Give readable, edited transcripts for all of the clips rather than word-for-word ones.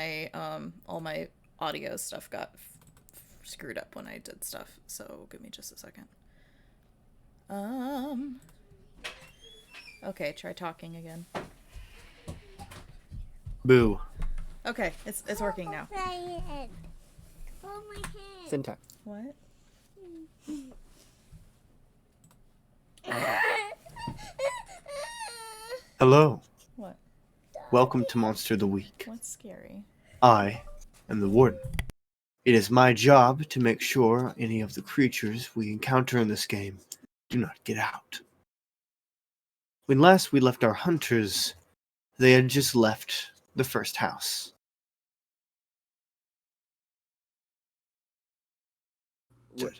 my all my audio stuff got screwed up when I did stuff. So give me just a second. Um. Okay, try talking again. Boo. Okay, it's working now. Oh my head. Syntax. What? Hello. What? Welcome to Monster of the Week. What's scary? I am the Warden. It is my job to make sure any of the creatures we encounter in this game do not get out. When last we left our hunters, they had just left the first house. Good.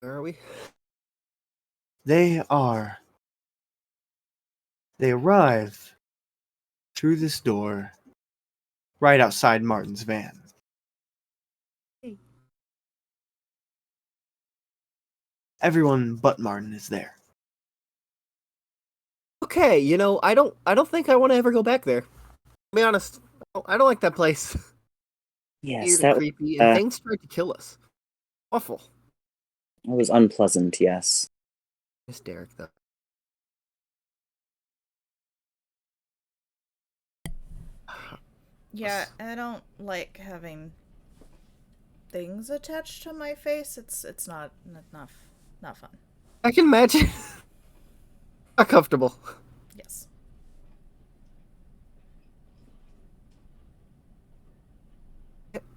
Where are we? They arrive through this door right outside Mardyn's van. Everyone but Mardyn is there. Okay, I don't think I want to ever go back there. To be honest, I don't like that place. Yes, Weird that and creepy, and things tried to kill us. Awful. was unpleasant, yes. Miss Derek, though. Yeah, I don't like having things attached to my face. It's not fun. I can imagine. Not comfortable. Yes.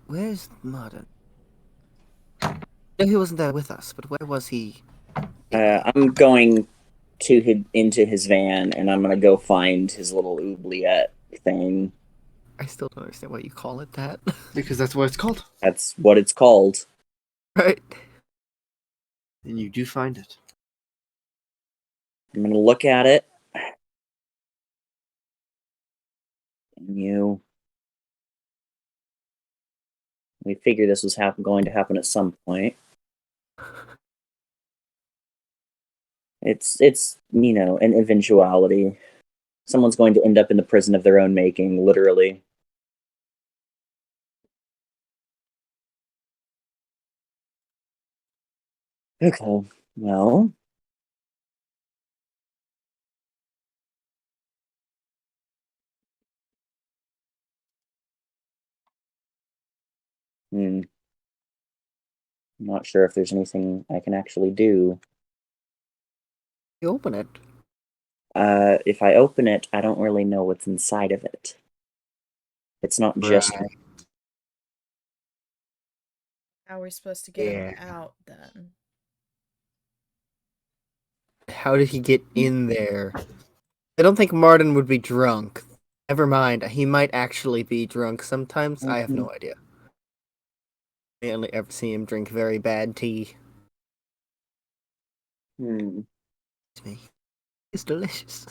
Where's Mardyn? No, he wasn't there with us, but where was he? I'm going into his van, and I'm gonna go find his little oubliette thing. I still don't understand why you call it that. Because that's what it's called. That's what it's called. Right. And you do find it. I'm gonna look at it. And we figure this was going to happen at some point. It's an eventuality. Someone's going to end up in the prison of their own making, literally. Okay, well. I'm not sure if there's anything I can actually do. You open it. If I open it, I don't really know what's inside of it. It's not just... Right. How are we supposed to get him Yeah. out then? How did he get in there? I don't think Mardyn would be drunk. Never mind, he might actually be drunk sometimes. I have no idea. I only ever see him drink very bad tea. It's me. It's delicious.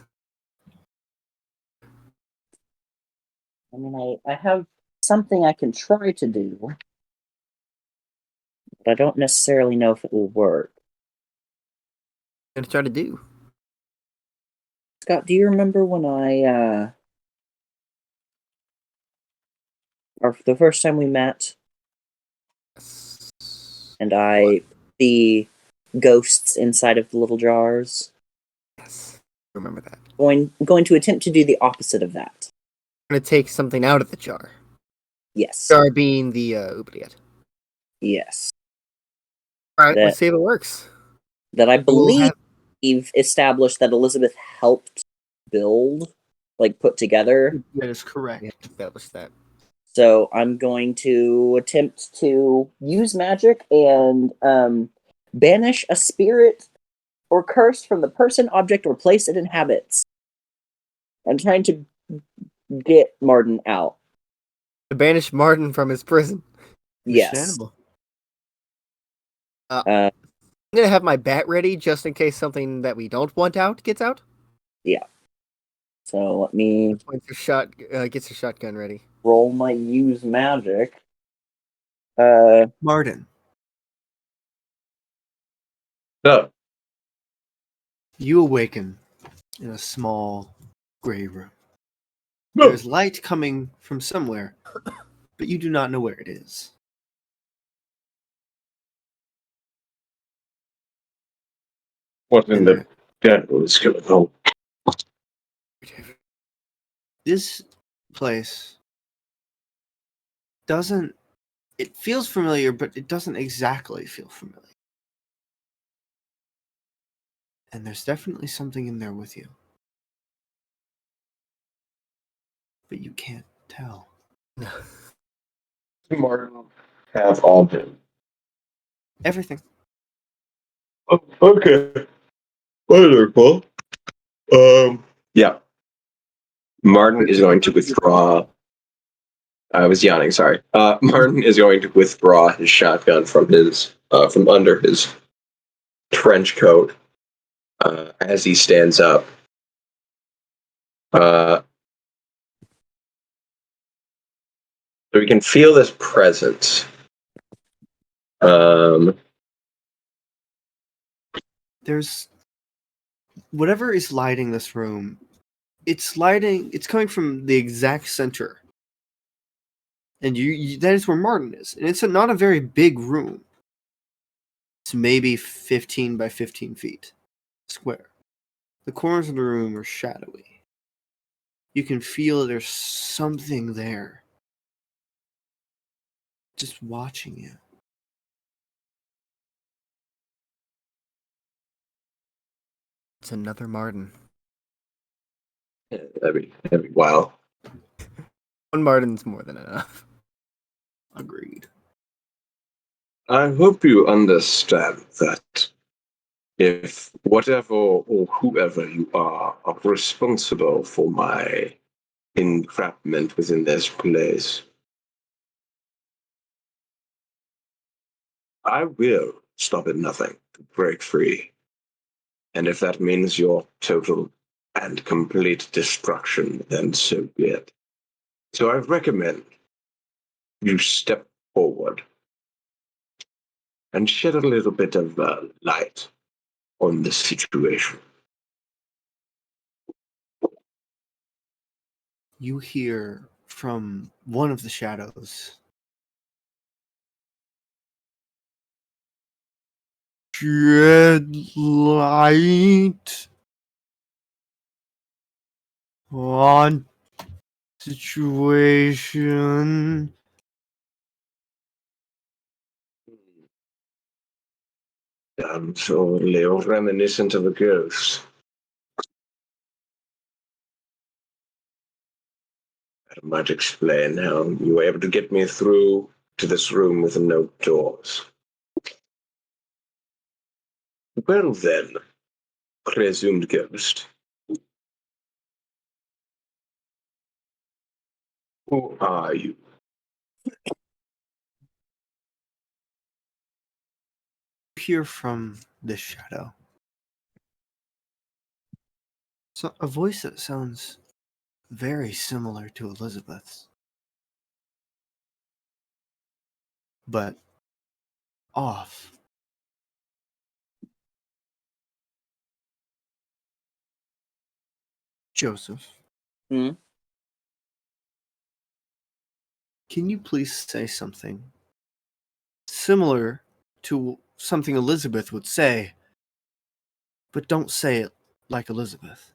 I mean, I have something I can try to do, but I don't necessarily know if it will work. What are you gonna try to do? Scott, do you remember when the first time we met, and I the ghosts inside of the little jars? Yes, I remember that. Going to attempt to do the opposite of that. I'm gonna take something out of the jar. Yes. Jar being the oubliette. Yes. Alright, let's see if it works. That I believe We'll we've established that Elizabeth helped build, put together. That is correct. Yeah, establish that. So I'm going to attempt to use magic and banish a spirit or curse from the person, object, or place it inhabits. I'm trying to get Mardyn out. To banish Mardyn from his prison. Yes. Understandable. I'm gonna have my bat ready just in case something that we don't want out gets out. Yeah. So let me Gets your shotgun ready. roll my use magic. Mardyn. So, You awaken in a small gray room. There's light coming from somewhere, but you do not know where it is. What in And the devil is going on? this place doesn't. It feels familiar, but it doesn't exactly feel familiar. And there's definitely something in there with you. But you can't tell. Martin have all been. Everything. Oh, okay. Wonderful. Yeah. Martin is going to withdraw. I was yawning, sorry. Martin is going to withdraw his shotgun from from under his trench coat as he stands up. So we can feel this presence. There's whatever is lighting this room. It's coming from the exact center. And that is where Mardyn is. And it's not a very big room. It's maybe 15 by 15 feet square. The corners of the room are shadowy. You can feel there's something there. Just watching you. It's another Mardyn. That'd be wild. One Mardyn's more than enough. Agreed. I hope you understand that if whatever or whoever you are responsible for my entrapment within this place, I will stop at nothing to break free. And if that means your total and complete destruction, then so be it. So I recommend you step forward and shed a little bit of light on this situation. You hear from one of the shadows. Shed light on situation. So a little reminiscent of a ghost. That might explain how you were able to get me through to this room with no doors. Well then, presumed ghost. Who are you? You hear from this shadow. So a voice that sounds very similar to Elizabeth's. But off. Joseph. Hmm? Can you please say something similar to something Elizabeth would say, but don't say it like Elizabeth?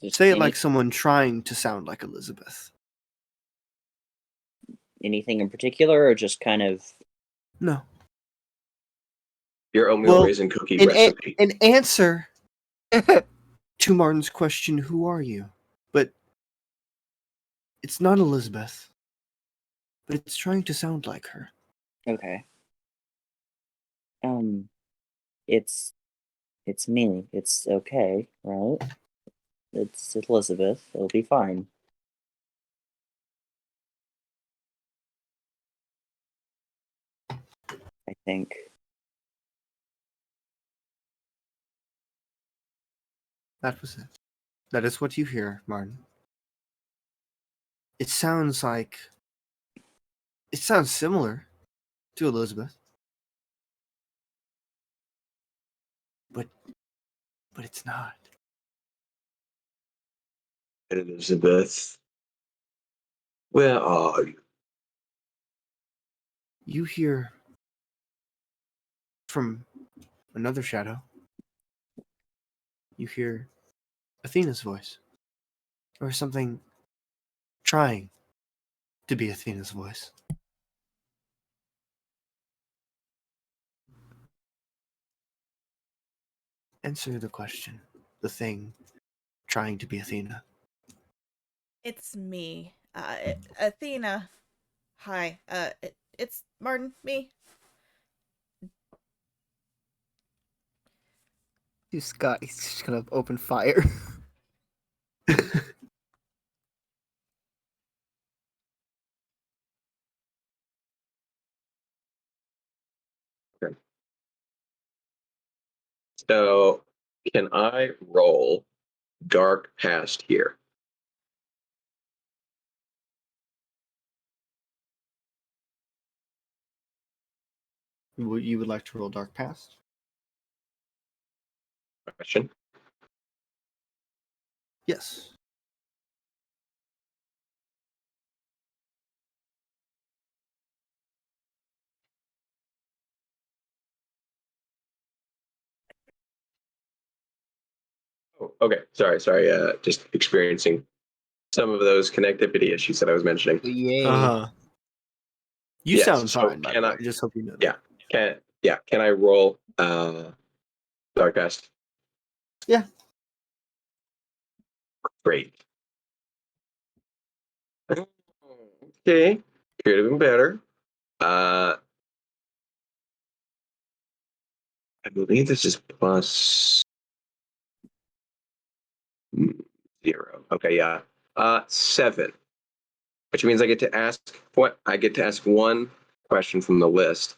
Just Say it like someone trying to sound like Elizabeth. anything in particular, or just kind of? No. Your oatmeal raisin cookie recipe. An answer to Martin's question, who are you? But it's not Elizabeth. But it's trying to sound like her. Okay. It's me. It's okay, right? It's Elizabeth. It'll be fine. I think. That was it. That is what you hear, Martin. It sounds similar to Elizabeth. But it's not. Elizabeth, where are you? you hear from another shadow. You hear Athena's voice, or something trying to be Athena's voice. Answer the question. The thing trying to be Athena. It's me. Athena. Hi. It's Mardyn, me. He's just gonna open fire. So, can I roll dark past here? You would like to roll Dark Past? Question. Yes. Oh, okay. Sorry. Just experiencing some of those connectivity issues that I was mentioning. Yay. Uh-huh. You Yes, sound so fine, by can the I- way. I just hope you know Yeah. that. Can I roll dark past? Yeah. Great. Okay. Could have been better. I believe this is plus 0. Okay, yeah. 7. Which means I get to ask one question from the list.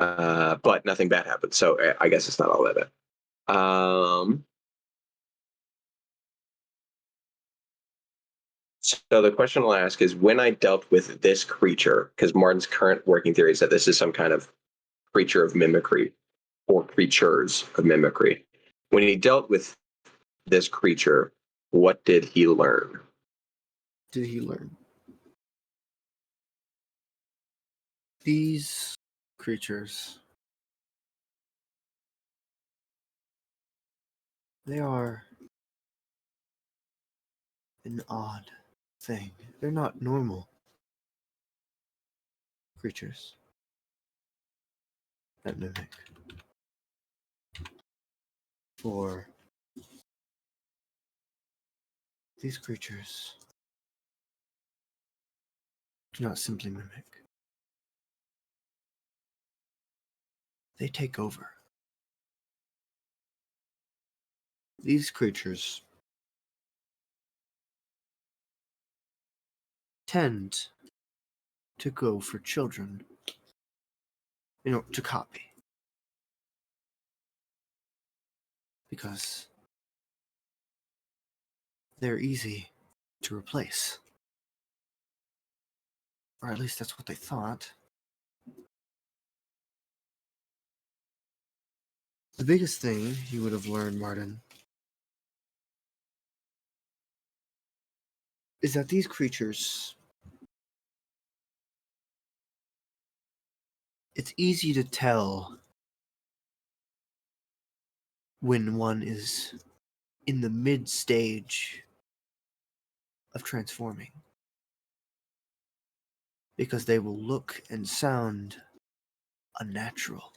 But nothing bad happened, so I guess it's not all that bad. So the question I'll ask is, when I dealt with this creature, because Martin's current working theory is that this is some kind of creature of mimicry or creatures of mimicry. When he dealt with this creature, what did he learn? Did he learn? These creatures, they are an odd thing. They're not normal creatures that mimic. For these creatures do not simply mimic. They take over. These creatures tend to go for children, to copy. Because they're easy to replace. Or at least that's what they thought. The biggest thing you would have learned, Mardyn, is that these creatures, it's easy to tell when one is in the mid stage of transforming. Because they will look and sound unnatural.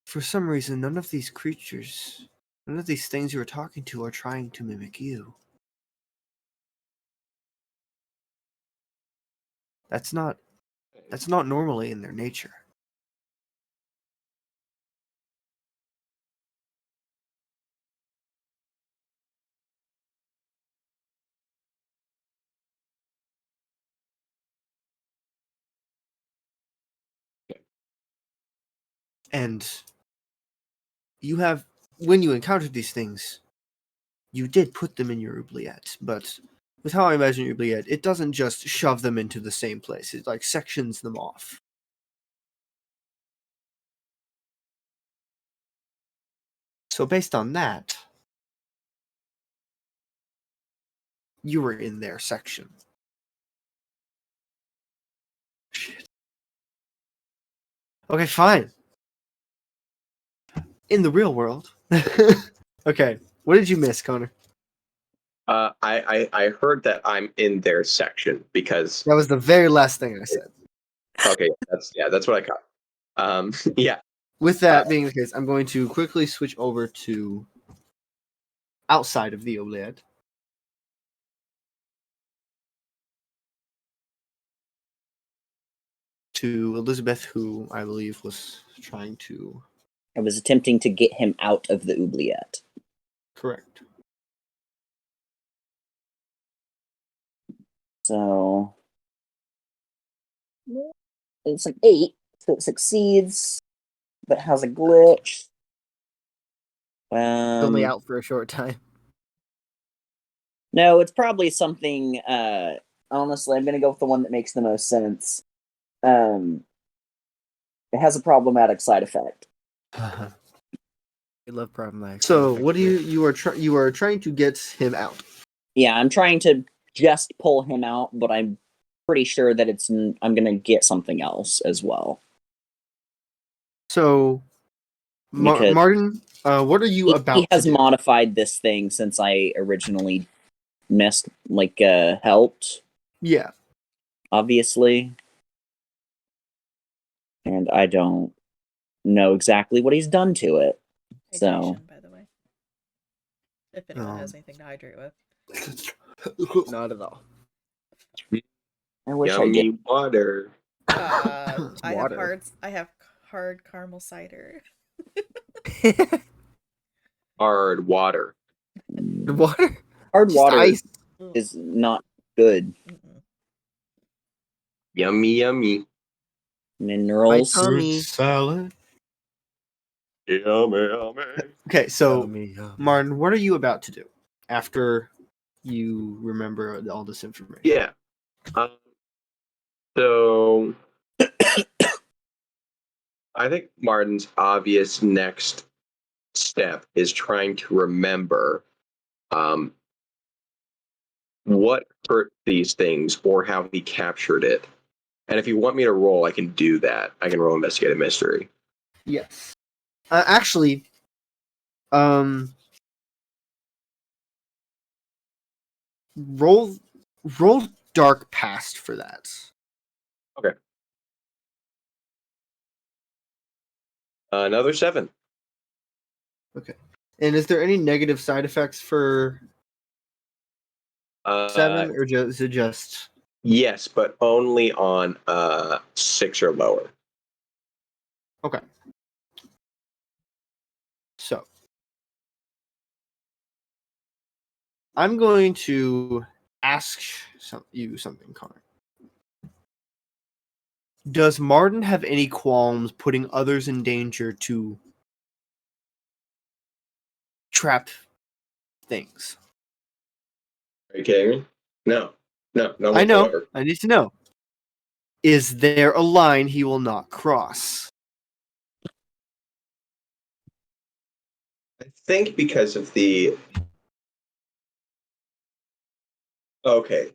For some reason, none of these creatures, none of these things you are talking to are trying to mimic you. That's not normally in their nature. And when you encountered these things, you did put them in your oubliette, but with how I imagine your oubliette, it doesn't just shove them into the same place. It like sections them off. So based on that, You were in their section. Shit. Okay, fine. In the real world. Okay, what did you miss, Connor? I heard that I'm in their section because That was the very last thing I said. okay, that's what I got. Yeah. With that being the case, I'm going to quickly switch over to outside of the oubliette. To Elizabeth, who I believe was trying to... I was attempting to get him out of the oubliette. Correct. So it's an 8, so it succeeds, but has a glitch. Only out for a short time. No, it's probably something. Honestly, I'm gonna go with the one that makes the most sense. It has a problematic side effect. We love problematic. So, what do you are trying to get him out? Yeah, I'm trying to just pull him out, but I'm pretty sure that I'm gonna get something else as well. So, Because Mardyn, what are you about he has to do? modified this thing since I originally helped, Yeah. obviously. And I don't know exactly what he's done to it. So Hydration, by the way. If anyone has anything to hydrate with. Not at all. I wish I did. Yummy water. I Water. have hard caramel cider. Hard water. The water? Hard Just water ice. is not good. Mm-mm. Yummy, yummy. Minerals. My tummy. Salad. Yummy, yummy. Okay, so Yummy, yummy. Martin, what are you about to do after you remember all this information? Yeah. So I think Martin's obvious next step is trying to remember what hurt these things or how he captured it. And if you want me to roll, I can do that. I can roll investigate a mystery. Yes. Actually, roll dark past for that. Okay. Another 7. Okay. And is there any negative side effects for 7, or is it just... Yes, but only on 6 or lower. Okay. So, I'm going to ask you something, Connor. Does Mardyn have any qualms putting others in danger to trap things? Are you kidding me? No. No, no I know. whatsoever. I need to know. Is there a line he will not cross? I think because of the okay.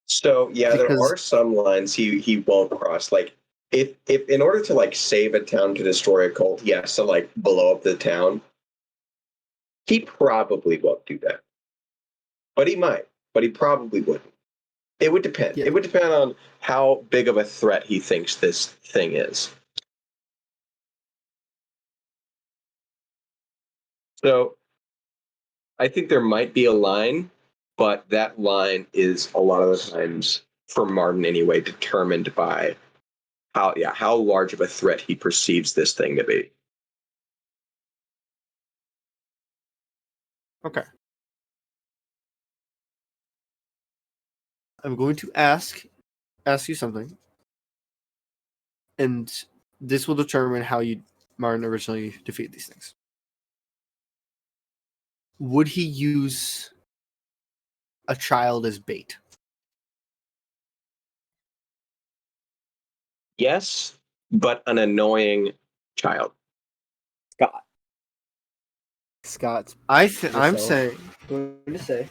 So yeah, there Because are some lines he won't cross. Like if in order to like save a town to destroy a cult, he has to like blow up the town. He probably won't do that. But he might. But he probably wouldn't. It would depend. Yeah. It would depend on how big of a threat he thinks this thing is. So I think there might be a line, but that line is a lot of the times for Mardyn anyway determined by how large of a threat he perceives this thing to be. Okay. I'm going to ask you something, and this will determine how Mardyn originally defeated these things. Would he use a child as bait? Yes, but an annoying child. Scott. Scott's. I'm So- saying, going to say,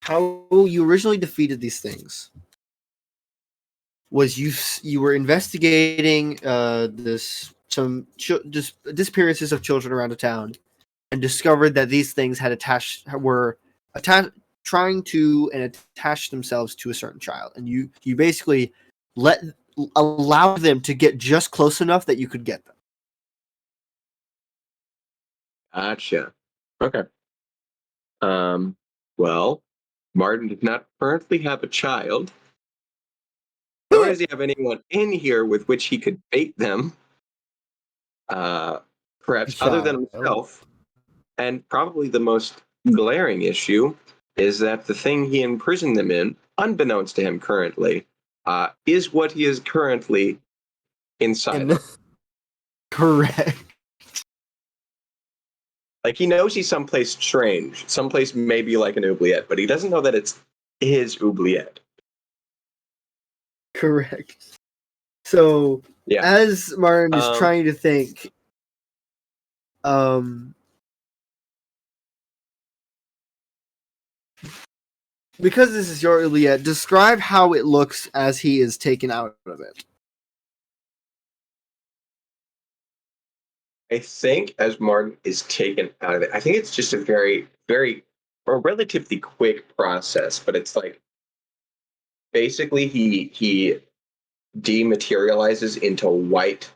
how you originally defeated these things was you were investigating disappearances of children around the town, and discovered that these things were trying to attach themselves to a certain child, and you basically allowed them to get just close enough that you could get them. Gotcha. Okay. Well, Mardyn did not currently have a child, nor does he have anyone in here with which he could bait them. Perhaps other than himself. And probably the most glaring issue is that the thing he imprisoned them in, unbeknownst to him currently, is what he is currently inside of. Correct. Like, he knows he's someplace strange, someplace maybe like an oubliette, but he doesn't know that it's his oubliette. Correct. So, Yeah. as Martin is trying to think, because this is your oubliette, describe how it looks as he is taken out of it. I think as Mardyn is taken out of it, I think it's just a very, very, or relatively quick process, but it's like basically he dematerializes into white,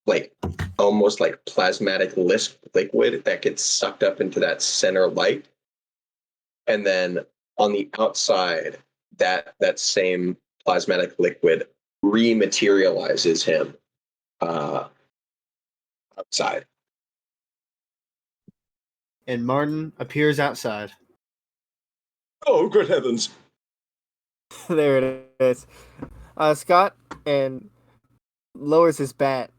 like almost like plasmatic liquid that gets sucked up into that center light, and then on the outside, that same plasmatic liquid rematerializes him outside. And Martin appears outside. Oh, good heavens! There it is. Scott and lowers his bat.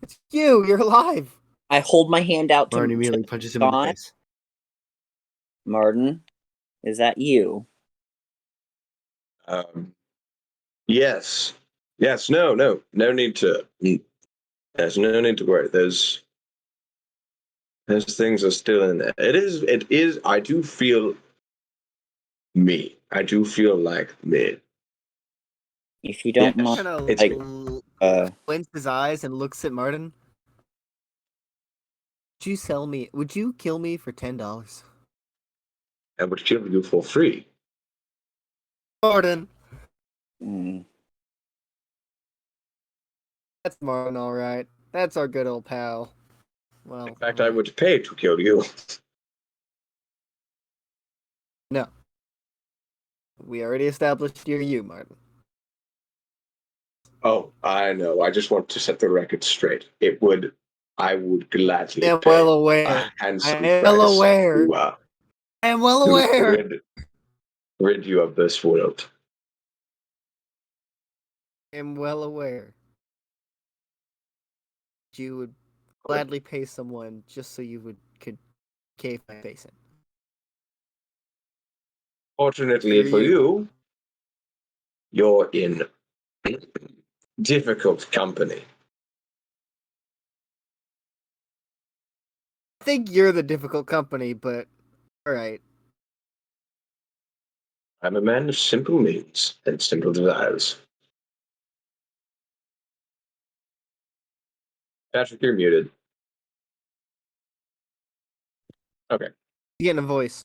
It's you. You're alive. I hold my hand out to Martin immediately punches him in the Scott. face. Mardyn, is that you? Yes. No need to. There's no need to worry. Those things are still in there. It is. I do feel me. I do feel like me. If you don't Yes. mind, Kind of It's- squints his eyes and looks at Martin. Would you sell me? Would you kill me for $10? I would kill you for free. Martin. mm, That's Martin, all right. That's our good old pal. Well, In fact, I would pay to kill you. No. We already established you're you, Martin. Oh, I know. I just want to set the record straight. I would gladly I am pay well a aware. handsome I am well price aware. I am well to aware. rid you of this world. I am well aware. You would gladly pay someone just so you could cave my face in. Fortunately For for you. you're in difficult company. I think you're the difficult company, but all right. I'm a man of simple means and simple desires. Patrick, you're muted. Okay. You getting a voice.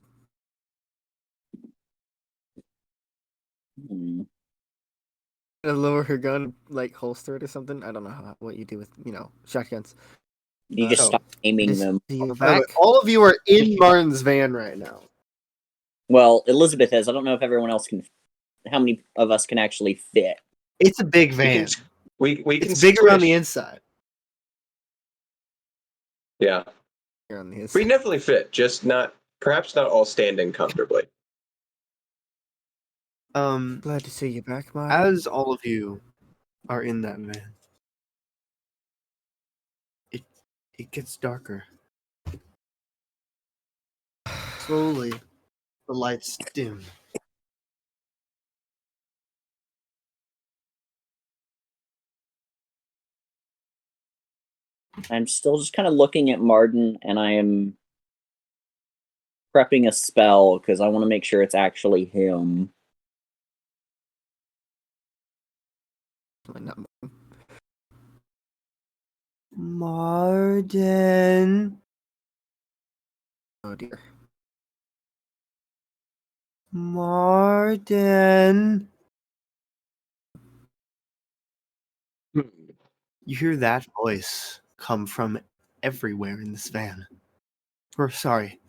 mm. Gonna lower her gun, like holster it or something. I don't know what you do with shotguns. You just Oh. stop aiming Miss them. you By the way, back. all of you are in Martin's van right now. Well, Elizabeth is. I don't know if everyone else can. How many of us can actually fit? It's a big We van. can, we can It's big around the squish. inside. Yeah. Here on the We inside. can definitely fit, just perhaps not all standing comfortably. Glad to see you back, Martin. As all of you are in that van, it gets darker. Slowly, the lights dim. I'm still just kind of looking at Mardyn, and I am prepping a spell because I want to make sure it's actually him. Not- Mardyn. Oh dear. Mardyn. Hmm. You hear that voice come from everywhere in this van. Or, sorry,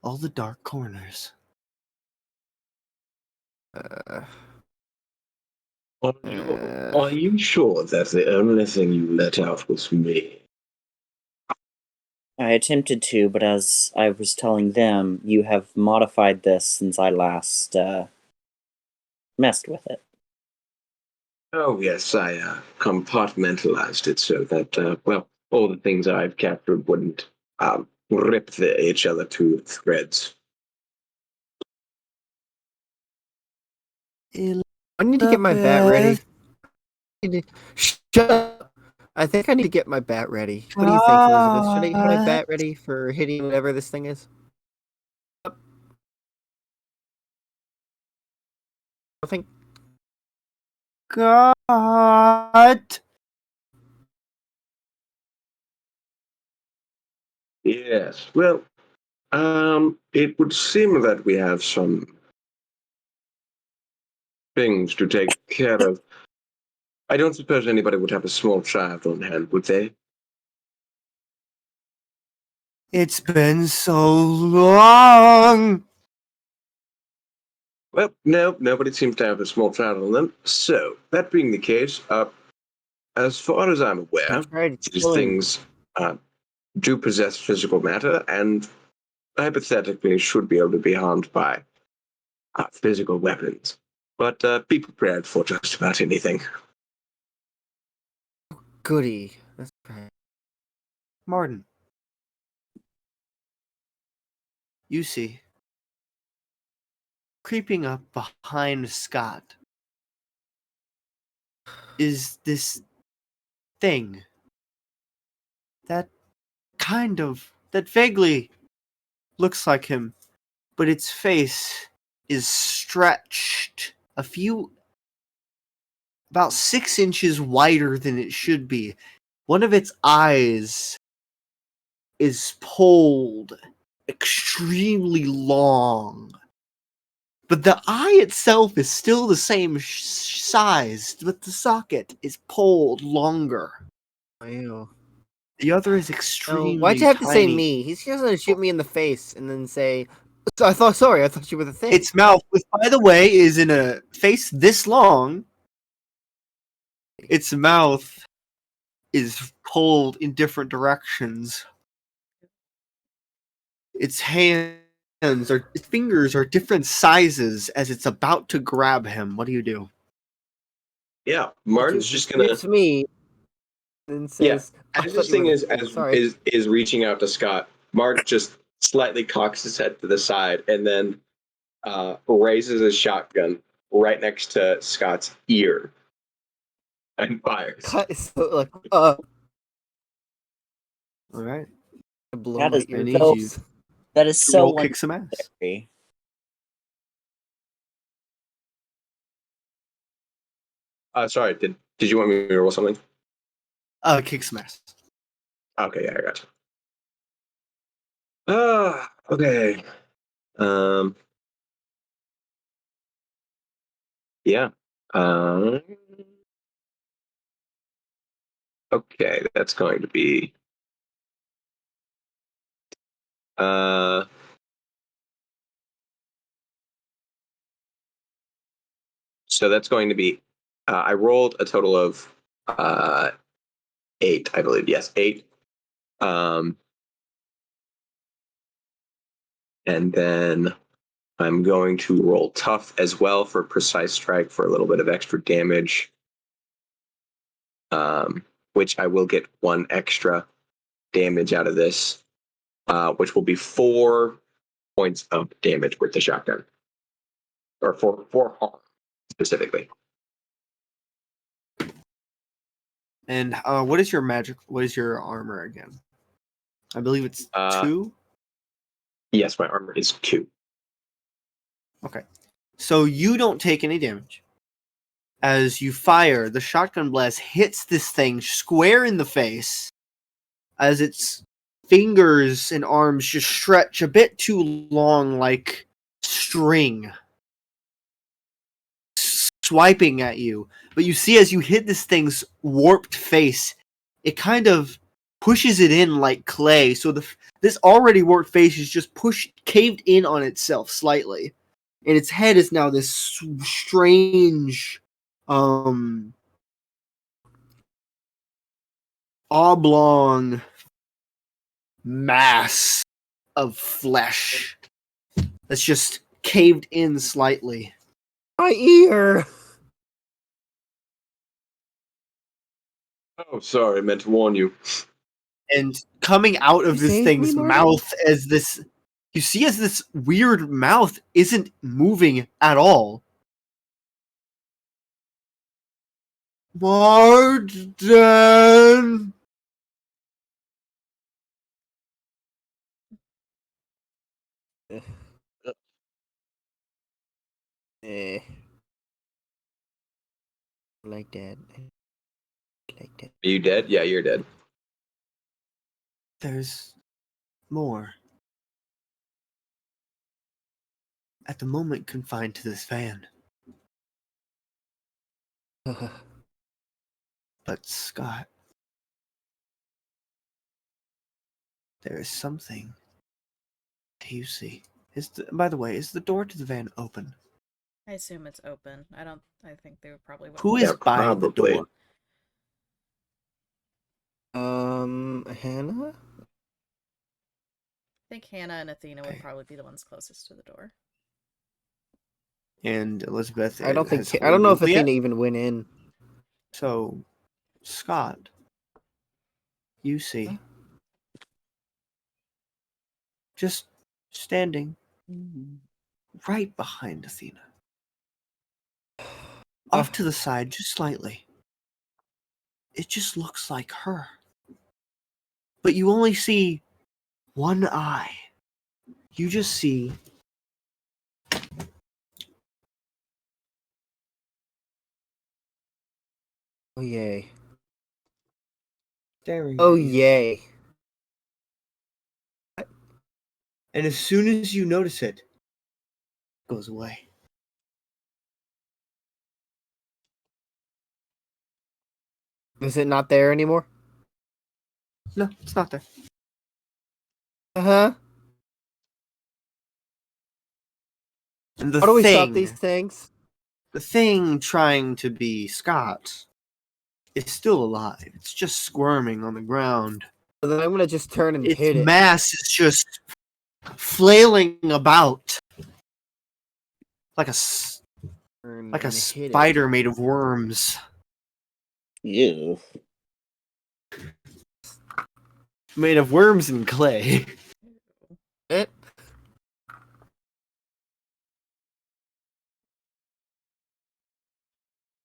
all the dark corners. Uh, Are you sure that the only thing you let out was me? I attempted to, but as I was telling them, you have modified this since I last messed with it. Oh, yes, I compartmentalized it so that, well, all the things I've captured wouldn't rip each other to threads. I need to get my bat ready. Shut up. I think I need to get my bat ready. What do you think, Elizabeth? Should I get my bat ready for hitting whatever this thing is? I think. God. Yes, well, it would seem that we have some things to take care of. I don't suppose anybody would have a small child on hand, would they? It's been so long. Well, no, nobody seems to have a small child on them. So, that being the case, as far as I'm aware, That's right. these things do possess physical matter and hypothetically should be able to be harmed by physical weapons. But be prepared for just about anything. Goody. That's right. Mardyn. You see, creeping up behind Scott is this thing that that vaguely looks like him, but its face is stretched about 6 inches wider than it should be. One of its eyes is pulled extremely long, but the eye itself is still the same size, but the socket is pulled longer. Ew. The other is Oh, extremely why'd you have to say tiny. me? He's just gonna shoot me in the face and then say, I thought you were the thing. Its mouth, which by the way is in a face this long, its mouth is pulled in different directions. Its its fingers are different sizes as it's about to grab him. What do you do? Yeah, He Martin's just gonna. shoots me and Yeah, says, I as thought this you were thing the is thing. Sorry. is reaching out to Scott, Martin just slightly cocks his head to the side and then raises his shotgun right next to Scott's ear and fires. Cut so like All right, blow That my is I need you eardrums. That is to so roll kick some ass. unnecessary. Sorry, did you want me to roll something? Kick some ass. Okay, yeah, I got you. Okay. Um, yeah. Um, okay, that's going to be. Uh, so that's going to be. I rolled a total of 8, I believe. Yes, 8. Um, and then I'm going to roll tough as well for precise strike for a little bit of extra damage. Which I will get 1 extra damage out of this, which will be 4 points of damage with the shotgun, or 4 harm specifically. And what is your magic? What is your armor again? I believe it's 2. Yes, my armor is 2. Okay. So you don't take any damage. As you fire, the shotgun blast hits this thing square in the face as its fingers and arms just stretch a bit too long like string, swiping at you. But you see as you hit this thing's warped face, it kind of pushes it in like clay. So this already warped face is just caved in on itself slightly. And its head is now this strange oblong mass of flesh that's just caved in slightly. My ear. Oh, sorry, I meant to warn you. And coming out of You this saved thing's me, Mardyn? mouth as this weird mouth isn't moving at all. Mardyn! Eh. Like that. Like that. Are you dead? Yeah, you're dead. There's more. At the moment confined to this van. But Scott, there is something you see. By the way, is the door to the van open? I assume it's open. I think they would probably. Who is Yeah, by the probably. door? Hannah? I think Hannah and Athena would Okay. probably be the ones closest to the door. And Elizabeth. I don't has think. I don't know if Juliet. Athena even went in. So, Scott, you see, just standing right behind Athena, off to the side just slightly. It just looks like her. But you only see one eye. You just see Oh yay! staring Oh at you. yay! And as soon as you notice it, it goes away. Is it not there anymore? No, it's not there. Uh-huh. And the How do we stop thing, these things? the thing trying to be Scott, is still alive. It's just squirming on the ground. So then I'm gonna just turn and Its hit it. mass is just flailing about like a Turn like a and hit it. spider made of worms, Ew. made of worms and clay. It.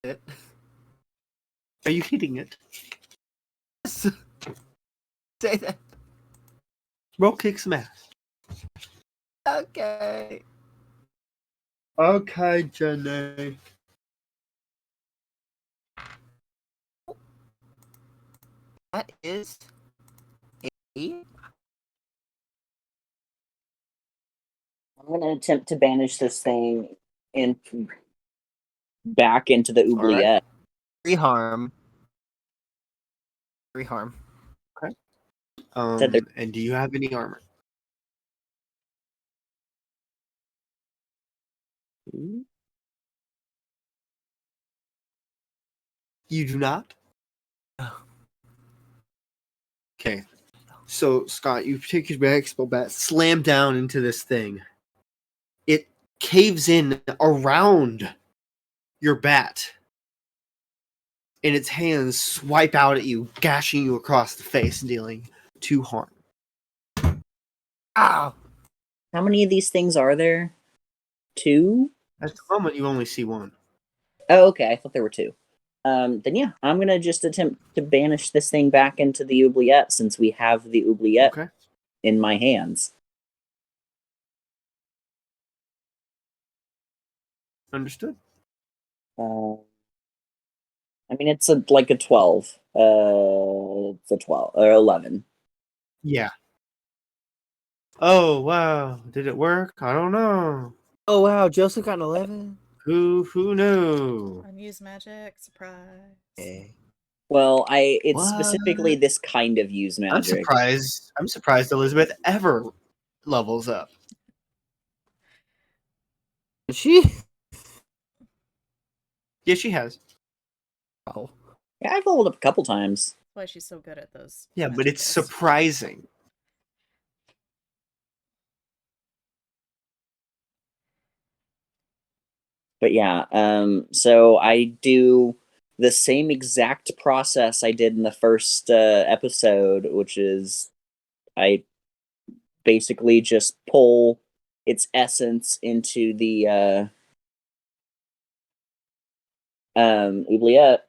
It. Are you hitting it? Say that. Roll kick some ass. Okay. Okay, Jenny. That is a. I'm gonna attempt to banish this thing and back into the oubliette. 3 harm. 3 harm. Said there- And do you have any armor? You do not? Okay. So, Scott, you take your baseball bat, slam down into this thing. It caves in around your bat. And its hands swipe out at you, gashing you across the face, dealing 2 harm. Ow! How many of these things are there? 2? At the moment, you only see 1. Oh, okay. I thought there were 2. Then yeah, I'm gonna just attempt to banish this thing back into the oubliette since we have the oubliette Okay. in my hands. Understood. I mean, it's like a 12. It's a 12 or 11. Yeah. Oh wow, did it work? I don't know. Oh wow, Joseph got an 11. Who knew? Unused magic, surprise. Okay. Well, it's What? specifically this kind of use I'm magic. surprised. I'm surprised Elizabeth ever levels up. Is she? Yeah, she has. Oh. Yeah, I've leveled up a couple times. That's why she's so good at those. Yeah, but magic it's rolls. surprising. But yeah, so I do the same exact process I did in the first episode, which is I basically just pull its essence into the oubliette.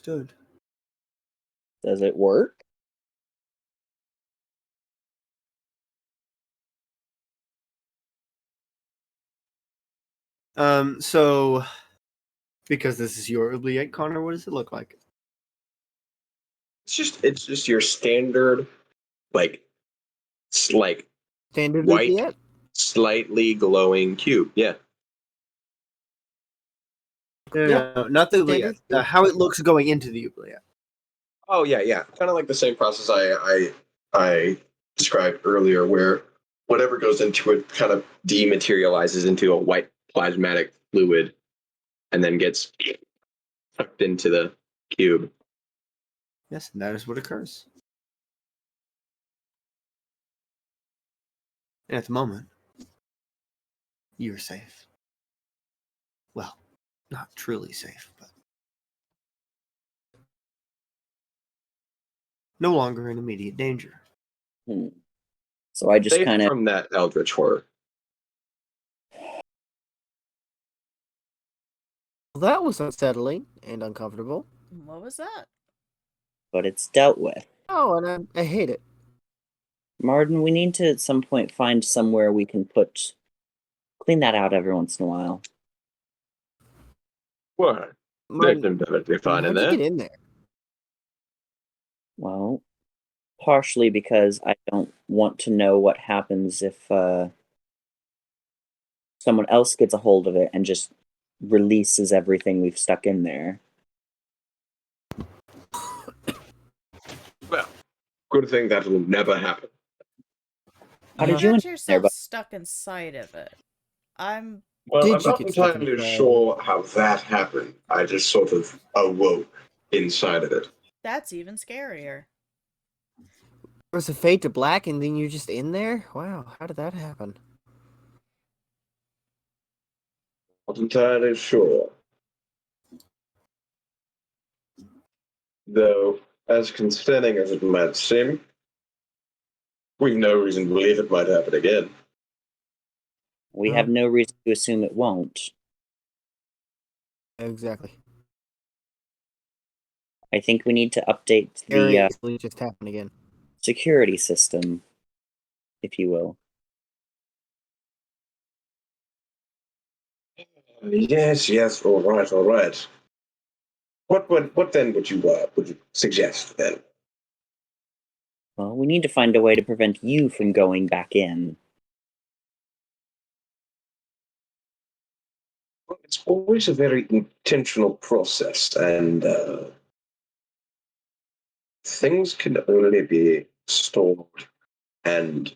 Understood. Does it work? So because this is your oubliette, Connor, what does it look like? It's just your standard, like like Standard white, oubliette? slightly glowing cube. Yeah. No, Yeah, not the oubliette. standard. How it looks going into the oubliette. Oh yeah. Kind of like the same process I described earlier, where whatever goes into it kind of dematerializes into a white plasmatic fluid, and then gets sucked into the cube. Yes, and that is what occurs. And at the moment, you're safe. Well, not truly safe, but no longer in immediate danger. So I just Safe kind of from that eldritch horror. Well, that was unsettling and uncomfortable. What was that? but it's dealt with. Oh, and I hate it. Mardyn, we need to at some point find somewhere we can clean that out every once in a while. What? They've Martin, been perfectly fine in how'd you there. get in there? Well, partially because I don't want to know what happens if someone else gets a hold of it and just releases everything we've stuck in there. Well, good thing that will never happen. How You did you got end there, yourself but stuck inside of it. I'm Well, Did I'm you not get stuck entirely inside? sure how that happened. I just sort of awoke inside of it. that's even scarier. It was a fade to black and then you're just in there? Wow, how did that happen? Not entirely sure. Though, as concerning as it might seem, we've no reason to believe it might happen again. we have Oh. no reason to assume it won't. Exactly. I think we need to update Very the easily just happen again. security system, if you will. Yes, all right. What then would you suggest then? Well, we need to find a way to prevent you from going back in. Well, it's always a very intentional process, and things can only be stored and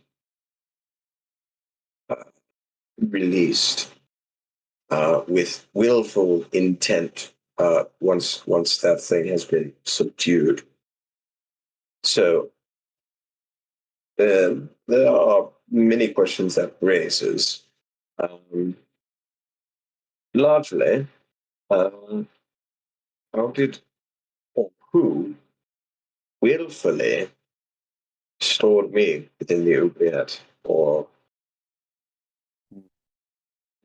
released with willful intent once that thing has been subdued. So there are many questions that raises. Largely, how did or who willfully stored me within the oubliette, or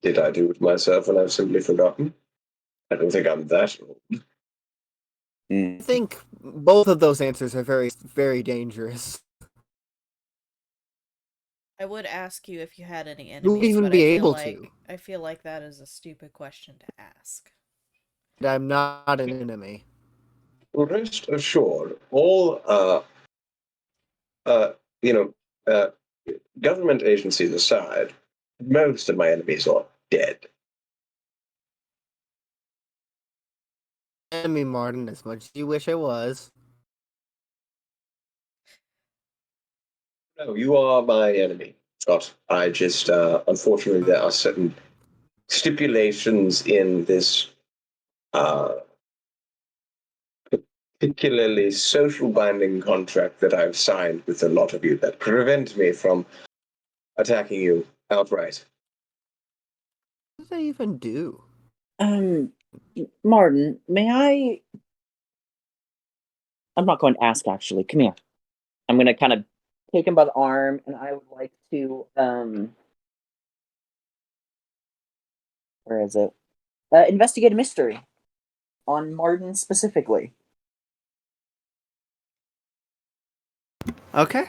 did I do it myself and I've simply forgotten? I don't think I'm that old. I think both of those answers are very, very dangerous. I would ask you if you had any You would enemies, even but be able to. I feel like that is a stupid question to ask. I'm not an enemy. Rest assured, all uh, you know, uh, government agencies aside, most of my enemies are dead. Enemy, Mardyn, as much as you wish I was. No, you are my enemy, Scott. I just, unfortunately, there are certain stipulations in this uh, particularly social binding contract that I've signed with a lot of you that prevent me from attacking you outright. What did I even do? Mardyn, may I? I'm not going to ask. Actually, come here. I'm going to kind of take him by the arm, and I would like to. Where is it? Investigate a mystery on Mardyn specifically. Okay.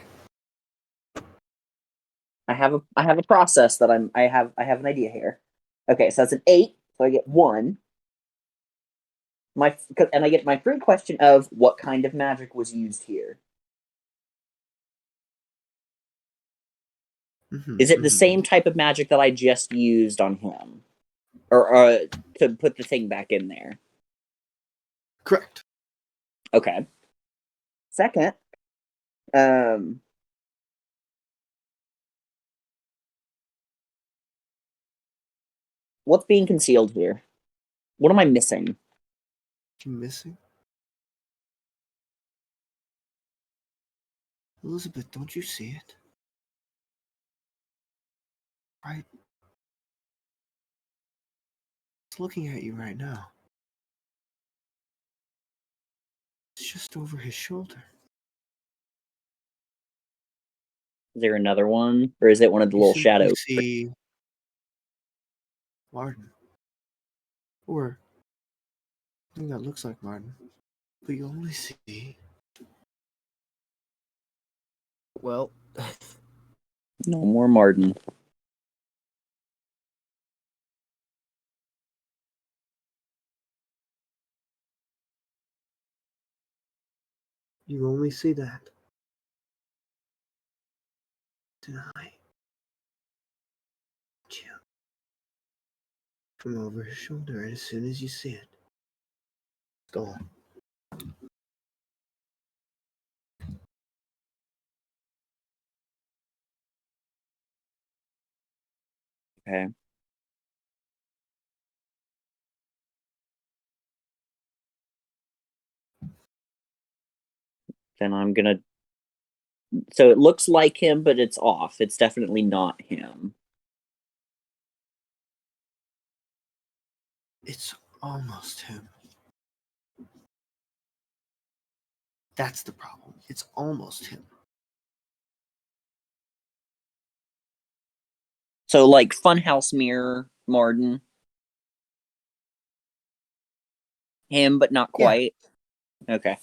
I have a process that I have an idea here. Okay, so that's an 8, so I get 1. And I get my free question of what kind of magic was used here. Is it the same type of magic that I just used on him, or to put the thing back in there? Correct. Okay. Second, what's being concealed here? What am I missing? You missing? Elizabeth, don't you see it? Right? It's looking at you right now. It's just over his shoulder. Is there another one, or is it one of the You little simply shadows? see Mardyn. Or something that looks like Mardyn. But you only see Well, No more Mardyn. that. Tonight. Chill. From over his shoulder, and as soon as you see it, it's gone. Okay. Then I'm gonna. So it looks like him, but it's off. It's definitely not him. It's almost him. That's the problem. It's almost him. So like Funhouse Mirror, Mardyn. Him, but not Yeah. quite. Okay.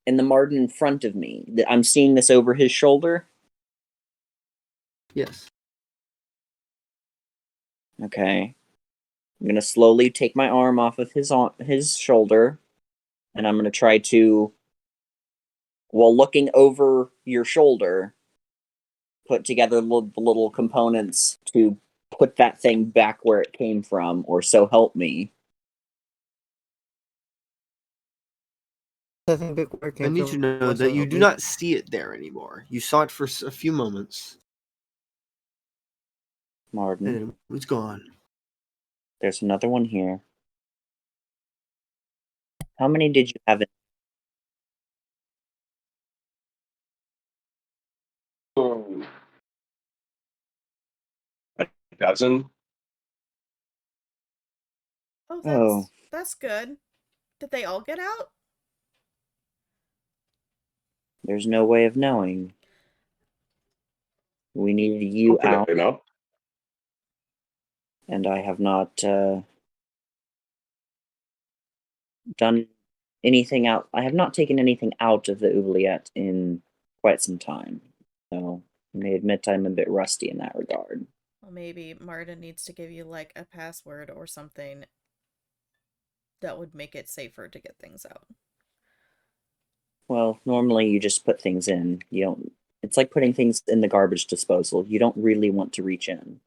And the Mardyn in front of me. I'm seeing this over his shoulder. Yes. Okay. I'm gonna slowly take my arm off of his shoulder, and I'm gonna try to, while looking over your shoulder, put together the little components to put that thing back where it came from, or so help me. I think where it I came need you to from know was that you help do me. not see it there anymore. You saw it for a few moments, and Mardyn, then it was gone. there's another one here. How many did you have in? A dozen? Oh, Oh, that's good. Did they all get out? there's no way of knowing. We needed you out, Definitely not. and I have not done anything out. I have not taken anything out of the oubliette in quite quite some time. So I may admit I'm a bit rusty in that regard. Well, maybe Mardyn needs to give you like a password or something that would make it safer to get things out. Well, normally you just put things in. You don't. It's like putting things in the garbage disposal. You don't really want to reach in.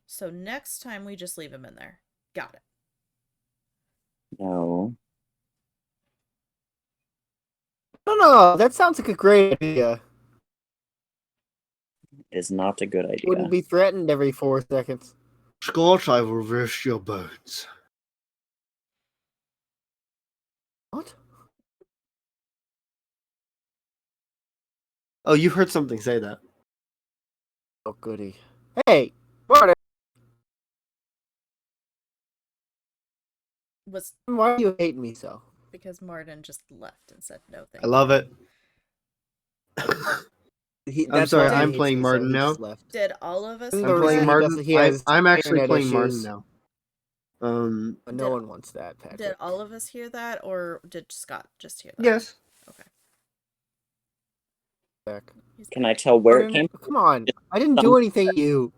So next time we just leave him in there. Got it. No. No, that sounds like a great idea. It is not a good idea. Wouldn't be threatened every 4 seconds. Scott, I will reverse your bones. What? Oh, you heard something say that. Oh, goody. Hey, Martin, Was why do you hate me so? because Mardyn just left and said no thank I love you. it. I'm That's sorry, why he I'm hates playing me so, Mardyn he now. just left. Did all of us I'm hear I'm the playing reason that? he Mardyn. doesn't- he has I'm actually internet playing issues. Mardyn now. But no Did- one wants that, Did Patrick. all of us hear that, or did Scott just hear that? Yes. Okay. Back. He's Can I tell where it came from? Come on, I didn't do anything to you.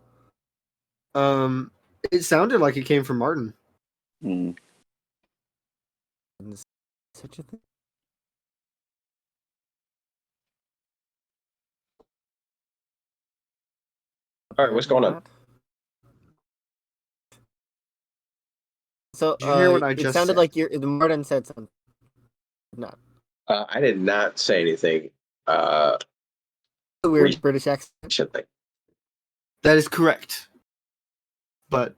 It sounded like it came from Mardyn. Hmm. Such a thing. All right, what's going on? So, Did you hear what I it just sounded said? like the Martin said something. No, I did not say anything. a weird We- British accent. Shit thing. That is correct. But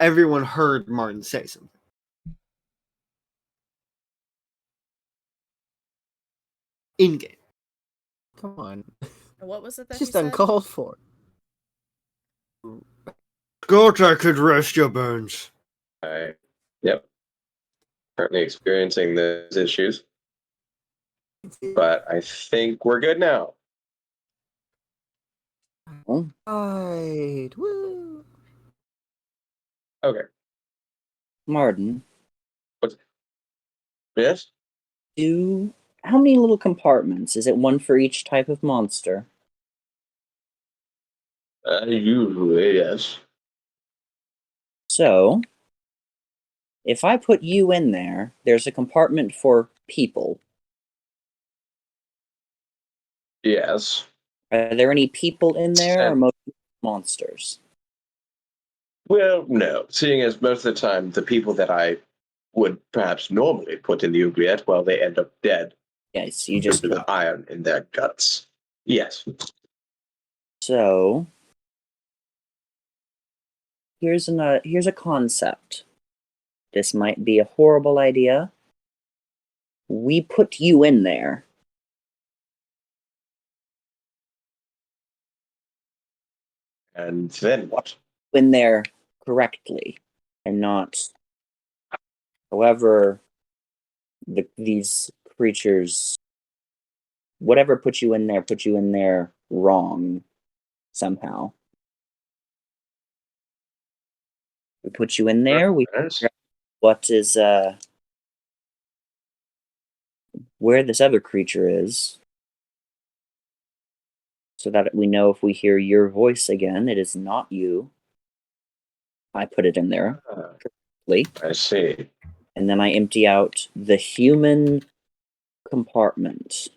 everyone heard Martin say something. In game. Come on, What was it that it's he just said? uncalled for. Scott, I could rest your bones. Yep. Currently experiencing those issues, but I think we're good now. Right. Woo. Okay. Mardyn, Yes. how many little compartments? Is it one for each type of monster? Usually, yes. So, if I put you in there, there's a compartment for people. Yes. Are there any people in there, or mostly monsters? Well, no. Seeing as most of the time the people that I would perhaps normally put in the oubliette, well, they end up dead Yes, you due just to the iron in their guts. Yes. So here's a concept. This might be a horrible idea. We put you in there. And then what? In there correctly, and not however these creatures, whatever put you in there wrong somehow. We put you in there. We Yes. what is where this other creature is, so that we know if we hear your voice again, it is not you. I put it in there correctly, I see. and then I empty out the human compartment,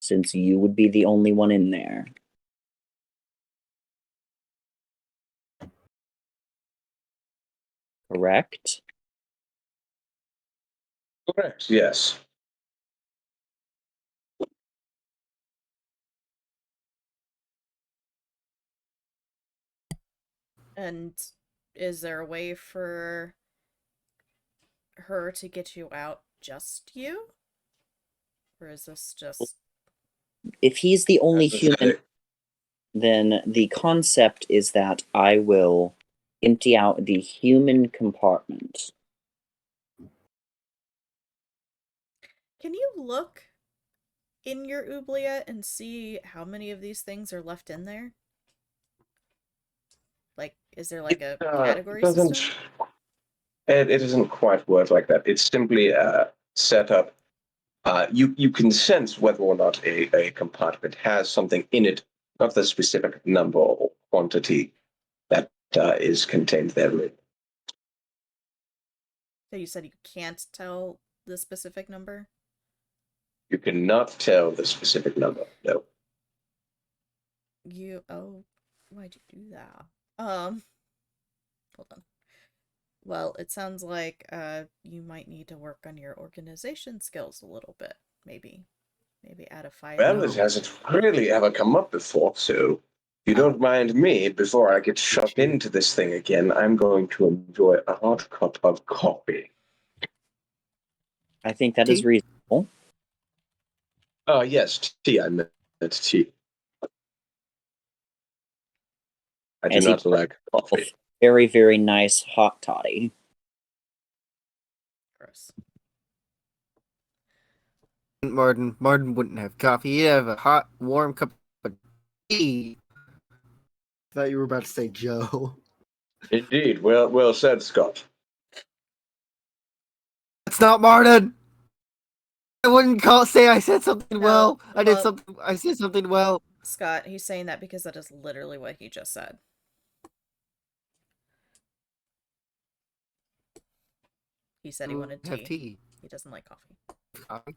since you would be the only one in there. Correct? Correct. Yes. And is there a way for her to get you out, just you? Or is this just... If he's the only That's human, it. then the concept is that I will empty out the human compartment. Can you look in your oubliette and see how many of these things are left in there? Like, is there like a category doesn't. system? It doesn't quite work like that. It's simply a setup You can sense whether or not a compartment has something in it, not the specific number or quantity that is contained therein. So you said you can't tell the specific number? You cannot tell the specific number. No. Oh, why'd you do that? Hold on. Well, it sounds like you might need to work on your organization skills a little bit. Maybe add a 5. Well, it hasn't really ever come up before, so if you don't mind me, before I get shut into this thing again, I'm going to enjoy a hot cup of coffee. I think that is reasonable. Yes, tea. I meant tea. I do As he not like coffee. Very, very nice hot toddy. Gross. Mardyn wouldn't have coffee. He'd have a hot, warm cup of tea. I thought you were about to say Joe. Indeed. Well said, Scott. That's not Mardyn. I wouldn't say I said something No, well. I well- said something well. Scott, he's saying that because that is literally what he just said. He said he wanted tea. Have tea. He doesn't like coffee. Coffee.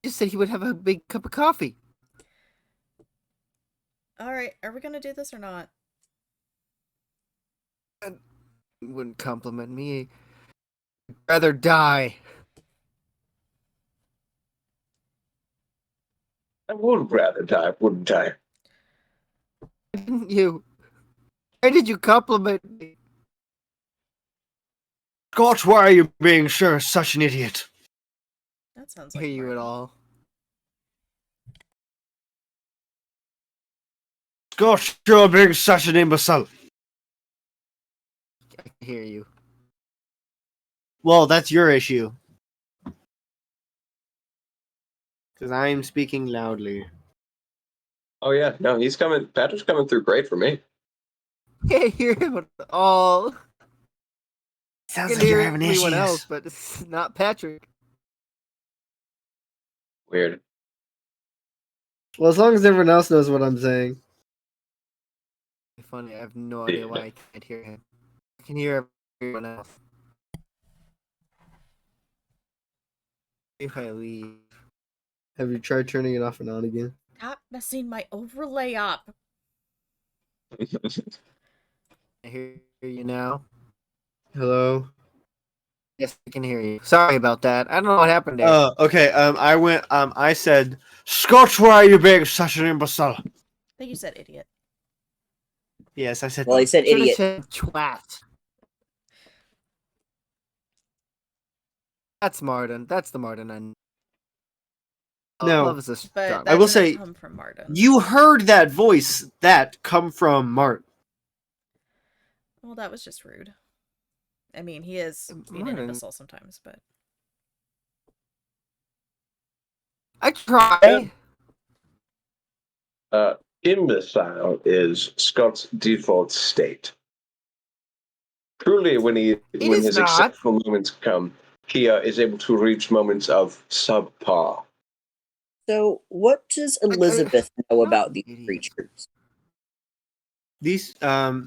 He just said he would have a big cup of coffee. Alright, are we gonna do this or not? He wouldn't compliment me. I'd rather die. I would rather die, wouldn't I? Didn't you? Why did you compliment me? Scott, why are you being such an idiot? That sounds I like hear you at Mardyn. all. Scott, you're being such an imbecile. I can hear you. Well, that's your issue. Because I am speaking loudly. Oh yeah, no, he's coming. Patrick's coming through great for me. I can't hear him at all. I Sounds can like hear you're having everyone issues. else, but it's not Patrick. Weird. Well, as long as everyone else knows what I'm saying. Funny, I have no idea why I can't hear him. I can hear everyone else. If I leave. Have you tried turning it off and on again? Stop messing my overlay up. I hear you now. Hello? Yes, I can hear you. Sorry about that. I don't know what happened there. Okay, I said, Scott, why are you being such an imbecile? I think you said idiot. Yes, I said Well, he said Should've idiot. said twat. That's Mardyn. That's the Mardyn I know. No. Love is a But strong. that I will doesn't say, come from Mardyn. You heard that voice that come from Mart. Well, that was just rude. I mean, he is being an Mardyn. imbecile sometimes, but I try. Imbecile is Scott's default state. Truly, when is his not. exceptional moments come, he is able to reach moments of subpar. So, what does Elizabeth know about these Idiot. creatures? These I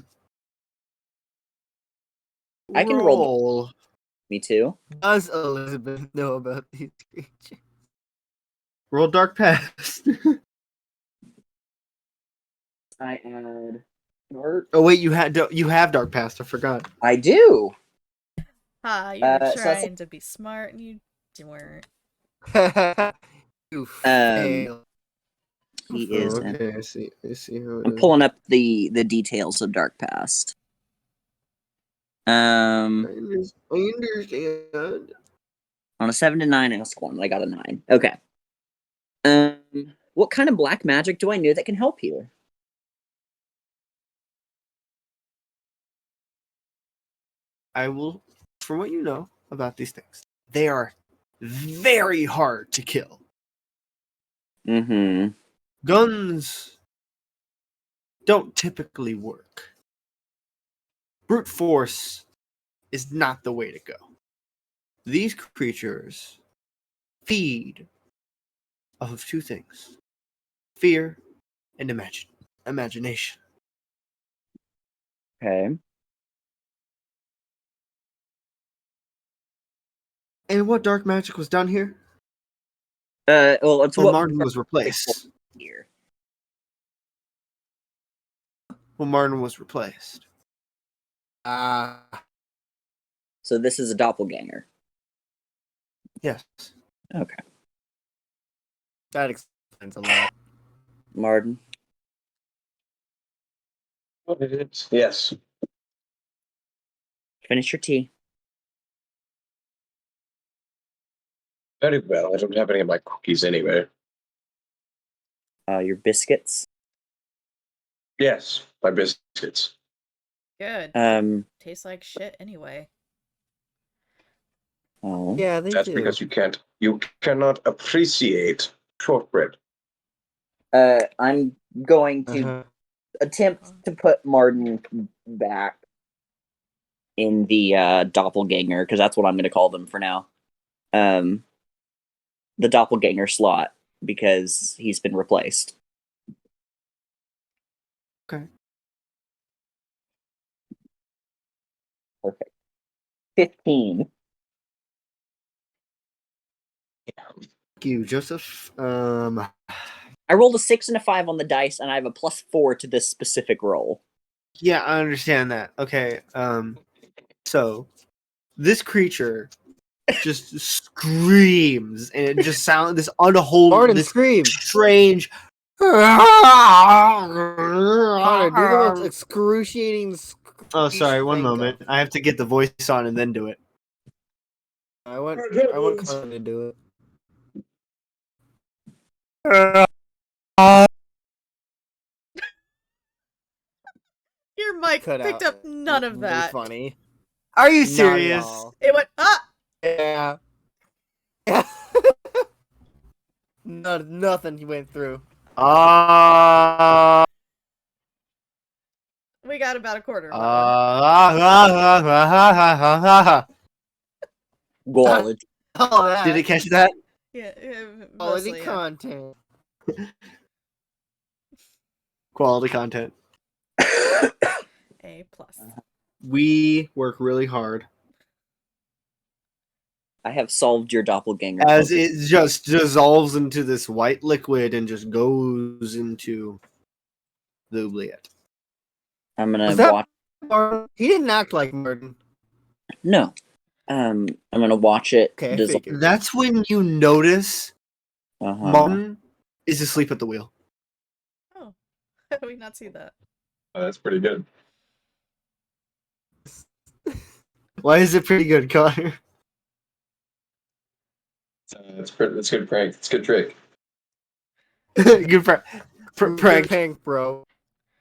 can roll. Me too. Does Elizabeth know about these creatures? Roll dark past. I add dark. Oh wait, you have dark past. I forgot. I do. you were So that's trying to be smart and you weren't. You fail. He Oh, is. okay, I see. I see how it I'm is. pulling up the details of Dark Past. I understand. On a 7 to 9, ask 1. I got a 9. Okay. What kind of black magic do I know that can help here? I will, from what you know about these things, they are very hard to kill. Mm-hmm. Guns don't typically work. Brute force is not the way to go. These creatures feed off of two things: fear and imagination. Okay. And what dark magic was done here? Well, it's Well, what Mardyn was replaced. here. Well, Mardyn was replaced. So this is a doppelganger. Yes. Okay. That explains a lot. Mardyn. Yes. Finish your tea. Very well. I don't have any of my cookies anywhere. Your biscuits. Yes, my biscuits. Good. Um. Tastes like shit anyway. Oh. Yeah, they That's do. because you cannot appreciate shortbread. I'm going to Uh-huh. attempt to put Mardyn back in the doppelganger, because that's what I'm going to call them for now. The doppelganger slot, because he's been replaced. Okay. Perfect. 15. Thank you, Joseph. I rolled a 6 and a 5 on the dice, and I have a +4 to this specific roll. Yeah, I understand that. Okay. So this creature just screams, and it just sounds this Mardyn, this scream! strange. Connor, do the most excruciating Oh, sorry. One think of. moment. I have to get the voice on and then do it. I want Connor to do it. Your mic Cut picked out. up none of Really that. funny. Are you Not at serious? all. It went Yeah. Nothing he went through. We got about a quarter of that Quality. Oh, that. Did it catch that? one. Yeah, Quality mostly, yeah. content. Quality content. A plus. We work really hard I have solved your doppelganger. as puzzle. it just dissolves into this white liquid and just goes into the oubliette. I'm gonna Was that watch. He didn't act like Mardyn. No. I'm gonna watch it. Okay, I dissolve. figured. That's when you notice Uh-huh. Martin is asleep at the wheel. Oh, how do we not see that? Oh, that's pretty good. Why is it pretty good, Connor? That's good prank. It's a good trick. Good prank. Good Prank. prank, bro.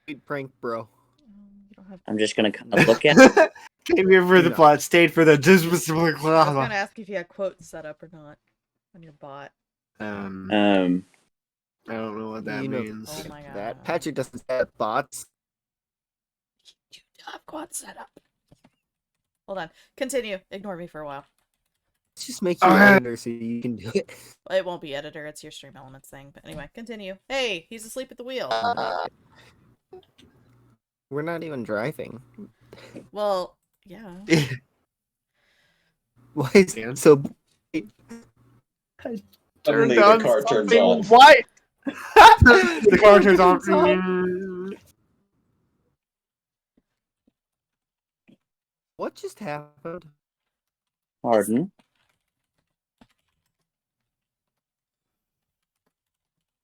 Good prank, bro. You don't have. I'm just gonna kind of look at it. Came here for the No. plot, stayed for the. I was gonna ask if you had quotes set up or not on your bot. I Um, don't know what that You know means. Oh my god. that. Patrick doesn't have bots. You do have quotes set up. Hold on. Continue. Ignore me for a while. Let's just make you Okay. editor so you can do it. Well, it won't be editor. It's your stream elements thing. But anyway, continue. Hey, he's asleep at the wheel. We're not even driving. Well, yeah. Why is it so? Suddenly the car turns on. What? The car turns on. What just happened? pardon.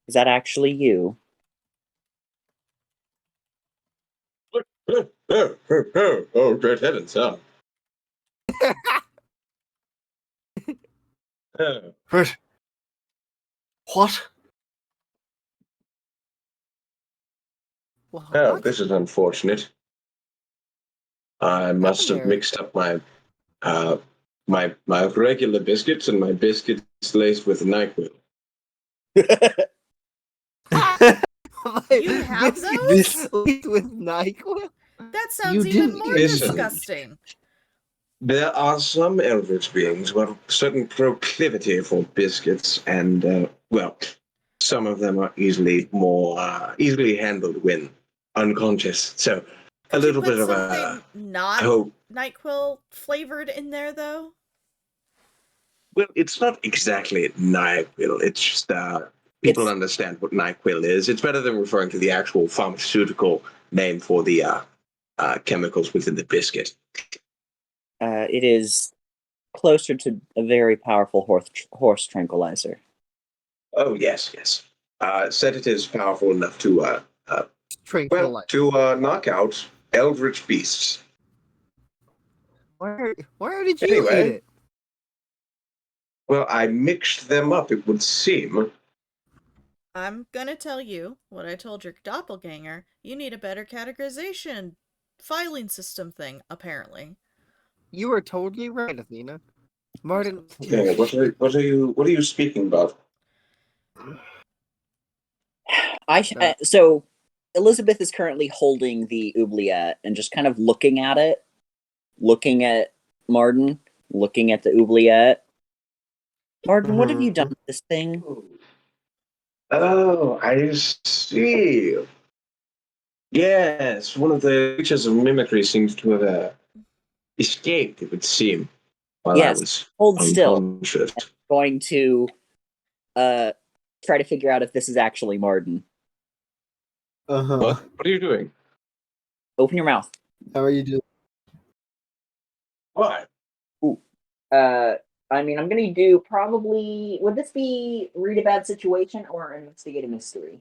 Is that actually you? Oh, great heavens! Oh. Oh. What? Oh, What? this is unfortunate. I must have there? mixed up my regular biscuits and my biscuits laced with NyQuil. You have Biscuits laced with NyQuil? That sounds You even didn't more listen. disgusting. There are some eldritch beings who have a certain proclivity for biscuits, and well, some of them are easily handled when unconscious. So a Could you little put bit of a something not hope. NyQuil flavored in there, though? Well, it's not exactly NyQuil. It's just people It's understand what NyQuil is. It's better than referring to the actual pharmaceutical name for the chemicals within the biscuit. it is closer to a very powerful horse tranquilizer. Oh yes, yes. Sedatives powerful enough to Tranquilize. knock out eldritch beasts. Where did you eat Anyway, it? well, I mixed them up. It would seem. I'm gonna tell you what I told your doppelganger. You need a better categorization filing system thing, apparently. You were totally right, Athena. Mardyn, Okay, what are you speaking about? So Elizabeth is currently holding the oubliette and just kind of looking at it, looking at Mardyn, looking at the oubliette. Mardyn, what have you done Mhm. with this thing? Oh, I see. Yes, one of the creatures of mimicry seems to have escaped, it would seem, while I Yes, was hold still. unconscious. Going to uh try to figure out if this is actually Mardyn. Uh-huh. What are you doing? Open your mouth. How are you doing? Why? Ooh. Uh, I mean, I'm gonna do probably. Would this be read a bad situation or investigate a mystery?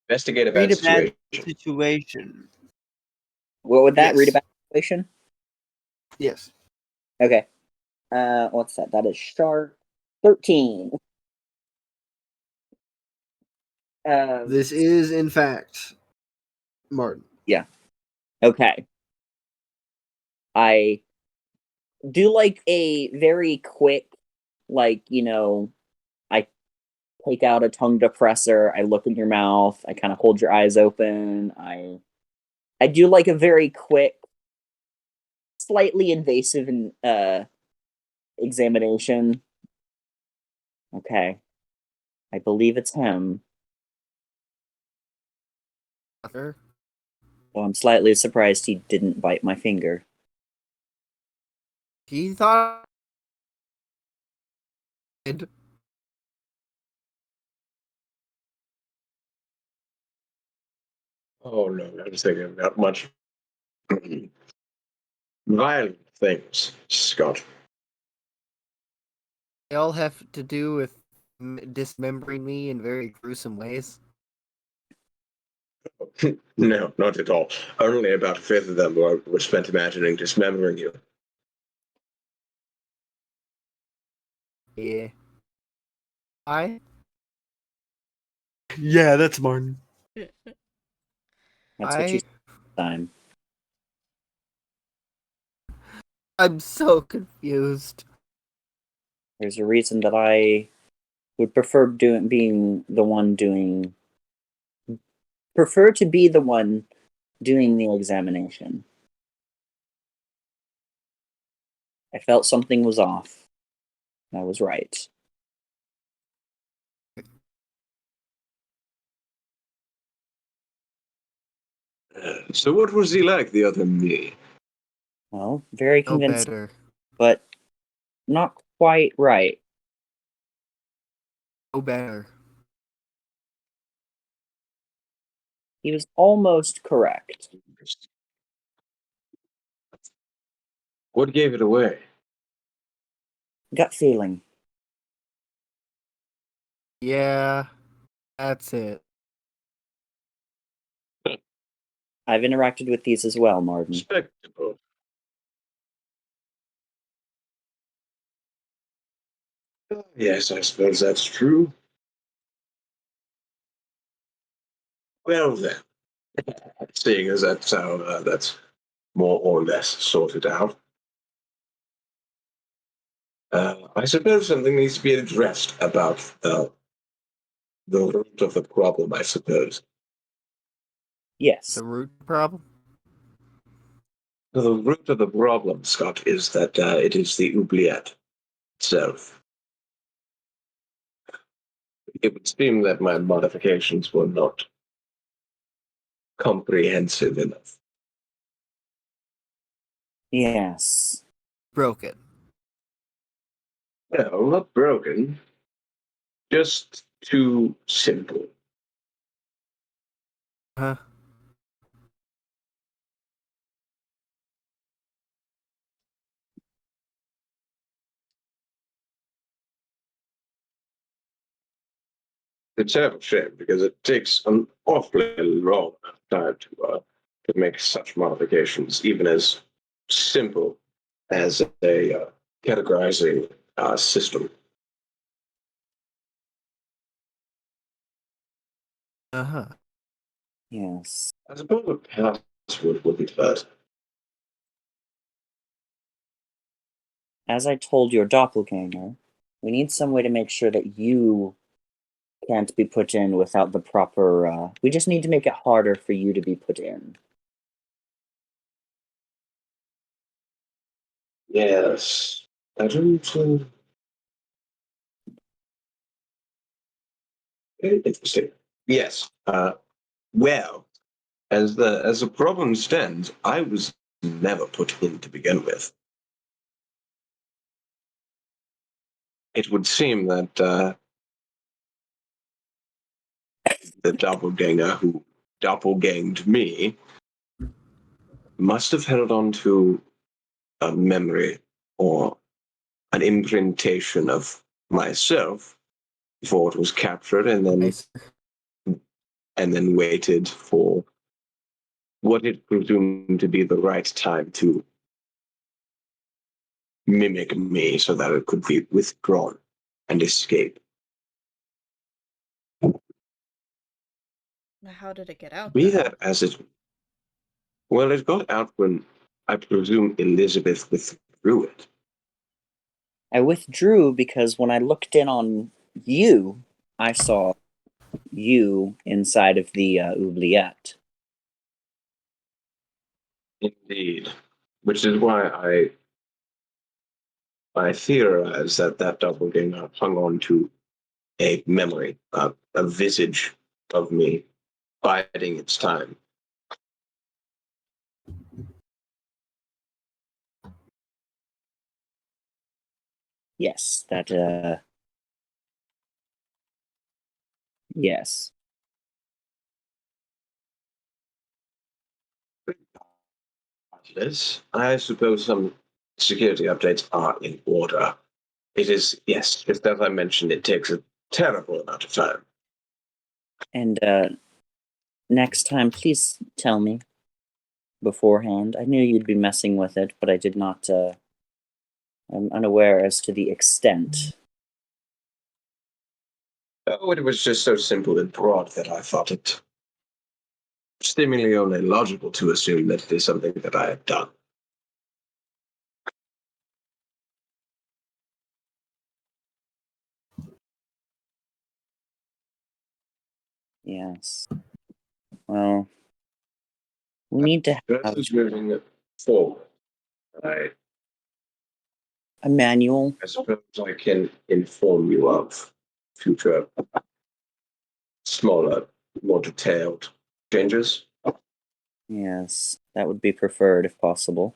Investigate a Read bad a bad situation. situation. What would that read a Yes. bad situation? Yes. Okay. What's that? That is sharp 13. This is, in fact, Mardyn. Yeah. Okay. I do like a very quick, I take out a tongue depressor. I look in your mouth. I kind of hold your eyes open. I do like a very quick, slightly invasive examination. Okay, I believe it's him. Sure. Well, I'm slightly surprised he didn't bite my finger. He thought. Oh no, I was thinking about much violent things, Scott. They all have to do with dismembering me in very gruesome ways. No, not at all. Only about a fifth of them were spent imagining dismembering you. Yeah. I Yeah, that's Mardyn. That's what you I said last time. I'm so confused. There's a reason that I would prefer to be the one doing the examination. I felt something was off. I was right. So what was he like, the other me? Well, very No convincing, better. but not quite right. No better. He was almost correct. What gave it away? Gut feeling. Yeah, that's it. I've interacted with these as well, Mardyn. Respectable. Yes, I suppose that's true. Well then, seeing as that's how that's more or less sorted out, I suppose something needs to be addressed about the root of the problem. I suppose. Yes. The root problem. The root of the problem, Scott, is that it is the oubliette itself. It would seem that my modifications were not comprehensive enough. Yes. Broken. No, not broken. Just too simple. Huh? It's a terrible shame because it takes an awfully long time to make such modifications, even as simple as a categorizing system. Uh-huh. Yes. I suppose a password wouldn't hurt. As I told your doppelganger, we need some way to make sure that you can't be put in without the proper. We just need to make it harder for you to be put in. Yes, I don't. Very interesting. Yes. Well, as the problem stands, I was never put in to begin with. It would seem that the doppelganger who doppelganged me must have held on to a memory or an imprintation of myself before it was captured, Nice. and then waited for what it presumed to be the right time to mimic me so that it could be withdrawn and escape. How did it get out, Be though? that as it, well, it got out when I presume Elizabeth withdrew it. I withdrew because when I looked in on you, I saw you inside of the oubliette. Indeed, which is why I theorize that that doppelganger hung on to a memory, a visage of me biding its time. Yes, that. Yes. Yes, I suppose some security updates are in order. It is, yes, just as I mentioned, it takes a terrible amount of time. And next time, please tell me beforehand. I knew you'd be messing with it, but I did not. I'm unaware as to the extent. Oh, it was just so simple and broad that I thought it seemingly only logical to assume that it is something that I had done. Yes. Well, we need to have Versus moving forward, I, a manual. I suppose I can inform you of future smaller, more detailed changes. Yes, that would be preferred if possible.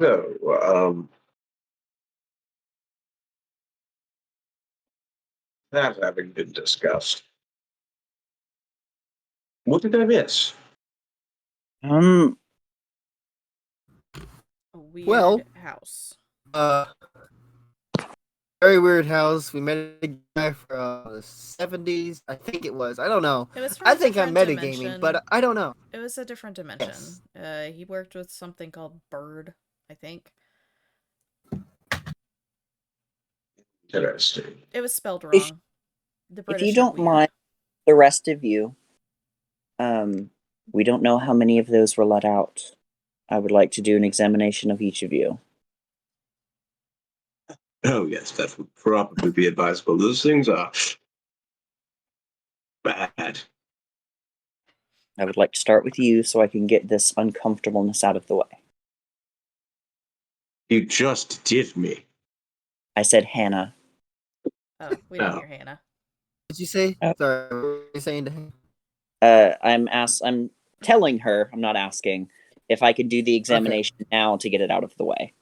So, that having been discussed, what did I miss? Um, A weird Well- house. Very weird house. We met a guy from the 70s. I think it was. I don't know. It was from I a think I'm different metagaming, dimension. but I don't know. It was a different dimension. He worked with something called Bird, I think. Interesting. It was spelled If- wrong. The if you British are don't weird. mind, the rest of you, we don't know how many of those were let out. I would like to do an examination of each of you. Oh, yes, that would probably be advisable. Those things are bad. I would like to start with you so I can get this uncomfortableness out of the way. You just did me. I said Hannah. Oh, we didn't Oh. hear Hannah. What did you say? Oh. Sorry, what were you saying to him? I'm telling her, I'm not asking, if I could do the examination now to get it out of the way.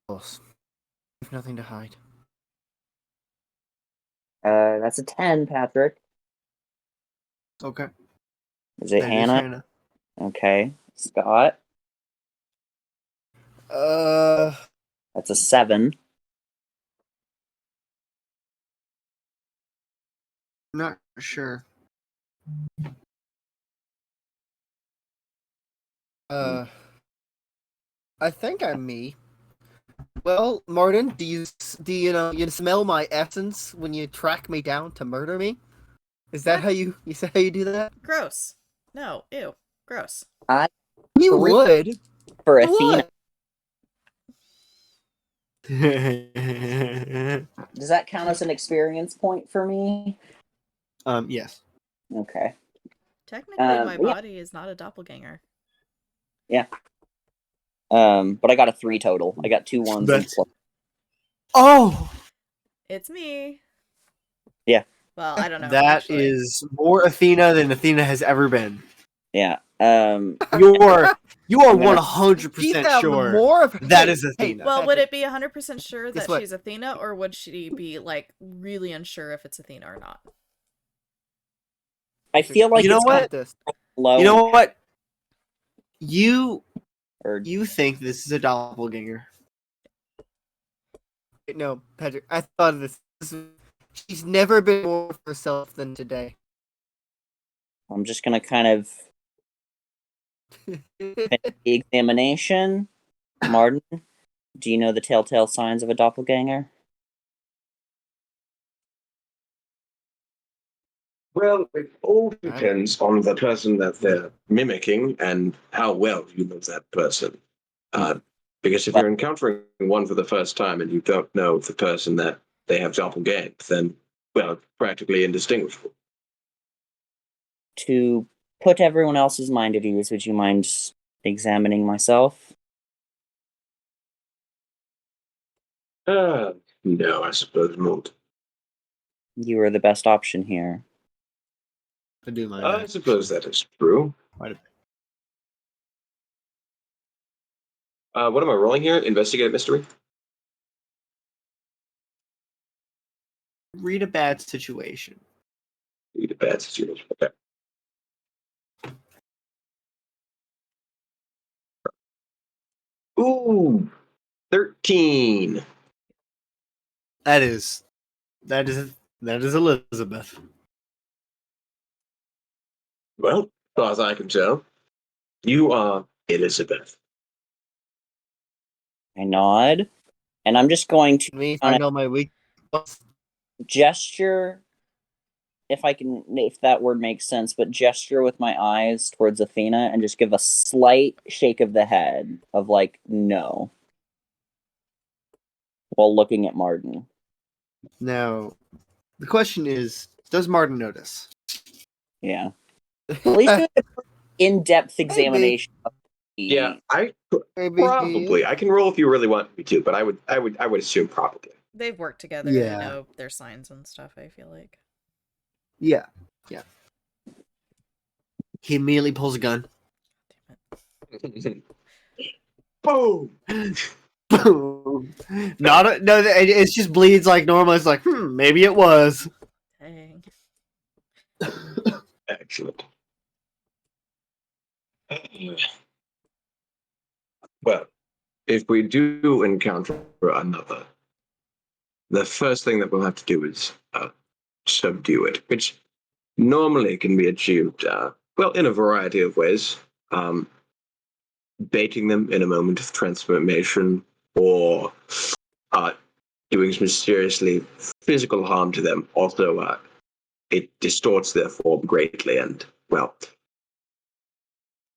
Of course. There's nothing to hide. That's a 10, Patrick. Okay. Is it That is Hannah? Hannah. Okay. Scott? That's a 7. Not sure. I think I'm me. Well, Mardyn, do you smell my essence when you track me down to murder me? Is that What? how you do that? Gross. No, ew. Gross. You 3 would. for For Athena. what? Does that count as an experience point for me? Yes. Okay. Technically, my Yeah. body is not a doppelganger. Yeah. But I got a 3 total. I got 2 1s and That's- plus. Oh, It's me. Yeah. Well, I don't know. that actually. is more Athena than Athena has ever been. Yeah. You are I'm gonna- 100% sure more of that is Athena. Well, would it be 100% sure Guess that what? she's Athena, or would she be, like, really unsure if it's Athena or not? I feel like You know it's what? This. low. You know what? You Or think this is a doppelganger. No, Patrick. I thought of this. She's never been more of herself than today. I'm just gonna kind of finish the examination. Mardyn, do you know the telltale signs of a doppelganger? Well, it all depends on the person that they're mimicking and how well you know that person. Because if you're encountering one for the first time and you don't know the person that they have doppelganged, then, well, it's practically indistinguishable. To put everyone else's mind at ease, would you mind examining myself? No, I suppose not. You are the best option here. I do mind I that. suppose that is true. Quite a bit. What am I rolling here? Investigate mystery? Read a bad situation. Need a bad situation. Okay. Ooh, 13. That is Elizabeth. Well, as far as I can tell, you are Elizabeth. I nod, and I'm just going to Me, kinda I know my weak. gesture, if that word makes sense, but gesture with my eyes towards Athena and just give a slight shake of the head of like no, while looking at Mardyn. Now, the question is, does Mardyn notice? Yeah. Please do an in-depth examination. Yeah, I Maybe probably. I can roll if you really want me to, but I would assume probably. They've worked together. Yeah. They know their signs and stuff, I feel like. Yeah. He immediately pulls a gun. Boom! Boom. No. It just bleeds like normal. It's like, maybe it was. Dang. Excellent. Well, if we do encounter another, the first thing that we'll have to do is subdue it, which normally can be achieved, well, in a variety of ways. Baiting them in a moment of transformation or doing some seriously physical harm to them. Also, it distorts their form greatly and, well,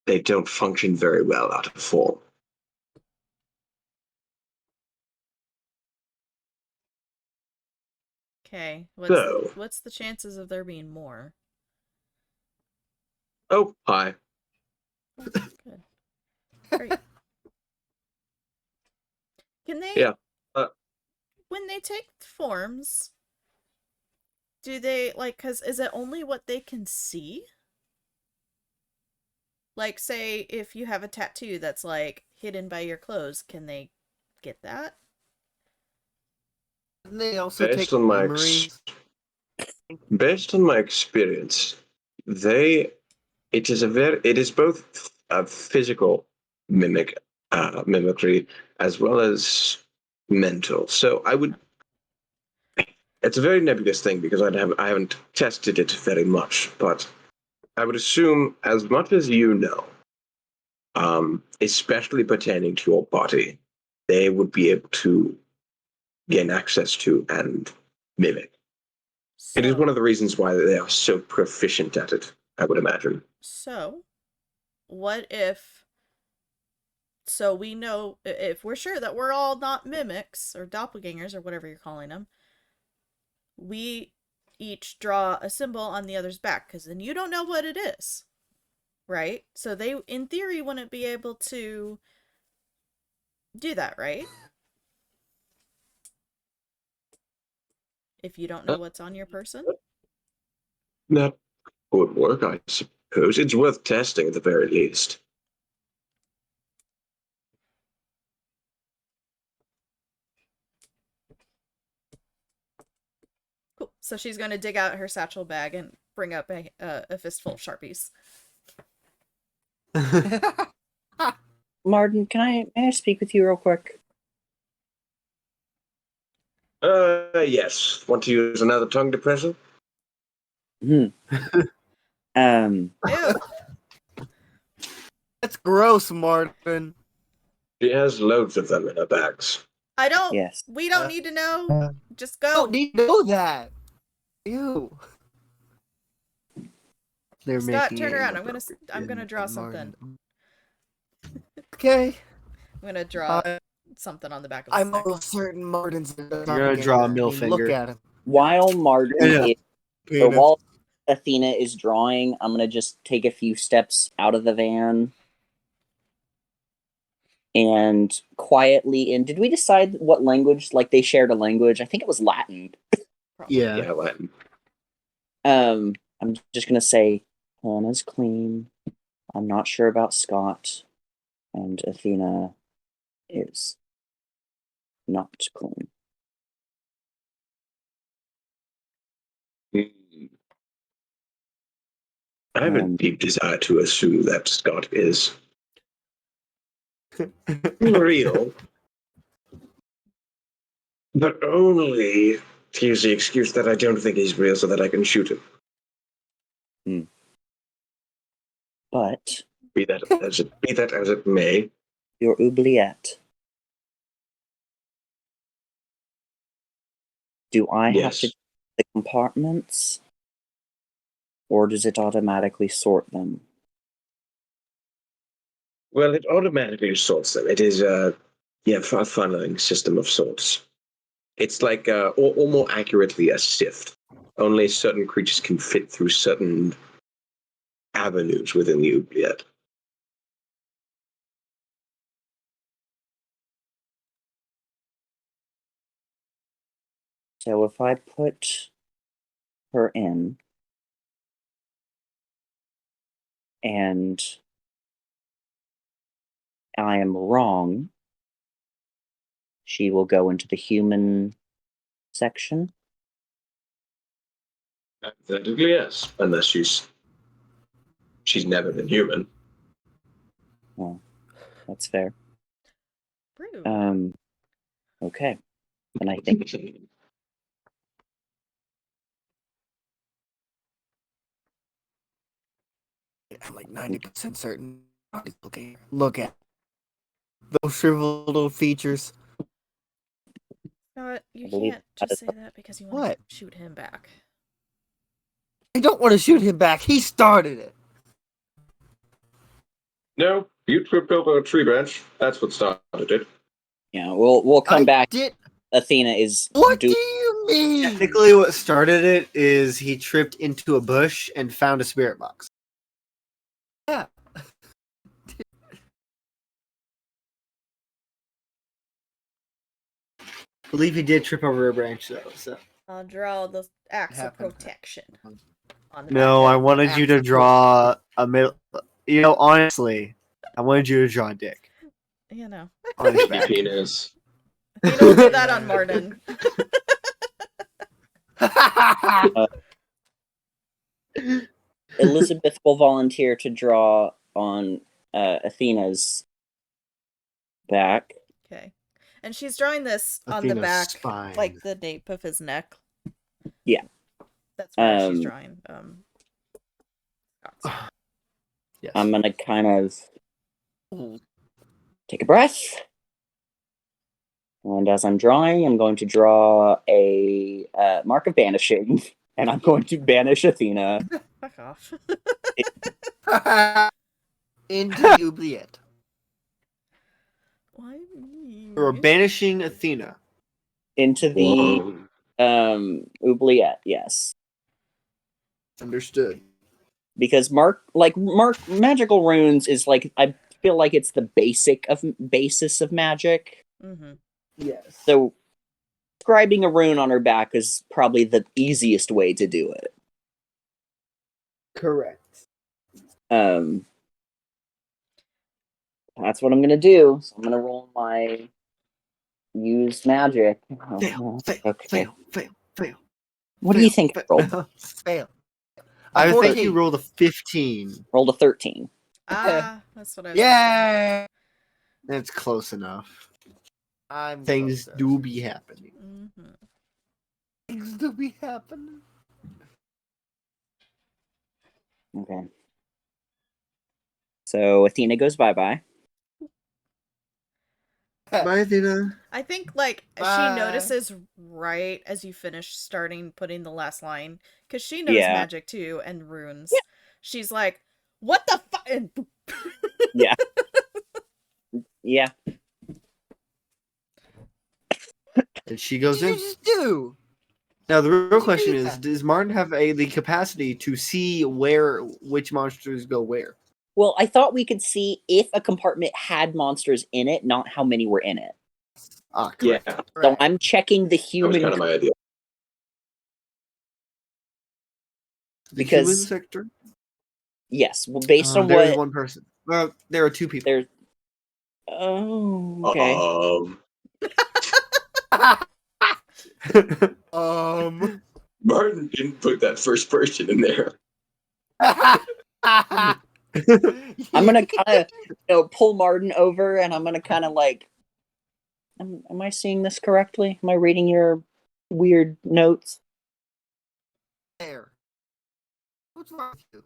they don't function very well out of form. Okay. So, What's the chances of there being more? oh, hi. Oh, good. Great. Can they Yeah. when they take forms, do they like cuz is it only what they can see? Like say if you have a tattoo that's like hidden by your clothes, can they get that? Didn't they also Based take on my memories? based on my experience, they it is both a physical mimicry as well as mental. So I would it's a very nebulous thing because I haven't tested it very much, but I would assume as much as you know, especially pertaining to your body, they would be able to gain access to and mimic. It is one So, of the reasons why they are so proficient at it, I would imagine. so what if so we know if we're sure that we're all not mimics or doppelgangers or whatever you're calling them, we each draw a symbol on the other's back because then you don't know what it is, right? So they, in theory, wouldn't be able to do that, right? If you don't know Uh, what's on your person. That would work, I suppose. It's worth testing at the very least. Cool. So she's going to dig out her satchel bag and bring up a fistful of Sharpies. Mardyn, may I speak with you real quick? Yes. Want to use another tongue depressor? Hmm. Um, Ew. That's gross, Martin. She has loads of them in her bags. I don't. yes. We don't need to know. Just I go. don't need to know that. Ew. They're Scott, making turn a around. appropriation I'm gonna draw of something. Martin. Okay. I'm gonna draw something on the back of his I'm neck. almost certain Martin's a You're gonna draw a doppelganger. I middle mean, look finger. at him. While Mardyn Yeah. is, or Penis. while Athena is drawing, I'm gonna just take a few steps out of the van and quietly. And did we decide what language? Like they shared a language. I think it was Latin. Probably. Yeah. Yeah, Latin. I'm just gonna say Hannah's clean. I'm not sure about Scott, and Athena is not clean. I have a deep desire to assume that Scott is real, but only to use the excuse that I don't think he's real so that I can shoot him. But Be that as it may. your oubliette. Do I have Yes. to the compartments, or does it automatically sort them? Well, it automatically sorts them. It is a funneling system of sorts. It's like, or more accurately, a sift. Only certain creatures can fit through certain avenues within the oubliette. So if I put her in and I am wrong, she will go into the human section. Hypothetically, yes, unless she's never been human. Well, that's fair. Rude. Okay. And I think I'm like 90% certain. Look at those shriveled little features. Scott, you I believe can't that just is say that because you want What? to shoot him back. I don't want to shoot him back. He started it. No, you tripped over a tree branch. That's what started it. yeah, we'll come I back. did. Athena is What do you Technically, what started it is he tripped into a bush and found a spirit box. Yeah. I believe he did trip over a branch, though. So I'll draw the axe of happened. protection on the no, back I of wanted you to Axe draw a middle. You know, honestly, I wanted you to draw a dick you know. on his Pinky back. penis. You don't do that on Mardyn. Elizabeth will volunteer to draw on Athena's back. Okay. And she's drawing this on the Athena's back, spine. like the nape of his neck. Yeah. That's where she's Um, drawing. Scott's. Yes. I'm gonna kind of take a breath. And as I'm drawing, I'm going to draw a mark of banishing, and I'm going to banish Athena. Fuck off. Into the oubliette. Why me? You're banishing Athena. Into the Whoa. oubliette, yes. Understood. Because magical runes is like, I feel like it's the basis of magic. Mm-hmm. Yes. So describing a rune on her back is probably the easiest way to do it. Correct. That's what I'm gonna do. So I'm gonna roll my use magic. Fail, fail, Okay. fail. What do you think I rolled? Fail. I think 14. you rolled a 15. Rolled a 13. That's what I was Yeah. That's close enough. I'm Things closer. do be happening. thinking. Mm-hmm. Things do be happening. Okay. So Athena goes bye-bye. Bye, Athena. I think, like, Bye. she notices right as you finish putting the last line, because she knows Yeah. magic too and runes. Yeah. She's like, "What the fuck?" Yeah. Yeah. And she goes What did you in. just do? Now the real Did you question do is: that? does Martin have the capacity to see which monsters go where? Well, I thought we could see if a compartment had monsters in it, not how many were in it. Ah, Yeah, correct. So I'm checking the that was human kind of my idea. The because- human sector. Yes, well, based on There is what one person. Well, there are two people. there's. Oh, okay. Martin didn't put that first person in there. I'm gonna kind of pull Mardyn over, and I'm gonna kind of like. Am I seeing this correctly? Am I reading your weird notes? There. What's wrong with you?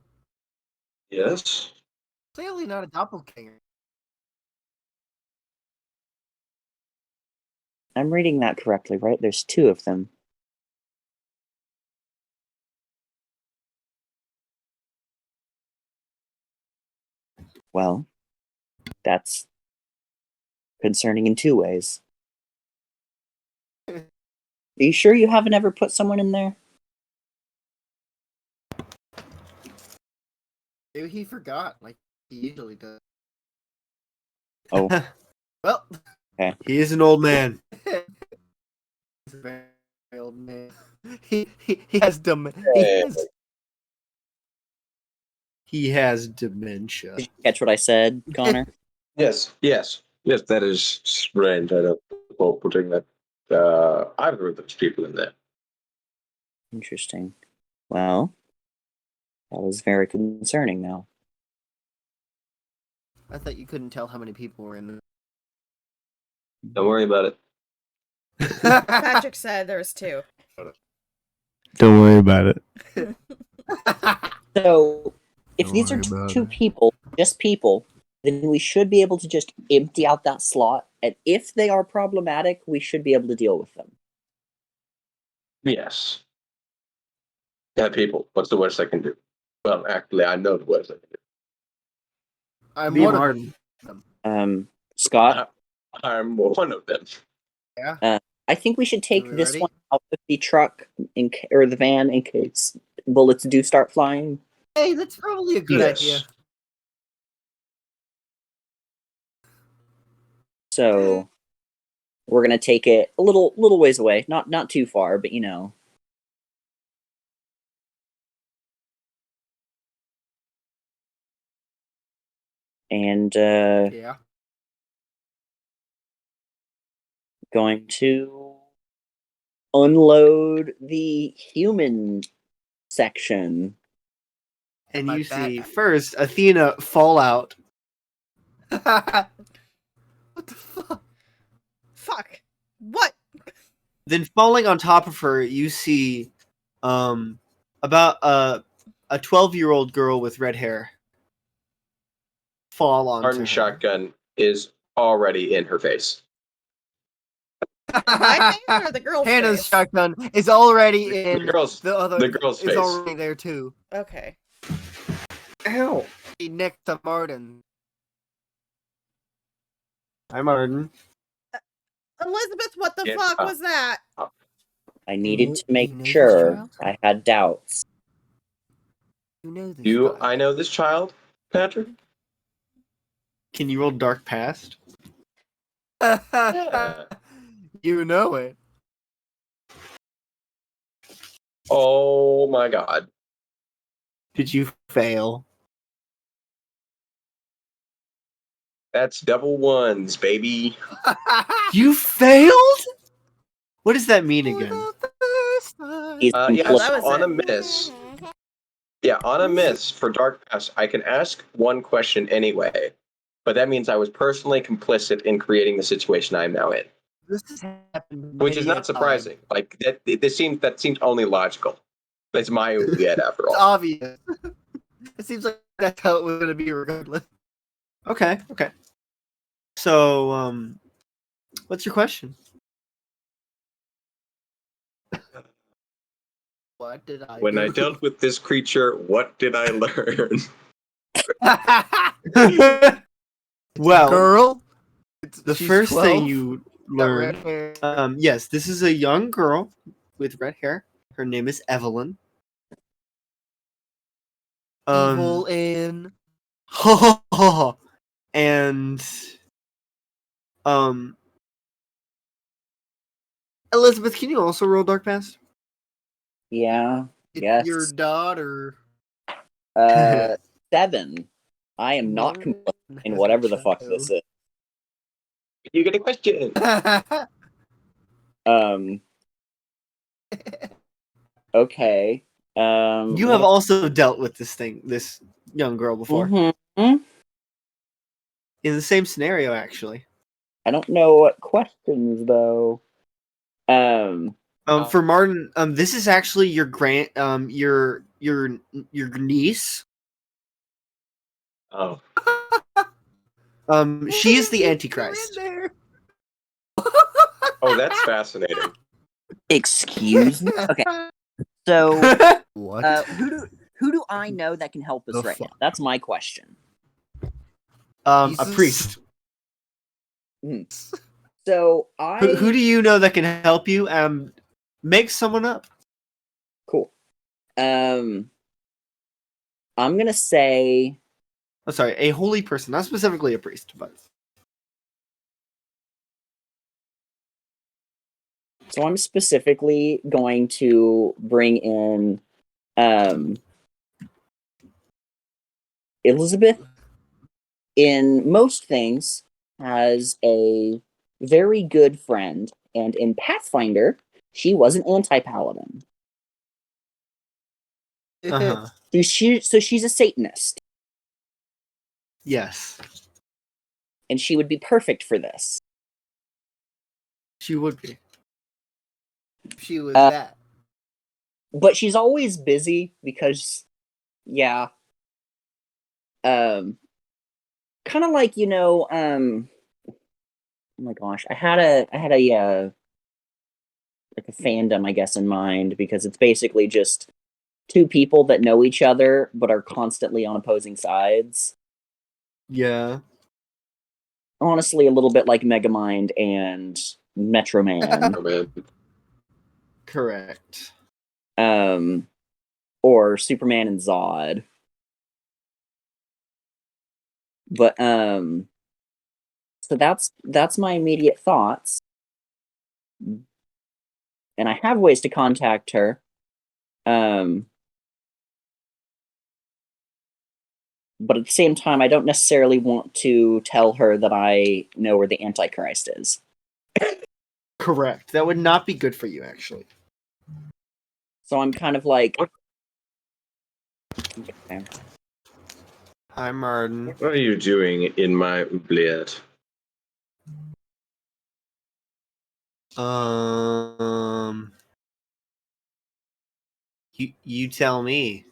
Yes. Clearly not a doppelganger. I'm reading that correctly, right? There's two of them. Well, that's concerning in two ways. Are you sure you haven't ever put someone in there? Maybe he forgot, like he usually does. Oh, Well, He is an old man. he's a very old man. He has He has dementia. did you catch what I said, Connor? Yes. That is strange. I don't recall putting that. Either of those people in there. Interesting. Well, that is very concerning now. I thought you couldn't tell how many people were in Don't worry about it. there. Patrick said there's two. Don't worry about it. So, if Don't these are worry about two it. people, just people, then we should be able to just empty out that slot. And if they are problematic, we should be able to deal with them. Yes. Yeah, people. What's the worst I can do? Well, actually, I know the worst I can do. I'm Be one of Martin. Scott, I'm one of them. I think we should take we this ready? one out of the truck or the van in case bullets do start flying. Hey, that's probably a good Yes. idea. So we're gonna take it a little ways away, not too far, but and Yeah. going to unload the human section. And My you bad. see first Athena fall out. What the fuck? Fuck. What? Then falling on top of her, you see about a 12-year-old girl with red hair fall onto Mardyn her. shotgun is already in her face. My face or the girl's Hannah's face? shotgun is already in The girl's is face. already there too. Okay. Ow. Next to Mardyn. Hi, Martin. Elizabeth, what the Get fuck up. was that? I needed to make You know this sure. child? I had doubts. You know this. Do child. I know this child, Patrick? Can you roll dark past? Yeah. You know it. Oh my god. Did you fail? That's double ones, baby. You failed? What does that mean For again? the first time. He's Yeah, Oh, complicit. that was on a it. miss. Yeah, on a miss for dark pass, I can ask one question anyway. But that means I was personally complicit in creating the situation I am now in. This has happened Which is many a not surprising. Like that seems only logical. It's my oubliette after It's all. obvious. It seems like that's how it was going to be regardless. Okay. So, what's your question? What did I When do? I dealt with this creature, what did I learn? Well, Girl? the She's first 12, thing you got red learn, hair. yes, this is a young girl with red hair. Her name is Evelyn. Evil in. And Elizabeth, can you also roll dark past? Yeah. It's Yes. your daughter. 7. I am not Mardyn complicit in has whatever a the fuck this child. is. You get a question. Okay. You have also dealt with this young girl before. Mhm. In the same scenario, actually. I don't know what questions though. For Martin, this is actually your your niece. Oh. She is the Antichrist. Oh, that's fascinating. Excuse me. Okay. So, What? who do I know that can help us The right now? fuck? That's my question. A Jesus. priest. So Who do you know that can help you? Make someone up. Cool. I'm gonna say Oh, sorry, a holy person, not specifically a priest, but so. I'm specifically going to bring in Elizabeth. In most things, has a very good friend, and in Pathfinder, she was an anti-paladin. uh-huh. So she's a Satanist, Yes, and she would be perfect for this. she would be. She was that. But she's always busy because, yeah, kind of like oh my gosh, I had a like a fandom, I guess, in mind, because it's basically just two people that know each other but are constantly on opposing sides. Yeah. Honestly, a little bit like Megamind and Metro Man. Oh man. Correct. Or Superman and Zod. But so that's my immediate thoughts. And I have ways to contact her. But at the same time, I don't necessarily want to tell her that I know where the Antichrist is. Correct. That would not be good for you, actually. So I'm kind of like, What? okay. Hi, Mardyn. What are you doing in my oubliette? You tell me.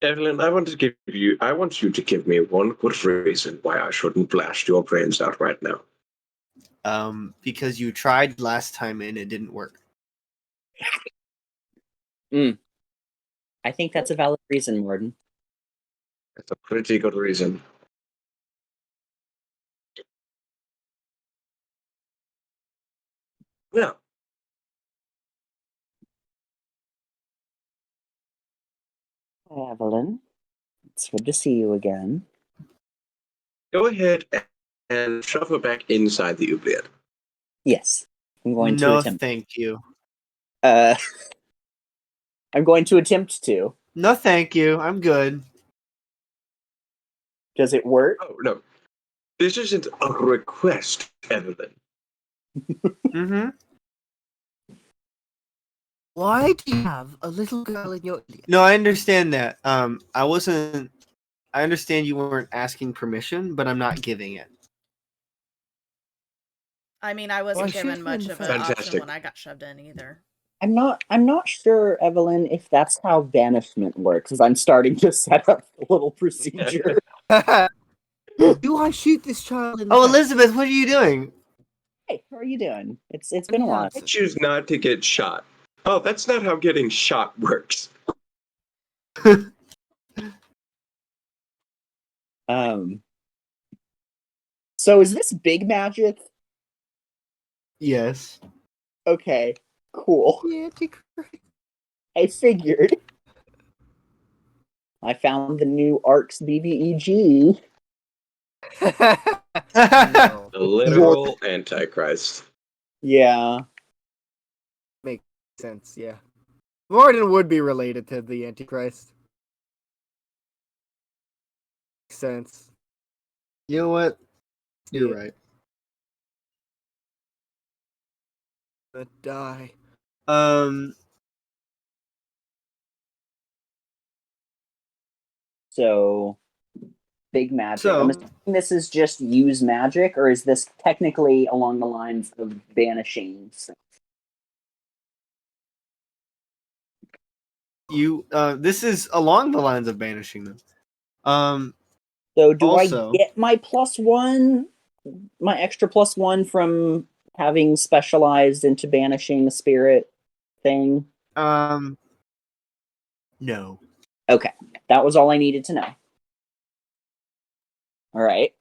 Evelyn, I want you to give me one good reason why I shouldn't blast your brains out right now. Because you tried last time and it didn't work. I think that's a valid reason, Mardyn. That's a pretty good reason. Yeah. Hi, Evelyn. It's good to see you again. Go ahead and shove her back inside the oubliette. Yes, I'm going to No, attempt. thank you. I'm going to attempt to. No, thank you. I'm good. Does it work? Oh, no. This isn't a request, Evelyn. Mm-hmm. Why do you have a little girl in your idiot? No, I understand that. I understand you weren't asking permission, but I'm not giving it. I mean, I wasn't Why should given you much in of an fact- option Fantastic. when I got shoved in either. I'm not sure, Evelyn, if that's how banishment works, as I'm starting to set up a little procedure. Do I shoot this child in the Oh, face? Elizabeth, what are you doing? Hey, how are you doing? It's been a while. I choose not to get shot. Oh, that's not how getting shot works. So is this big magic? Yes. Okay, cool. Yeah, I figured. I found the new ARC's BBEG. No. The literal Antichrist. Yeah. Makes sense, yeah. Mardyn would be related to the Antichrist. Makes sense. You know what? You're Yeah. right. But die. So big magic. I'm So assuming this is just use magic, or is this technically along the lines of banishing? this is along the lines of banishing them. So do Also- I get my +1, my extra +1 from having specialized into banishing the spirit thing? No. Okay, that was all I needed to know. All right.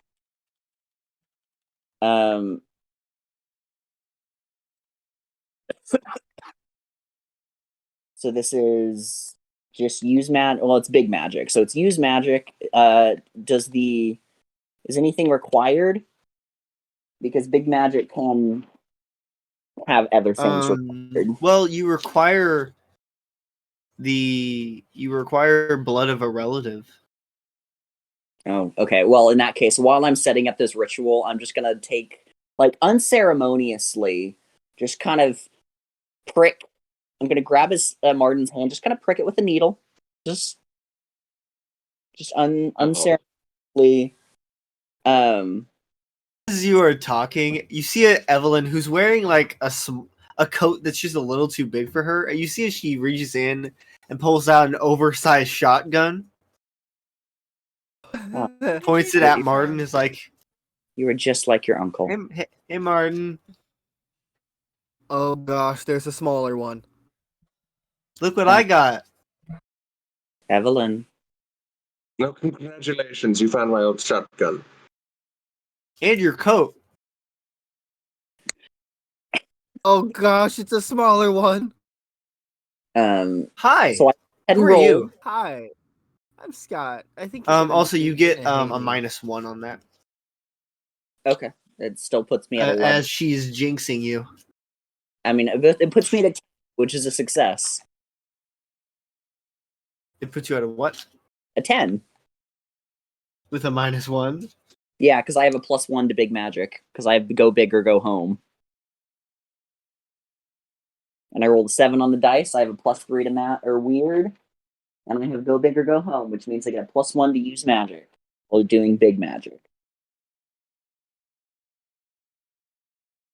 So this is just use well, it's big magic, so it's use magic. Is anything required? Because big magic can have other things required. Well, you require blood of a relative. Oh, okay. Well, in that case, while I'm setting up this ritual, I'm just gonna take, like, unceremoniously, just kind of prick. I'm gonna grab his Mardyn's hand, just kind of prick it with a needle, just unceremoniously. As you are talking, you see Evelyn who's wearing like a coat that's just a little too big for her, and you see as she reaches in and pulls out an oversized shotgun, points it at Mardyn, is like, You were just like your uncle. Hey Mardyn, Oh gosh, there's a smaller one. look what I got. Evelyn. No, congratulations, you found my old shotgun. And your coat. Oh gosh, it's a smaller one. Hi. So I had Who are rolled. you? Hi, I'm Scott. I think. You Also, you get a -1 -1 on that Okay, it still puts me at 11. as she's jinxing you. I mean, it puts me at a 10, which is a success. It puts you at a what? A 10. With a -1. Yeah, because I have a +1 to big magic. Because I have go big or go home. And I rolled a 7 on the dice. I have a +3 to or weird. And I have go big or go home, which means I get a +1 to use magic while doing big magic.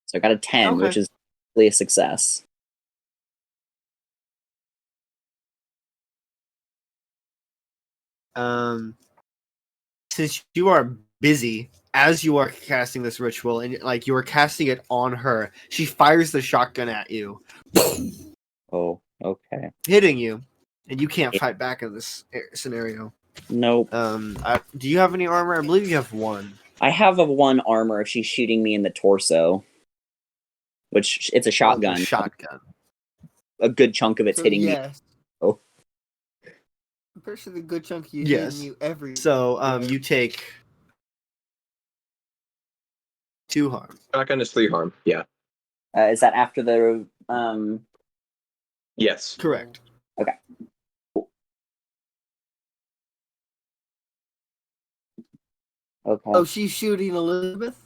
So I got a 10, Okay. which is really a success. Since you are busy as you are casting this ritual, and like you are casting it on her, she fires the shotgun at you, Oh, okay. hitting you, and you can't fight back in this scenario. Nope. Do you have any armor? I believe you have 1. I have a 1 armor if she's shooting me in the torso. Which, it's a shotgun. Shotgun. A good chunk of it's So, hitting me. yes. Oh. I'm pretty sure the good chunk you Yes. hitting you every. So, you take 2 harm. Shotgun is 3 harm. Yeah. Is that after the Yes. Correct. Okay. Okay. Oh, she's shooting Elizabeth.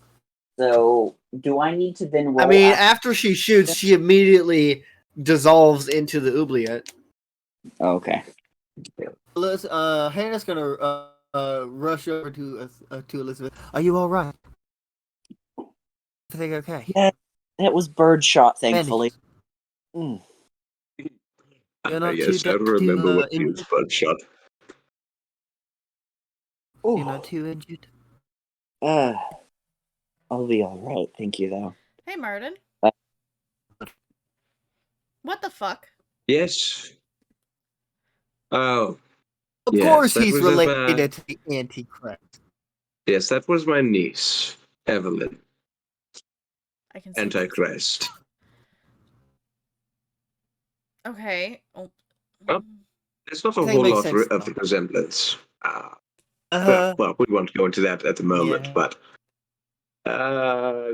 So do I need to then roll? I mean, after she shoots, she immediately dissolves into the oubliette. Okay. Hannah's gonna rush over to Elizabeth. Are you all right? Everything okay? Yeah, that was bird shot, thankfully. Mm. You're not Yes, too I remember what you injured? used bird shot. You're not too injured? I'll be all right. Thank you, though. Hey, Mardyn. Uh, What the fuck? Yes. Oh, Of yes, course that he's was related to the Antichrist. yes, that was my niece, Evelyn, I can see. Antichrist. Okay. Oh. Well, there's not a Everything whole makes lot sense of now. the resemblance. Uh, Well, we won't go into that at the moment, yeah. but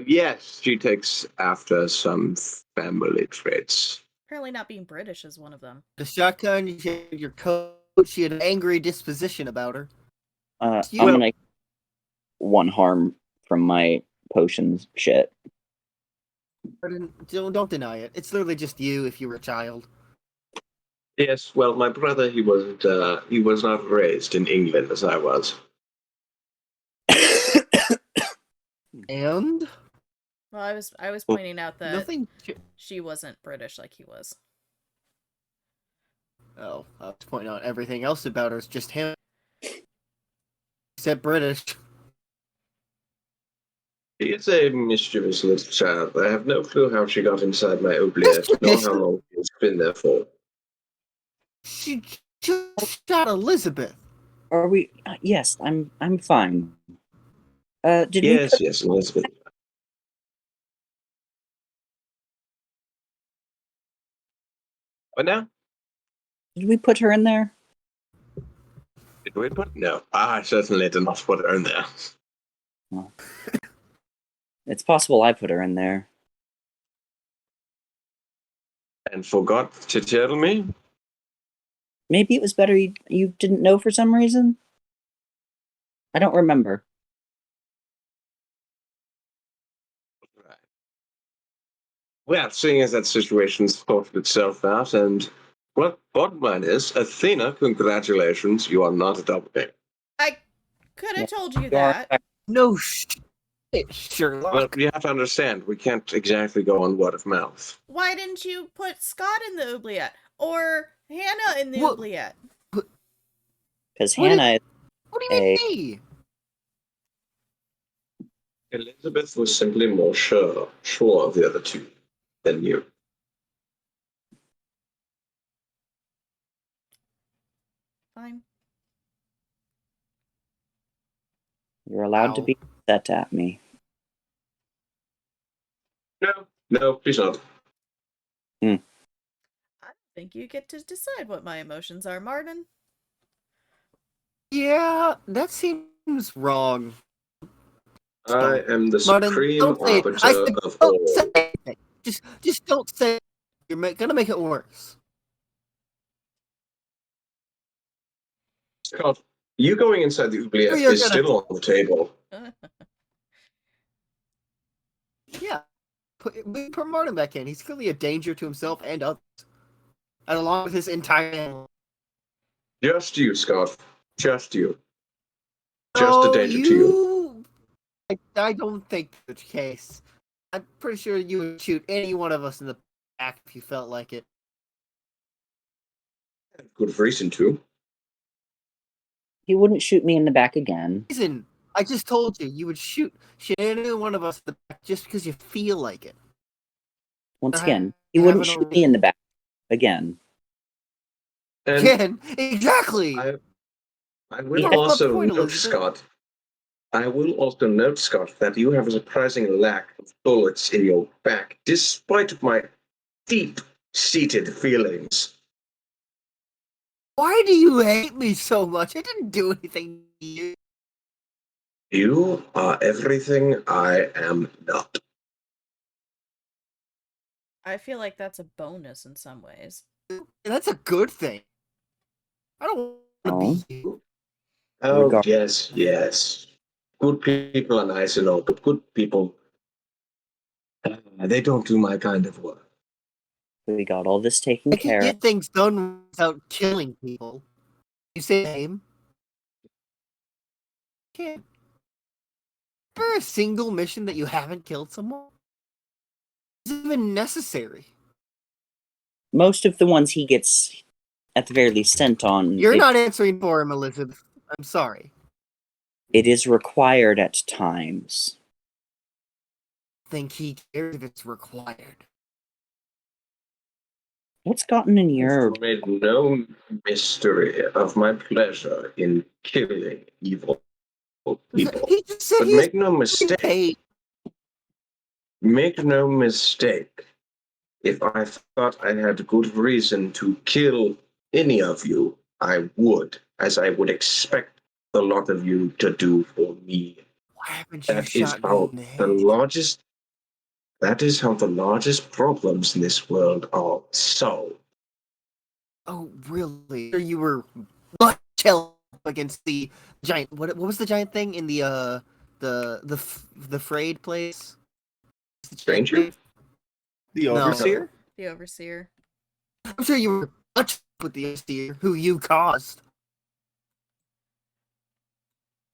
yes, she takes after some family traits. Apparently not being British is one of them. The shotgun, you had your coat, she had an angry disposition about her. I'm You- gonna 1 harm from my potions shit. Don't deny it. It's literally just you if you were a child. Yes, well, my brother, he was not raised in England as I was. And Well, I was pointing out that nothing. she wasn't British like he was. Oh, I was pointing out everything else about her is just him. Except British. She is a mischievous little child. I have no clue how she got inside my oubliette, nor how long she's been there for. She just shot Elizabeth. Are we? Yes, I'm fine. Did we? Yes, yes, Elizabeth. What now? Did we put her in there? Did we put? No, I certainly did not put her in there. It's possible I put her in there. And forgot to tell me? Maybe it was better you didn't know for some reason. I don't remember. Right. Well, seeing as that situation's sorted itself out, and, well, bottom line is, Athena, congratulations, you are not a doppelganger. I could have told you You are- that. No shit, Sherlock. Well, you have to understand, we can't exactly go on word of mouth. Why didn't you put Scott in the oubliette? Or Hannah in the What? oubliette? Because What Hannah What do you Hey. mean me? Elizabeth was simply more sure of the other two than you. Fine. you're allowed to Ow. be upset at me. No, please not. think you get to decide what my emotions are, Mardyn. Yeah, that seems wrong. I am the Mardyn, supreme don't say it. I arbiter said of don't all. say anything. Just don't say it. You're gonna make it worse. Scott, you going inside the Or oubliette you're is gonna, still on the table. yeah. We put Mardyn back in. He's clearly a danger to himself and others, and along with his entire family. Just you, Scott. Just you. Just a So danger to you. I don't think that's the case. I'm pretty sure you would shoot any one of us in the back if you felt like it. Good reason to. He wouldn't shoot me in the back again. Reason, I just told you you would shoot any one of us in the back just because you feel like it. Once I again, he haven't wouldn't shoot me in the back again. And Again, exactly. I will Yeah. That's my also point, note, Elizabeth. Scott. I will also note, Scott, that you have a surprising lack of bullets in your back, despite my deep-seated feelings. Why do you hate me so much? I didn't do anything to you. You are everything I am not. I feel like that's a bonus in some ways. That's a good thing. I don't want to Oh. be you. Oh, Regard- yes, yes. Good people are nice and all, but good people, they don't do my kind of work. We got all this taken I can care of. get things done without killing people. You say name. Can't. Is there a single mission that you haven't killed someone? Is it even necessary? Most of the ones he gets, at the very least, sent on. You're not answering for him, Elizabeth. I'm sorry. It is required at times. Think he cares if it's required. What's gotten in your? I made no mystery of my pleasure in killing evil people. He just said But he's make no mistake, paid. make no mistake. If I thought I had good reason to kill any of you, I would, as I would expect a lot of you to do for me. Why haven't you That is shot me how in the the head? largest that is how the largest problems in this world are solved. Oh, really? You were butt shell against the giant. What was the giant thing in the frayed place? The Stranger? The No. overseer? The Overseer. I'm sure you were butt with the overseer who you caused.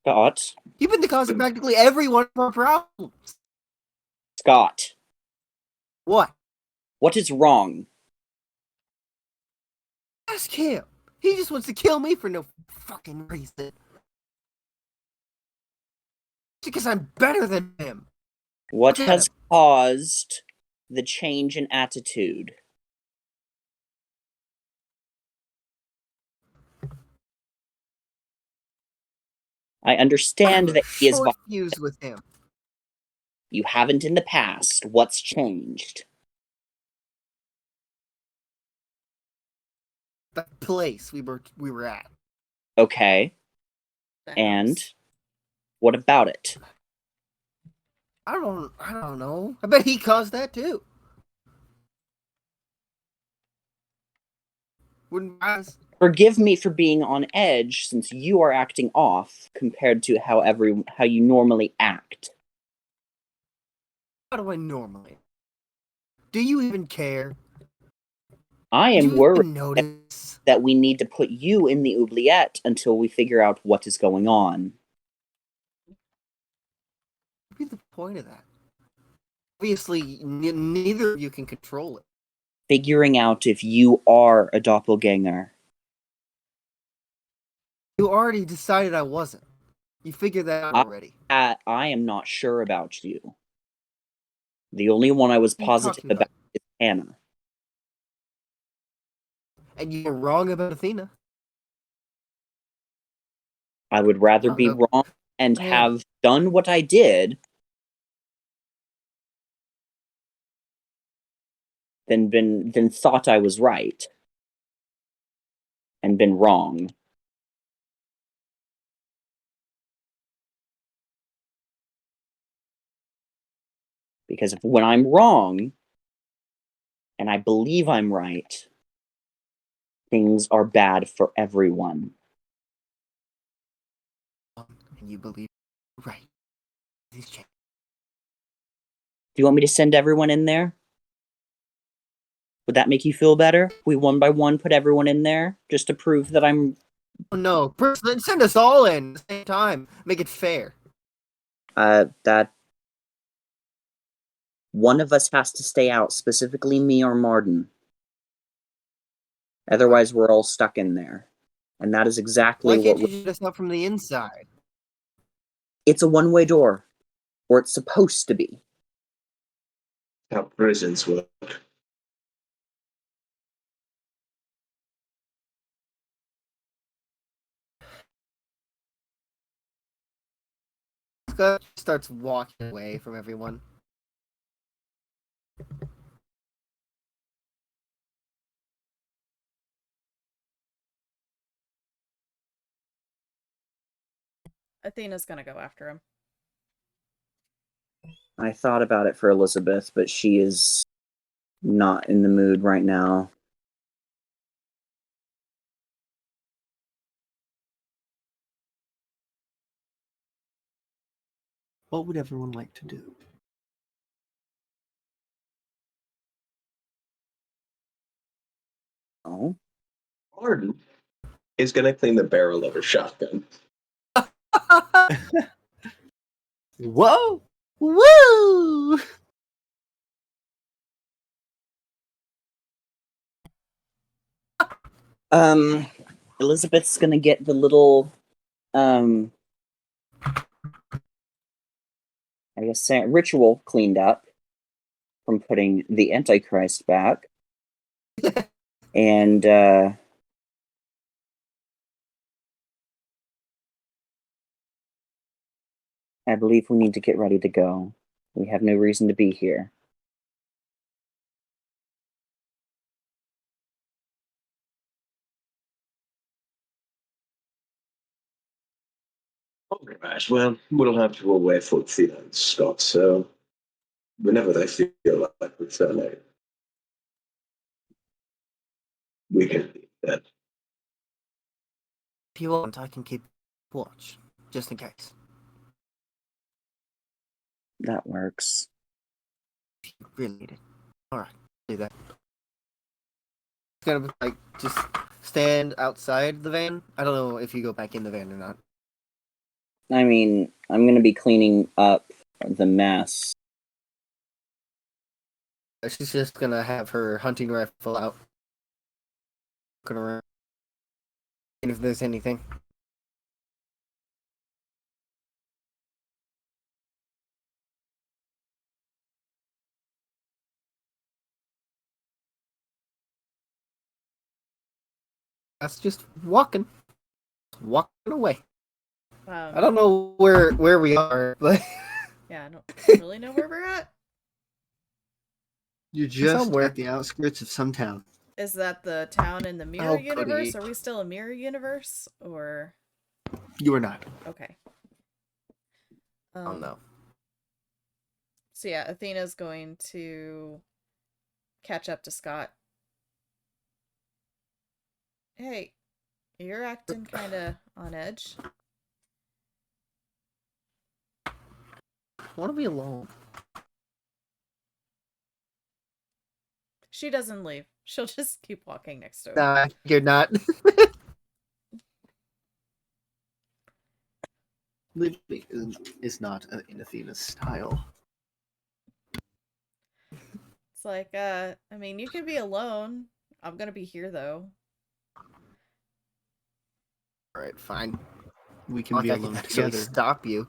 Scott. You've been the cause of practically every one of our problems. Scott. What? What is wrong? Ask him. He just wants to kill me for no fucking reason. Because I'm better than him. What Look at has him. caused the change in attitude? I understand that he is short fuse with him. You haven't in the past. What's changed? The place we were at. Okay. The And house. what about it? I don't know. I bet he caused that too. Wouldn't Forgive me for being on edge since you are acting off compared to how you normally act. How do I normally? Do you even care? I Do am you worried even notice? that we need to put you in the oubliette until we figure out what is going on. What'd be the point of that? Obviously, neither of you can control it. Figuring out if you are a doppelganger. You already decided I wasn't. You figured that out already. I am not sure about you. The only one I was What are you positive talking about is Hannah. And you were wrong about Athena. I would rather be Look, wrong and man. have done what I did than thought I was right. and been wrong. Because when I'm wrong, and I believe I'm right, things are bad for everyone. And you believe right. These change. Do you want me to send everyone in there? Would that make you feel better? We one by one put everyone in there just to prove that I'm. Oh no, then send us all in at the same time. Make it fair. That one of us has to stay out, specifically me or Mardyn. Otherwise, we're all stuck in there. And that is exactly Why can't what you get us out from the inside? it's a one-way door. Or it's supposed to be. How prisons work. Scott starts walking away from everyone. Athena's gonna go after him. I thought about it for Elizabeth, but she is not in the mood right now. What would everyone like to do? Oh. Mardyn is going to clean the barrel of her shotgun. Whoa! Woo! Elizabeth's gonna get the little I guess ritual cleaned up from putting the Antichrist back. And I believe we need to get ready to go. We have no reason to be here. Oh gosh, well, we'll have to await for the Scott, so whenever they feel like returning, we can do that. If you want, I can keep watch, just in case. That works. If you really need it. Alright, do that. It's gonna be like just stand outside the van. I don't know if you go back in the van or not. I mean, I'm gonna be cleaning up the mess. She's just gonna have her hunting rifle out. Looking around. And if there's anything. That's just walking. Walking away. I don't know where we are, but Yeah, I don't really know where we're at. You're just Somewhere. at the outskirts of some town. Is that the town in the mirror Oh, universe? goody. Are we still a mirror universe? Or You are not. okay. oh no. So yeah, Athena's going to catch up to Scott. Hey, you're acting kind of on edge. I want to be alone. She doesn't leave. She'll just keep walking next to him. Nah, you're not. Living is not in Athena's style. It's like, I mean, you can be alone. I'm gonna be here though. Alright, fine. We can Like be I can alone actually together. stop you.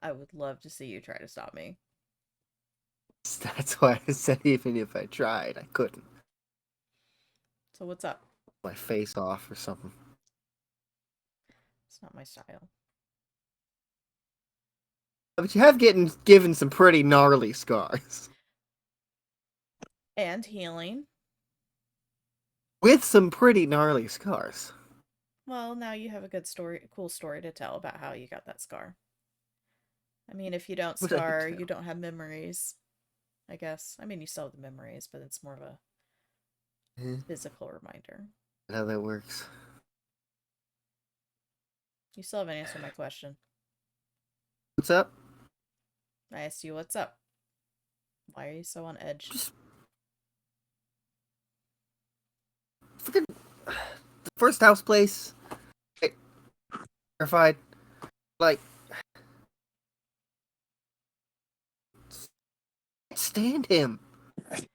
I would love to see you try to stop me. That's why I said even if I tried, I couldn't. So what's up? My face off or something. It's not my style. But you have given some pretty gnarly scars. And healing. with some pretty gnarly scars. Well, now you have a cool story to tell about how you got that scar. I mean, if you don't What did I scar, do? you don't have memories, I guess. I mean, you still have the memories, but it's more of a Eh, physical reminder. how that works. You still haven't answered my question. What's up? I asked you what's up. Why are you so on edge? Just freaking the first house place. Terrified. Like, can't stand him. He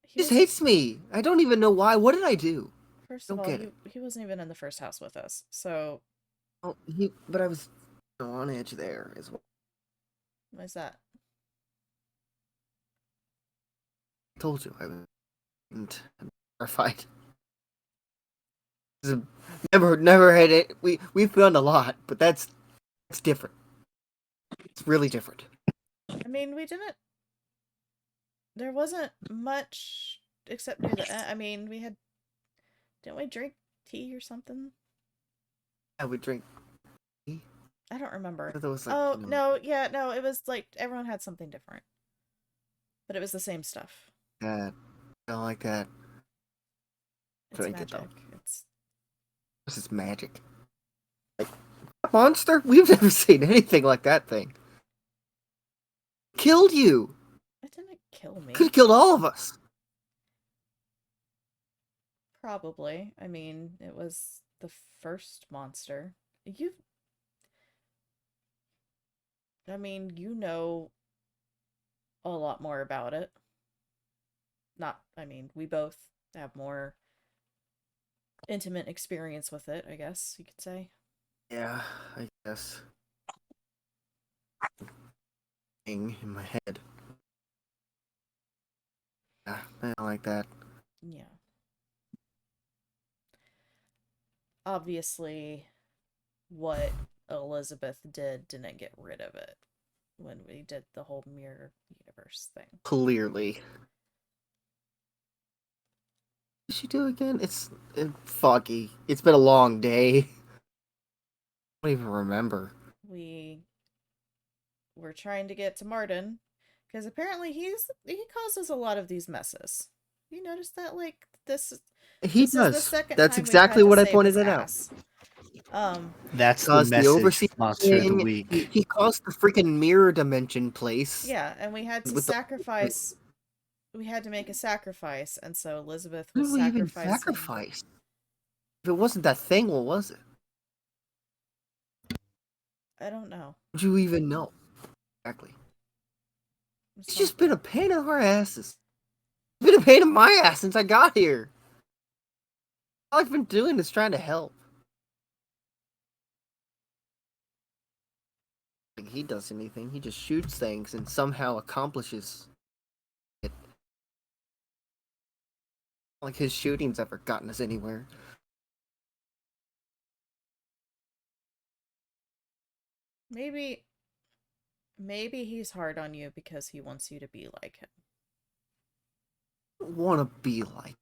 He just was hates me. I don't even know why. What did I do? First of Don't all, get it. he wasn't even in the first house with us. So, Oh, but I was on edge there as well. why is that? I told you I was terrified. Never had it. We've done a lot, but that's different. It's really different. I mean, we didn't. There wasn't much except near the end. I mean, we had. Didn't we drink tea or something? I would drink. I don't remember. There was like, Oh, no, yeah, no, it was like everyone had something different. But it was the same stuff. that. I don't like that. It's Drink it, magic. though. It's This is magic. Like, monster? We've never seen anything like that thing. Killed you. It didn't kill me. Could have killed all of us. Probably. I mean, it was the first monster. I mean, you know a lot more about it. I mean, we both have more intimate experience with it, I guess you could say. Yeah, I guess. Thing in my head. Yeah, I don't like that. Yeah. Obviously, what Elizabeth didn't get rid of it when we did the whole mirror universe thing. Clearly. What did she do again? It's foggy. It's been a long day. I don't even remember. We were trying to get to Mardyn because apparently he causes a lot of these messes. You noticed that? Like this He This is the does. second That's time we've exactly had to what I save pointed his it out. ass. That's the Caused the message overseas monster of the thing. week. He caused the freaking mirror dimension place. Yeah, and we had to With the- sacrifice. We had to make a sacrifice, and so Elizabeth What was did we even sacrificing. sacrifice? If it wasn't that thing, what was it? I don't know. Would you even know? Exactly. It's Something. just been a pain in our asses. It's been a pain in my ass since I got here. All I've been doing is trying to help. Like he does anything. He just shoots things and somehow accomplishes it. Like his shooting's ever gotten us anywhere. Maybe he's hard on you because he wants you to be like him. I don't want to be like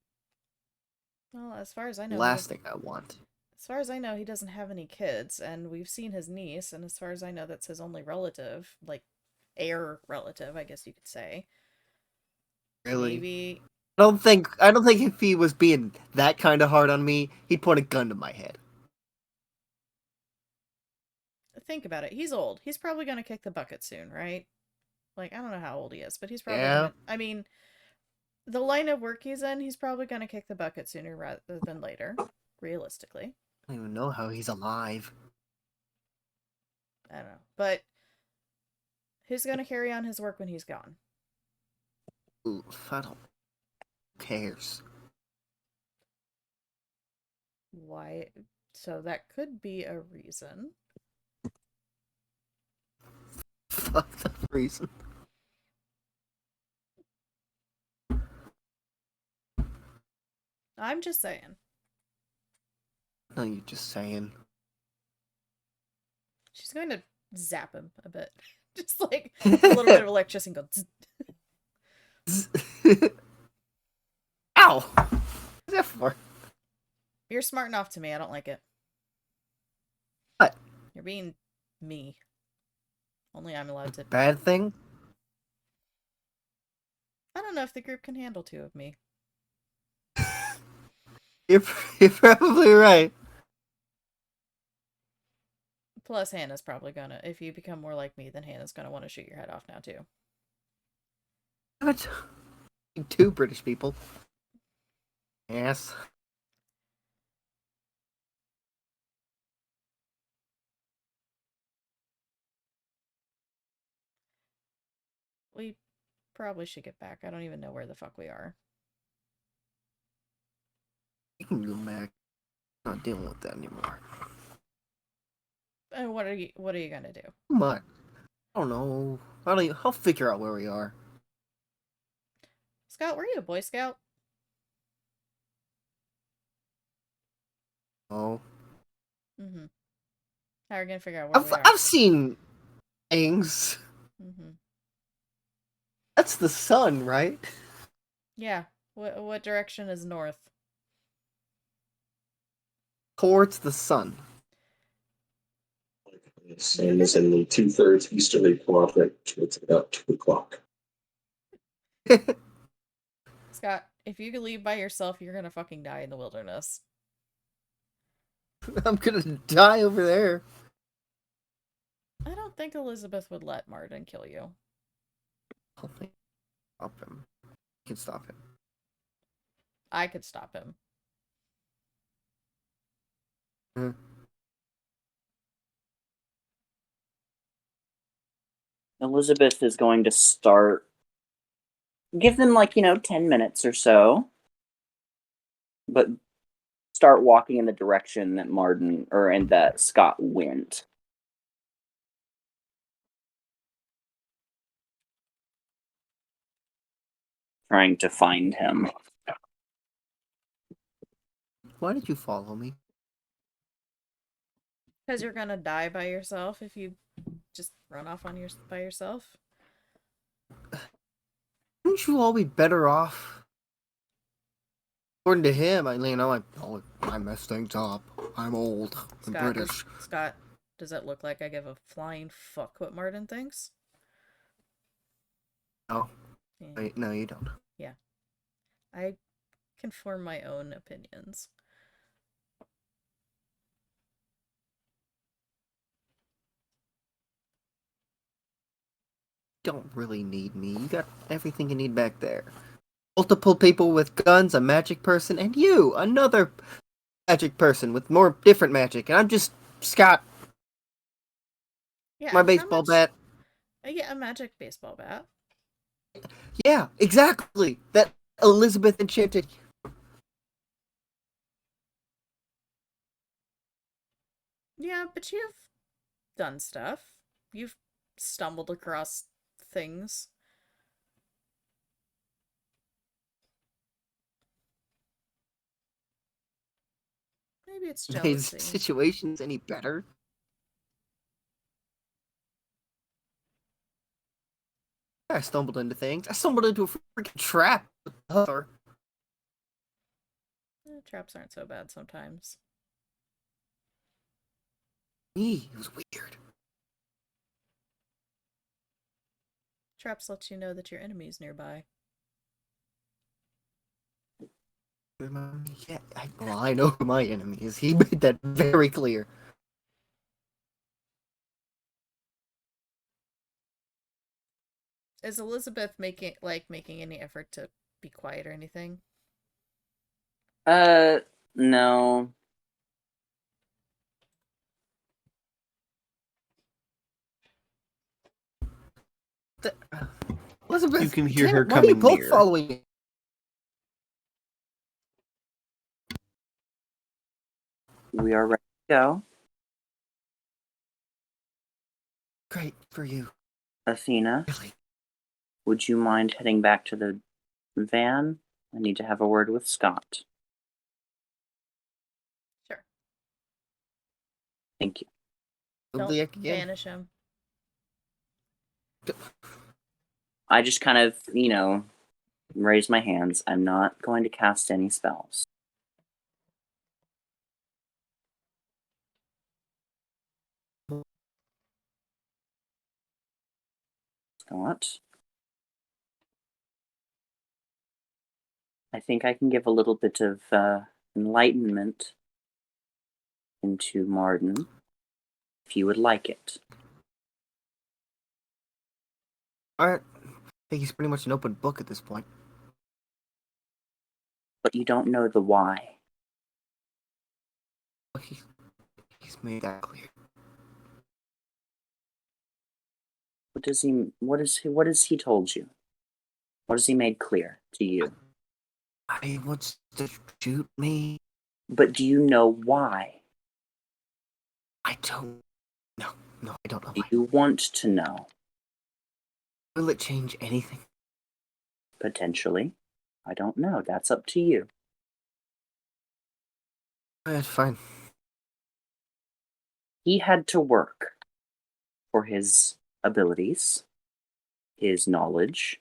Well, as far as I the know, last thing I want. as far as I know, he doesn't have any kids, and we've seen his niece, and as far as I know, that's his only relative, like heir relative, I guess you could say. Really? Maybe I don't think if he was being that kind of hard on me, he'd point a gun to my head. think about it. He's old. He's probably gonna kick the bucket soon, right? Like I don't know how old he is, but he's probably Yeah. gonna. I mean, the line of work he's in, he's probably gonna kick the bucket sooner rather than later. Realistically, I don't even know how he's alive. I don't know, but who's gonna carry on his work when he's gone? Ooh, I don't. Who cares? Why? So that could be a reason. Fuck the reason. I'm just saying. No, you're just saying. She's going to zap him a bit. Just like a little bit of electricity and go. Ow! What's that for? You're smarting off to me. I don't like it. What? You're being me. Only I'm allowed to. Bad thing? I don't know if the group can handle two of me. You're, you're probably right. Plus, Hannah's probably gonna. If you become more like me, then Hannah's gonna want to shoot your head off now too. But two British people. Yes. We probably should get back. I don't even know where the fuck we are. You can go back. I'm not dealing with that anymore. And what are you gonna do? Come on. I don't know. I'll figure out where we are. Scott, were you a Boy Scout? Oh. Mm-hmm. How are we gonna figure out where we are? I've seen things. Mm-hmm. That's the sun, right? Yeah. What direction is north? Towards the sun. Sun is in the 2/3 easterly quadrant. It's about 2 o'clock. Scott, if you could leave by yourself, you're gonna fucking die in the wilderness. I'm gonna die over there. I don't think Elizabeth would let Mardyn kill you. I'll stop him. You can stop him. I could stop him. Mm. Elizabeth is going to start. Give them 10 minutes or so, but start walking in the direction that that Scott went. Trying to find him. Why did you follow me? Because you're gonna die by yourself if you just run off by yourself. Wouldn't you all be better off? According to him, I messed things up. I'm old. I'm British. Scott, does it look like I give a flying fuck what Mardyn thinks? No. Yeah. No, you don't. Yeah. I can form my own opinions. Don't really need me. You got everything you need back there. Multiple people with guns, a magic person, and you, another magic person with more different magic. And I'm just Scott. Yeah, My baseball bat. Yeah, a magic baseball bat. Yeah, exactly. That Elizabeth enchanted. Yeah, but you've done stuff. You've stumbled across things. Maybe it's Made jealousy. situations any better. I stumbled into things. I stumbled into a freaking trap with her. Traps aren't so bad sometimes. Me, it was weird. Traps let you know that your enemy's nearby. Yeah, I know who my enemy is. He made that very clear. Is Elizabeth making any effort to be quiet or anything? No. Elizabeth, You can hear damn her it, why are you coming both near. following me? We are ready to go. Great for you. Athena, Really. would you mind heading back to the van? I need to have a word with Scott. Sure. Thank you. Don't Again. banish him. I just kind of, raise my hands. I'm not going to cast any spells. thought. I think I can give a little bit of enlightenment into Mardyn, if you would like it. Alright. I think he's pretty much an open book at this point. But you don't know the why. Well, he's made that clear. What has he told you? What has he made clear to you? He wants to shoot me. But do you know why? I don't know. No, I don't know Do why. you want to know? Will it change anything? Potentially. I don't know. That's up to you. Alright, fine. He had to work for his abilities, his knowledge,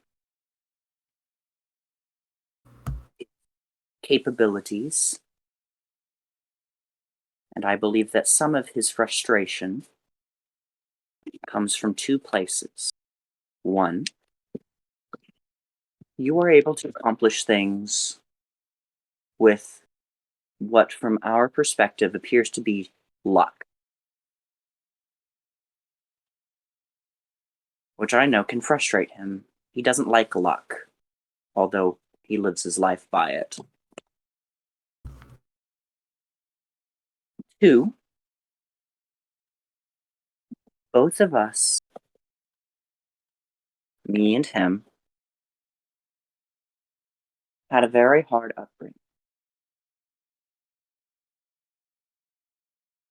capabilities, and I believe that some of his frustration comes from two places. One, you are able to accomplish things with what, from our perspective, appears to be luck, which I know can frustrate him. He doesn't like luck, although he lives his life by it. Two, both of us, me and him, had a very hard upbringing.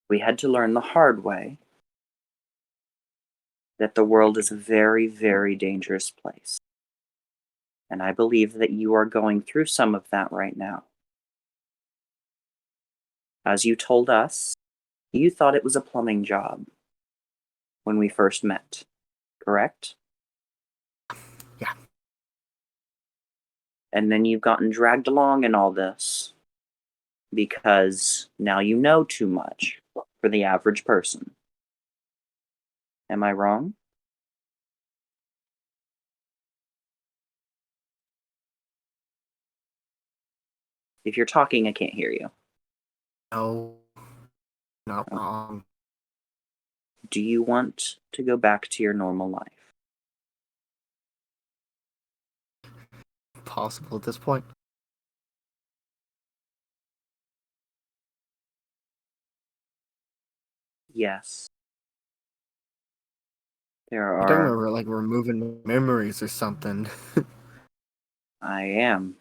We had to learn the hard way that the world is a very, very dangerous place. And I believe that you are going through some of that right now. As you told us, you thought it was a plumbing job when we first met, correct? Yeah. And then you've gotten dragged along in all this because now you know too much for the average person. Am I wrong? If you're talking, I can't hear you. No. Not wrong. Do you want to go back to your normal life? Possible at this point. Yes. There You're talking are. about like removing memories or something. I am.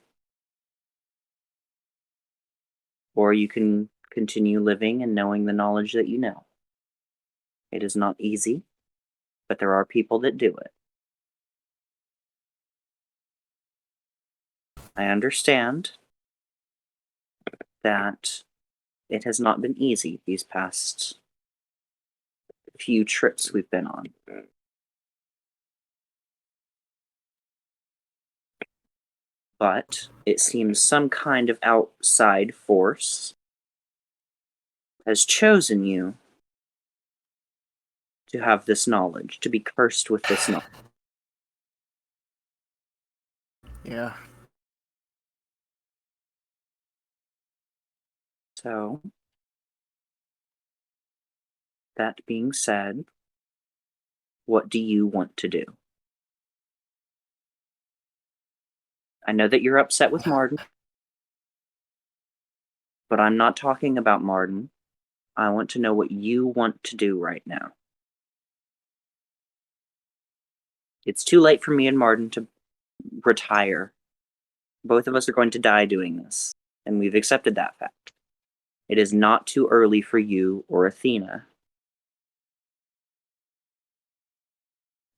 Or you can continue living and knowing the knowledge that you know. It is not easy, but there are people that do it. I understand that it has not been easy these past few trips we've been on. But it seems some kind of outside force has chosen you to have this knowledge, to be cursed with this knowledge. Yeah. So, that being said, what do you want to do? I know that you're upset with Mardyn, but I'm not talking about Mardyn. I want to know what you want to do right now. It's too late for me and Mardyn to retire. Both of us are going to die doing this, and we've accepted that fact. It is not too early for you or Athena.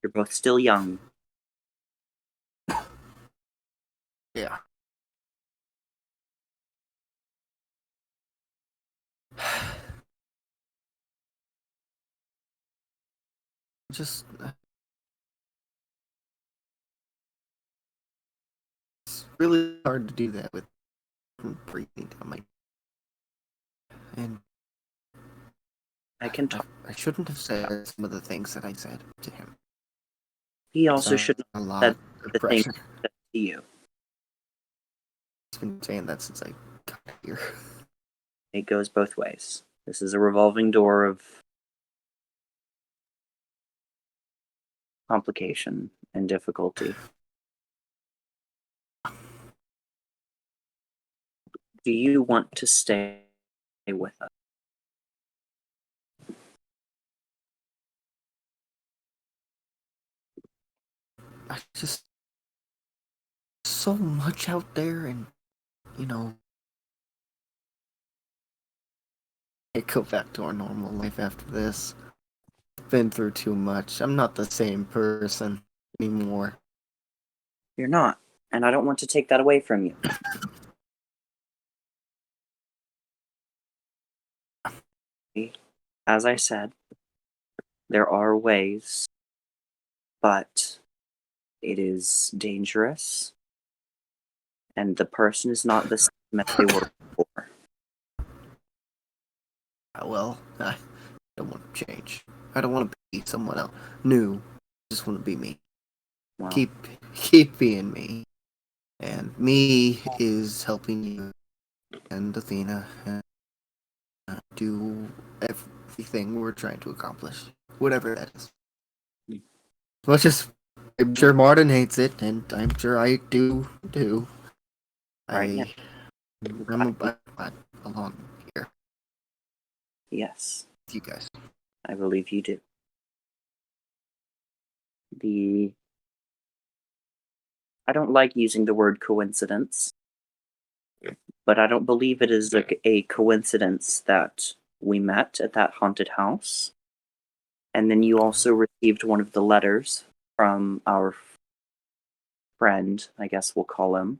You're both still young. Yeah. Just it's really hard to do that with breathing down my and I can talk. I shouldn't have said some of the things that I said to him. He also That's shouldn't a have lot said of the thing pressure. to you. I've been saying that since I got here. It goes both ways. This is a revolving door of complication and difficulty. Do you want to stay with us? I just so much out there, and you know, I go back to our normal life after this. Been through too much. I'm not the same person anymore. You're not, and I don't want to take that away from you. As I said, there are ways, but it is dangerous, and the person is not the same as they were before. Well, I don't want to change. I don't want to be someone else new. I just want to be me. Well, Keep being me. And me is helping you and Athena and do everything we're trying to accomplish. Whatever that is. As much as I'm sure Mardyn hates it, and I'm sure I do too. Right now. I'm along here Yes, with you guys. I believe you do. I don't like using the word coincidence, but I don't believe it is a coincidence that we met at that haunted house. And then you also received one of the letters from our friend, I guess we'll call him.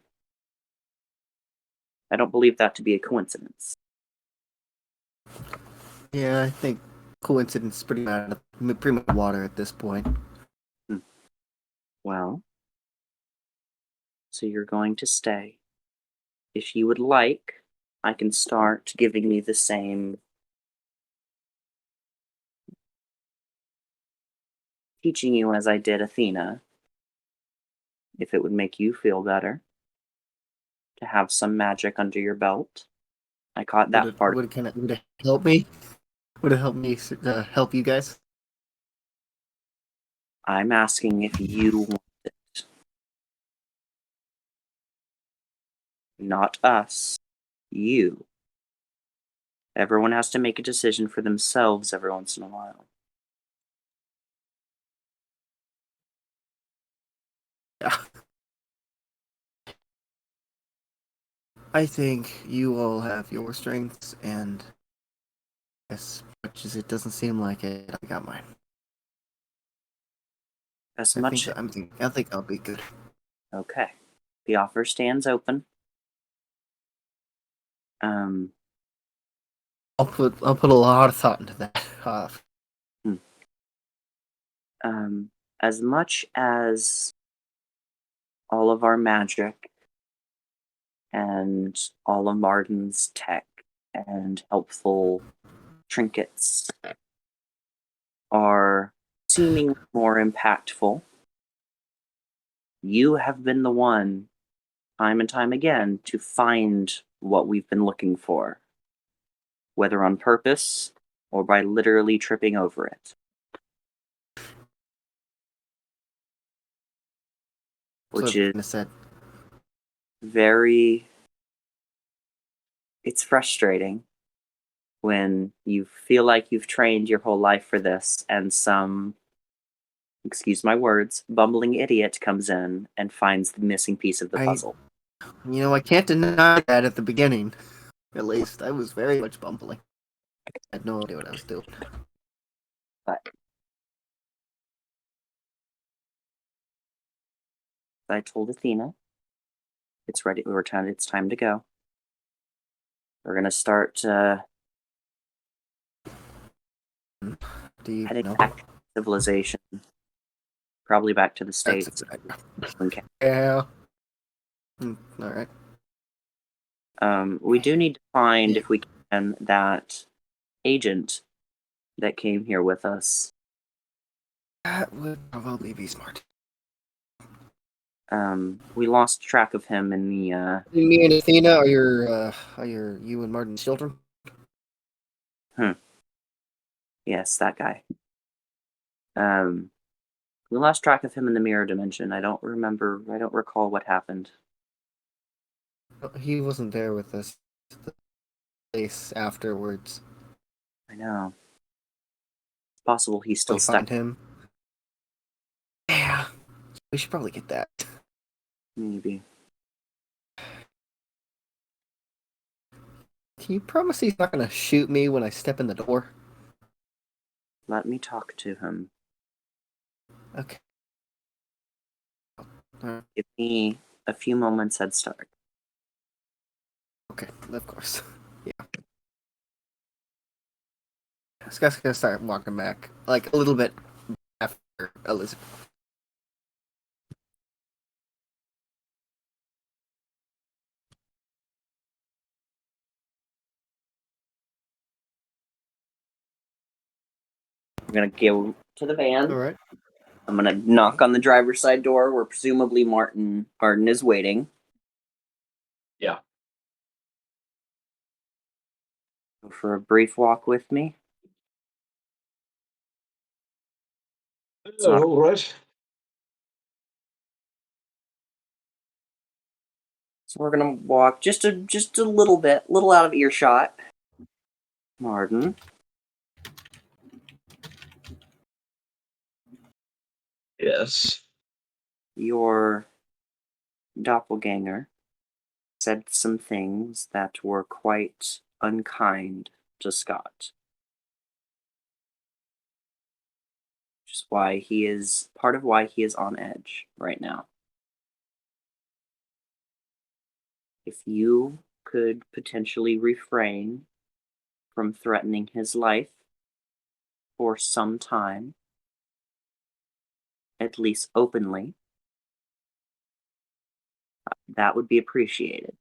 I don't believe that to be a coincidence. Yeah, I think coincidence is pretty much water at this point. Well, so you're going to stay. If you would like, I can start giving me the same teaching you as I did Athena, if it would make you feel better to have some magic under your belt. I caught that part. Would it help me? Would it help me help you guys? I'm asking if you want it. Not us. You. Everyone has to make a decision for themselves every once in a while. Yeah. I think you all have your strengths, and as much as it doesn't seem like it, I got mine. As I much. think I'll be good. Okay. The offer stands open. Um. I'll put a lot of thought into that. As much as all of our magic and all of Mardyn's tech and helpful trinkets are seemingly more impactful, you have been the one, time and time again, to find what we've been looking for, whether on purpose or by literally tripping over it. Which is very. It's frustrating when you feel like you've trained your whole life for this and some, excuse my words, bumbling idiot comes in and finds the missing piece of the puzzle. I can't deny that at the beginning. At least I was very much bumbling. I had no idea what I was doing. But I told Athena, it's ready. It's time to go. We're gonna start heading back to civilization, probably back to the States. Yeah. All right. We do need to find, if we can, that agent that came here with us. That would probably be smart. We lost track of him in the. Me and Athena are you and Mardyn's children? Yes, that guy. We lost track of him in the mirror dimension. I don't recall what happened. He wasn't there with us. The place afterwards. I know. It's possible he's still We stuck. find him. Yeah, we should probably get that. Maybe. Can you promise he's not gonna shoot me when I step in the door? Let me talk to him. Okay. Alright. Give me a few moments head start. Okay, of course. Yeah. This guy's gonna start walking back, like a little bit after Elizabeth. I'm gonna go to the van. All right. I'm gonna knock on the driver's side door where presumably Mardyn is waiting. Yeah. Go for a brief walk with me. not- All right. So we're gonna walk just a little bit, little out of earshot. Mardyn, Yes. your doppelganger said some things that were quite unkind to Scott. Which is why he is part of why he is on edge right now. If you could potentially refrain from threatening his life for some time, at least openly, that would be appreciated.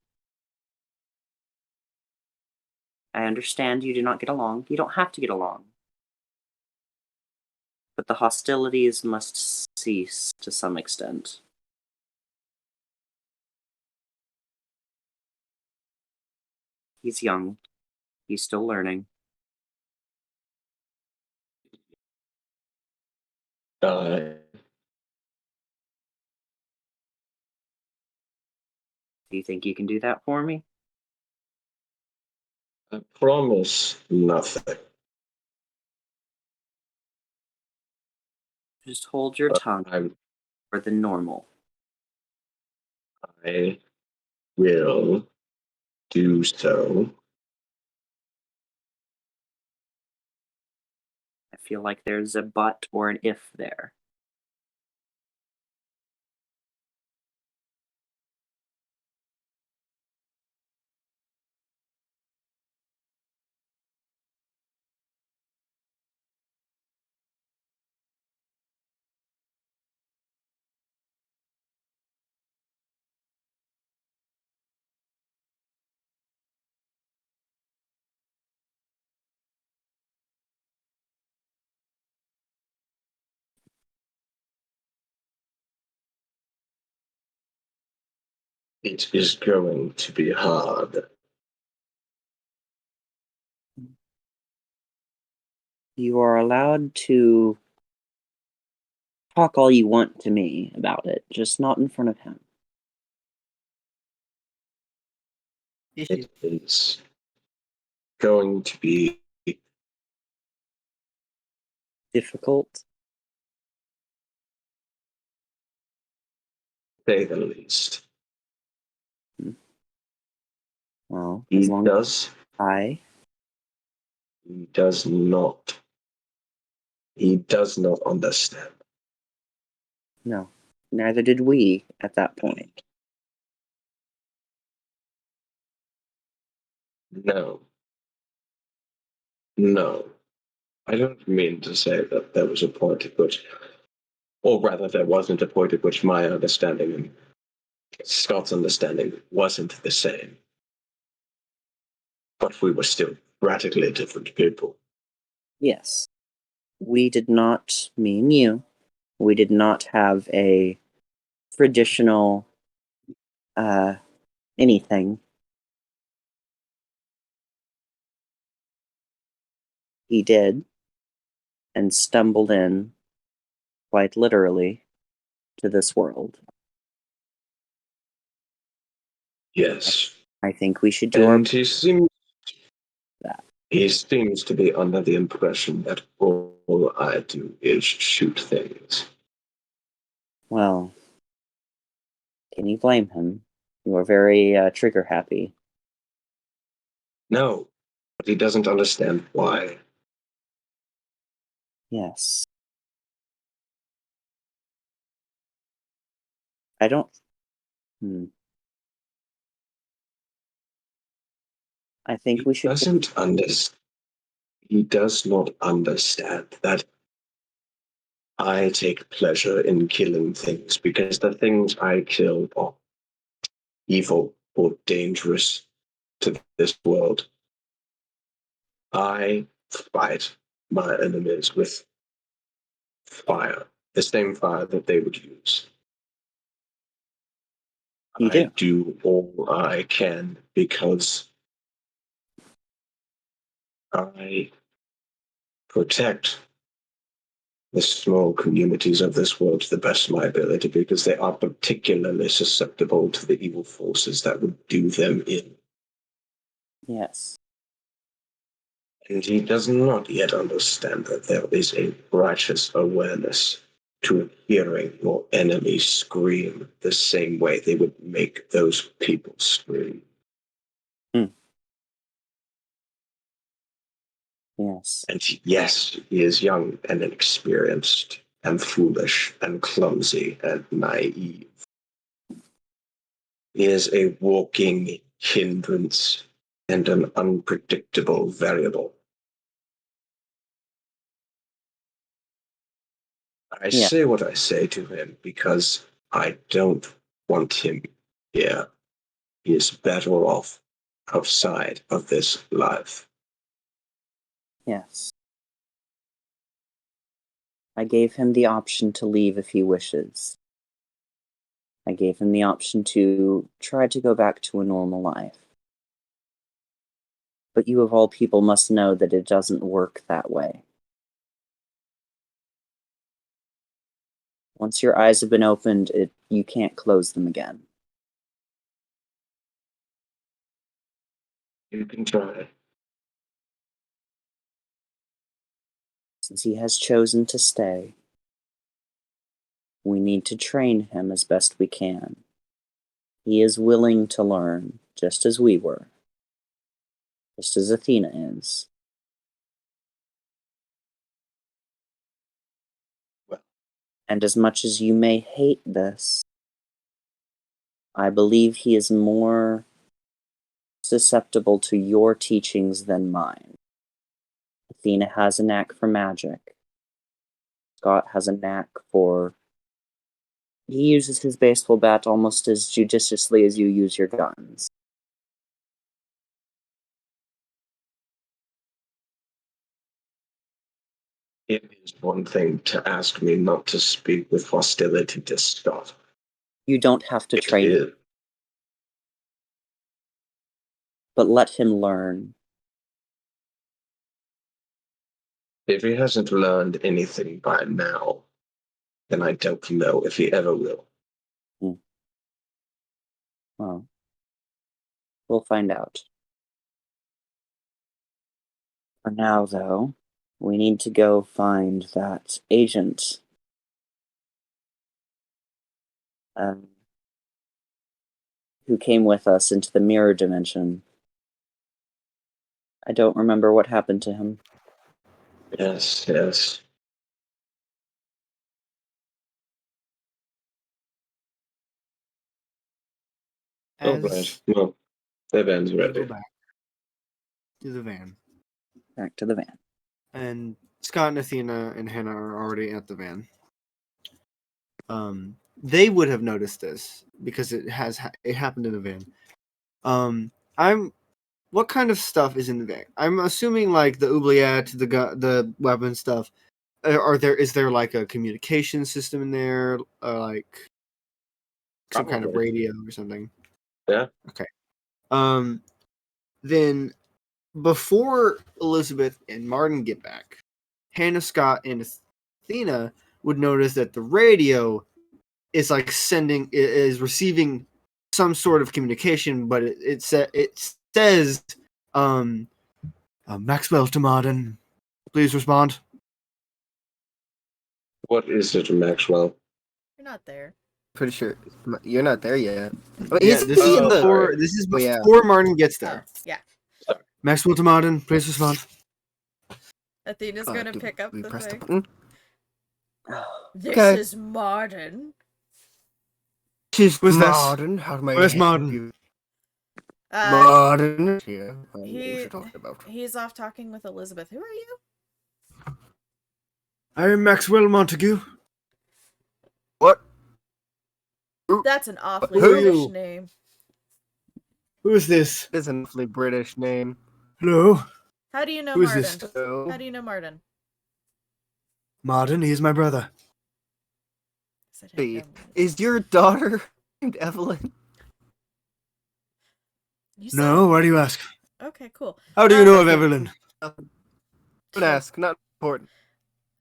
I understand you do not get along. You don't have to get along. But the hostilities must cease to some extent. He's young. He's still learning. I Do you think you can do that for me? promise nothing. Just hold your tongue for the normal. I will do so. I feel like there's a but or an if there. It is going to be hard. You are allowed to talk all you want to me about it, just not in front of him. It is going to be Difficult. say the least. Well, He as long does. as He does not. He does not understand. no, neither did we at that point. No. No. I don't mean to say that there was a point at which, or rather, there wasn't a point at which my understanding and Scott's understanding wasn't the same. But we were still radically different people. Yes, we did not, me and you, we did not have a traditional anything. He did, and stumbled in, quite literally, to this world. Yes. I think we should do And he seems that. he seems to be under the impression that all I do is shoot things. Well, can you blame him? You are very trigger happy. No, but he doesn't understand why. Yes. I don't. I think we should. He does not understand that I take pleasure in killing things because the things I kill are evil or dangerous to this world. I fight my enemies with fire, the same fire that they would use. You I do. do all I can because I protect the small communities of this world to the best of my ability because they are particularly susceptible to the evil forces that would do them in. Yes. And he does not yet understand that there is a righteous awareness to hearing your enemy scream the same way they would make those people scream. Yes. And yes, he is young and inexperienced and foolish and clumsy and naive. He is a walking hindrance and an unpredictable variable. I say what I say to him because I don't want him here. He is better off outside of this life. Yes. I gave him the option to leave if he wishes. I gave him the option to try to go back to a normal life. But you of all people must know that it doesn't work that way. Once your eyes have been opened, you can't close them again. You can try. Since he has chosen to stay, we need to train him as best we can. He is willing to learn, just as we were. Just as Athena is. Well. And as much as you may hate this, I believe he is more susceptible to your teachings than mine. Athena has a knack for magic. Scott has a knack for... He uses his baseball bat almost as judiciously as you use your guns. It is one thing to ask me not to speak with hostility to Scott. You don't have to train him, It but let him learn. If he hasn't learned anything by now, then I don't know if he ever will. Well, we'll find out. For now, though, we need to go find that agent. Who came with us into the mirror dimension. I don't remember what happened to him. Yes, yes. All right. Well, the van's ready. Go back to the van. Back to the van. And Scott and Athena and Hannah are already at the van. They would have noticed this because it happened in the van. What kind of stuff is in the van? I'm assuming like the oubliette, the weapon stuff. Is there like a communication system in there? Like some kind of Probably. radio or something. Yeah. Okay. Then before Elizabeth and Mardyn get back, Hannah, Scott, and Athena would notice that the radio is like is receiving some sort of communication, but it says, Maxwell to Mardyn, please respond. What is it, Maxwell? You're not there. Pretty sure you're not there yet. I mean, Yeah, he's this is in the. before this is Oh, yeah. before Mardyn gets Oh, there. yeah. Maxwell to Mardyn, please respond. Athena's gonna Do pick up we the press thing. button? This Okay. is Mardyn. Who's this? Mardyn. How do I Where's help Mardyn? you? Uh, Mardyn. Yeah, I know what he- you're talking about. he's off talking with Elizabeth. Who are you? I am Maxwell Montague. What? That's an awfully Who are British you? name. Who is this? This is an awfully British name. Hello? How do you know Who is Mardyn? this? How do you know Mardyn? Mardyn, he is my brother. Said Hey, no. is your daughter named Evelyn? You No, why do you ask? Okay, cool. How do you Um, know of Evelyn? Don't ask. Not important.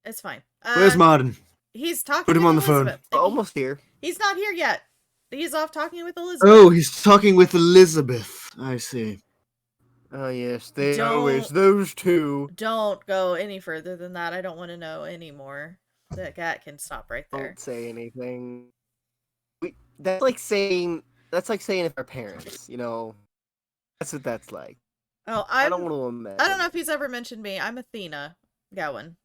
It's fine. Where's Mardyn? He's talking Put him with on the phone. Elizabeth. Almost here. He's not here yet. He's off talking with Elizabeth. Oh, he's talking with Elizabeth. I see. Oh yes, they Don't- always those two. Don't go any further than that. I don't want to know anymore. That cat can stop right there. Don't say anything. That's like saying if our parents, you know, that's what that's like. Oh, I don't want to imagine. I don't know if he's ever mentioned me. I'm Athena Gowan.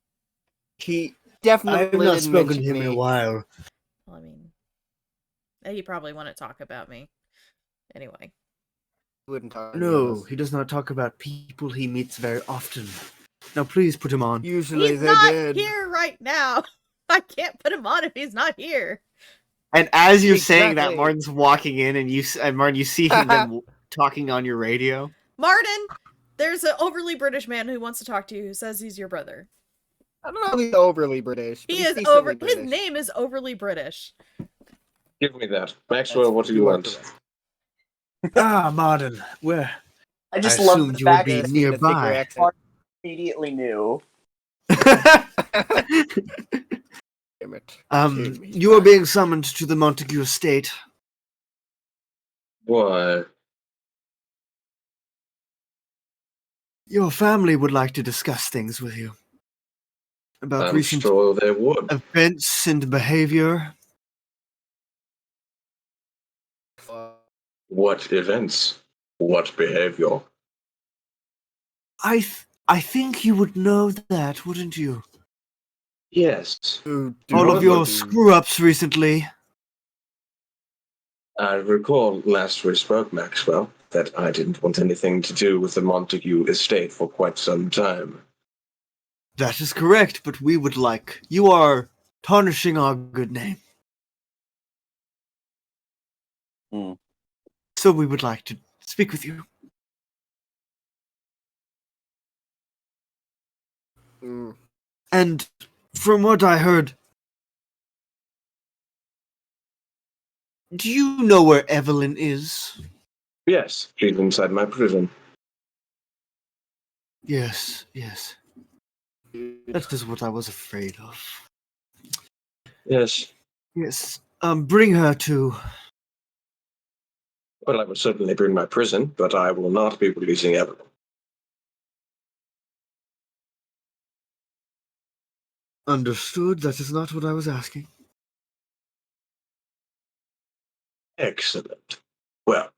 He. Definitely I have not didn't spoken to mention him in a me. while. Well, I mean, he probably wouldn't talk about me. Anyway. Wouldn't talk to any of No, us. he does not talk about people he meets very often. Now, please put him on. Usually He's they not did. here right now. I can't put him on if he's not here. And as you're saying that, Exactly. Martin's walking in, and Martin, you see them talking on your radio. Mardyn, there's an overly British man who wants to talk to you who says he's your brother. I don't know if he's overly British. But He he's is decently over. His British. name is overly British. Give me that. Maxwell, what do you want? Ah, Martin, where? I just I love assumed the you would fact be that nearby. Mark immediately knew. Damn it. You are being summoned to the Montague estate. Why? Your family would like to discuss things with you. About I'm recent sure they would. events and behavior. What events? What behavior? I think you would know that, wouldn't you? Yes. All of your Northern- screw-ups recently. I recall last we spoke, Maxwell, that I didn't want anything to do with the Montague estate for quite some time. That is correct, but we would like... You are tarnishing our good name. Hmm. So we would like to speak with you. Mm. And from what I heard... Do you know where Evelyn is? Yes, she's inside my prison. Yes. That is what I was afraid of. Yes. Yes. Bring her to... Well, I will certainly bring my prison, but I will not be releasing Evelyn. Understood. That is not what I was asking. Excellent. Well,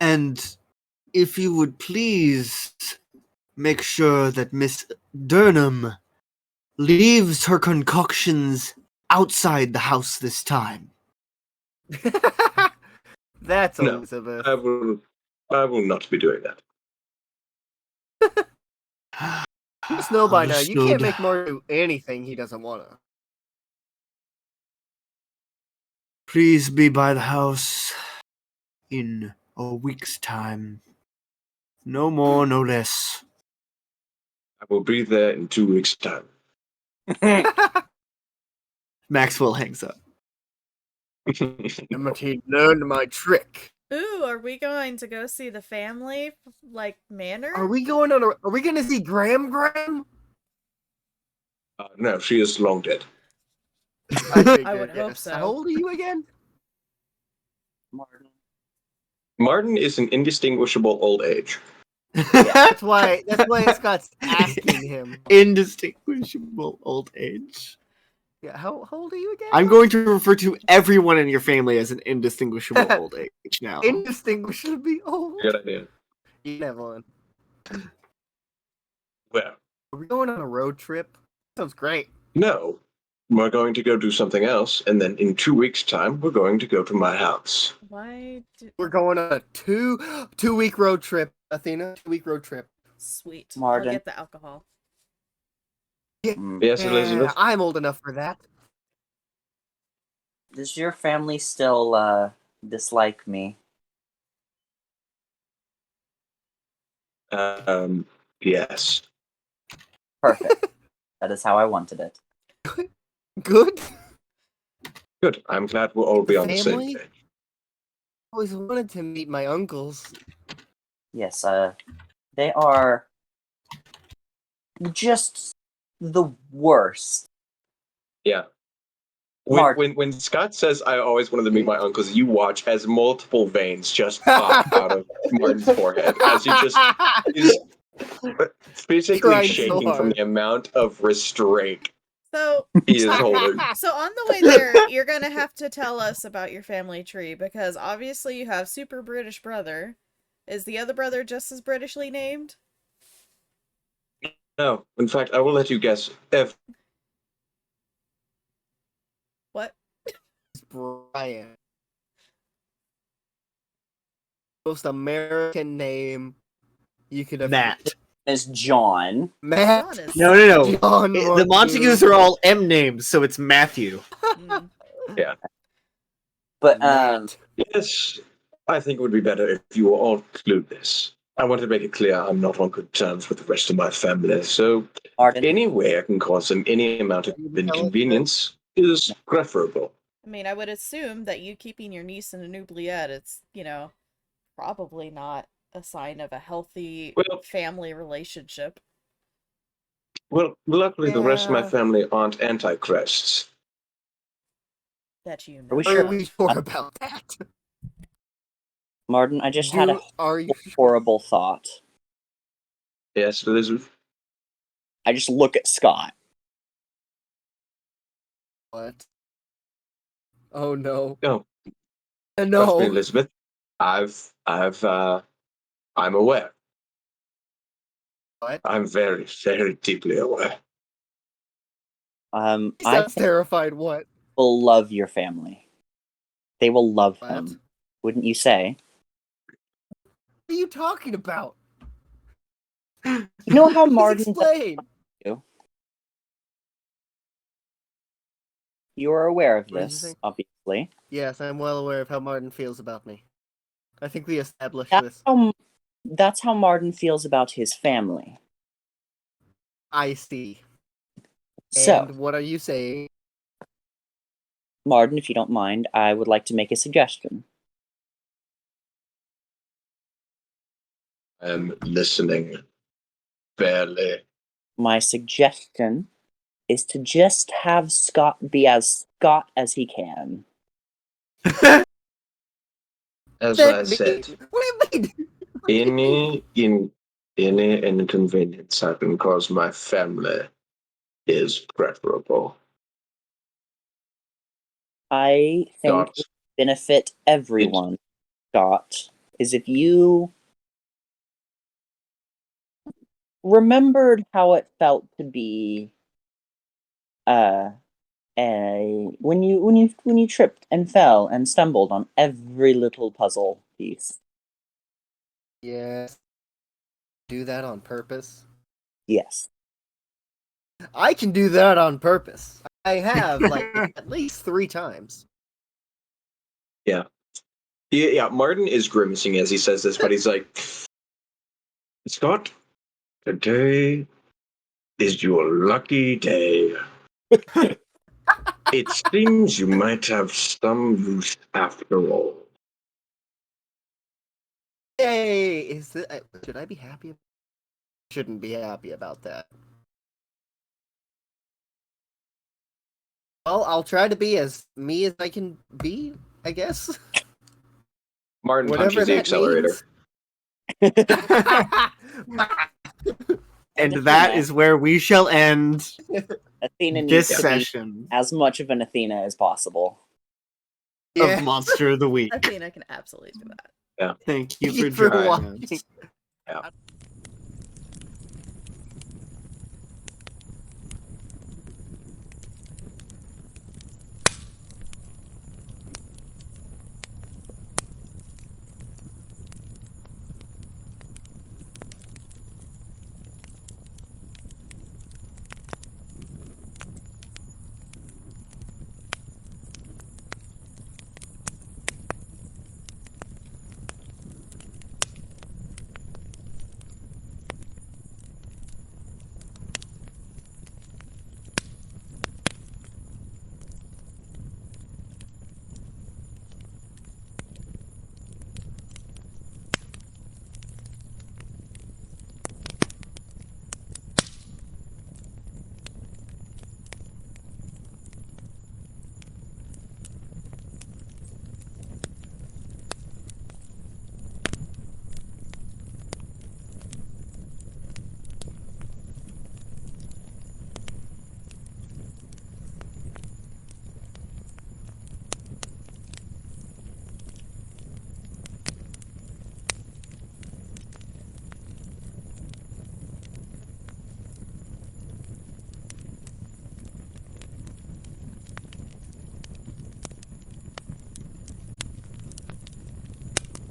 And if you would please make sure that Miss Durham leaves her concoctions outside the house this time. That's No. Elizabeth. I will not be doing that. You just know by now, you can't Understood. make Mario do anything he doesn't want to. Please be by the house in a week's time. No more, no less. I will be there in 2 weeks' time. Maxwell hangs up. He learned my trick. Ooh, are we going to go see the family, like, manor? Are we going on? Are we going to see Graham? No, she is long dead. I figured. I would hope yes. so. How old are you again? Mardyn. Mardyn is an indistinguishable old age. That's why Scott's asking him. Indistinguishable old age. Yeah, how old are you again? I'm going to refer to everyone in your family as an indistinguishable old age now. Indistinguishably old. Good idea. Evelyn. Well, Are we going on a road trip? Sounds great. no. We're going to go do something else, and then in 2 weeks' time, we're going to go to my house. Why do... We're going on a two-week road trip, Athena. 2-week road trip. Sweet. Mardyn. I'll get the alcohol. Yes, Elizabeth? I'm old enough for that. Does your family still dislike me? Yes. Perfect. That is how I wanted it. Good. Good. I'm glad we'll all be on the same Family? page. I always wanted to meet my uncles. Yes, they are just the worst. Yeah. Mark. When Scott says I always wanted to meet my uncles, you watch as multiple veins just pop out of Martin's forehead as he just is physically Trying so shaking from hard. the amount of restraint So, he is holding. so on the way there, you're gonna have to tell us about your family tree, because obviously you have super British brother. Is the other brother just as Britishly named? No, in fact, I will let you guess. If What? Brian. Most American name you could have. Matt. Is John. Matt. John is... No. John The Montagues are all M names, so it's Matthew. Mm. But Matt. yes, I think it would be better if you were all clueless. I want to make it clear I'm not on good terms with the rest of my family, so Mardyn. any way I can cause them any amount of inconvenience is preferable. I mean, I would assume that you keeping your niece in an oubliette, it's, probably not a sign of a healthy family relationship. Well, luckily the rest of my Yeah. family aren't antichrists. That you know. Are we Are sure? we sure about that? Mardyn, I just had a Are you horrible thought. Yes, Elizabeth? I just look at Scott. What? Oh no. No. No. Trust me, Elizabeth. I'm aware. What? I'm very, very deeply aware. I That's think terrified. What? will love your family. They will love What? him. Wouldn't you say? What are you talking about? You know how Please Mardyn explain. You are aware of What did you this, say? obviously. Yes, I'm well aware of how Martin feels about me. I think we established That's this. how Mardyn feels about his family. I see. So, And what are you saying? Mardyn, if you don't mind, I would like to make a suggestion. I'm listening. Barely. My suggestion is to just have Scott be as Scott as he can. As I said, What do you mean? any inconvenience I can cause my family is preferable. I think Scott, it would benefit everyone, Scott, is if you remembered how it felt to be when you tripped and fell and stumbled on every little puzzle piece. Yes. Do that on purpose. Yes. I can do that on purpose. I have, at least 3 times. Yeah, Martin is grimacing as he says this, but he's like, Scott, today is your lucky day. It seems you might have some use after all. Yay! Should I be happy? Shouldn't be happy about that. Well, I'll try to be as me as I can be, I guess. Mardyn Whatever punches the that accelerator. And Athena. that is where we shall end Athena this needs to be session as much of an Athena as possible. Yeah. of Monster of the Week. Athena can absolutely do that. Thank you Thank you for for joining watching. us. Yeah.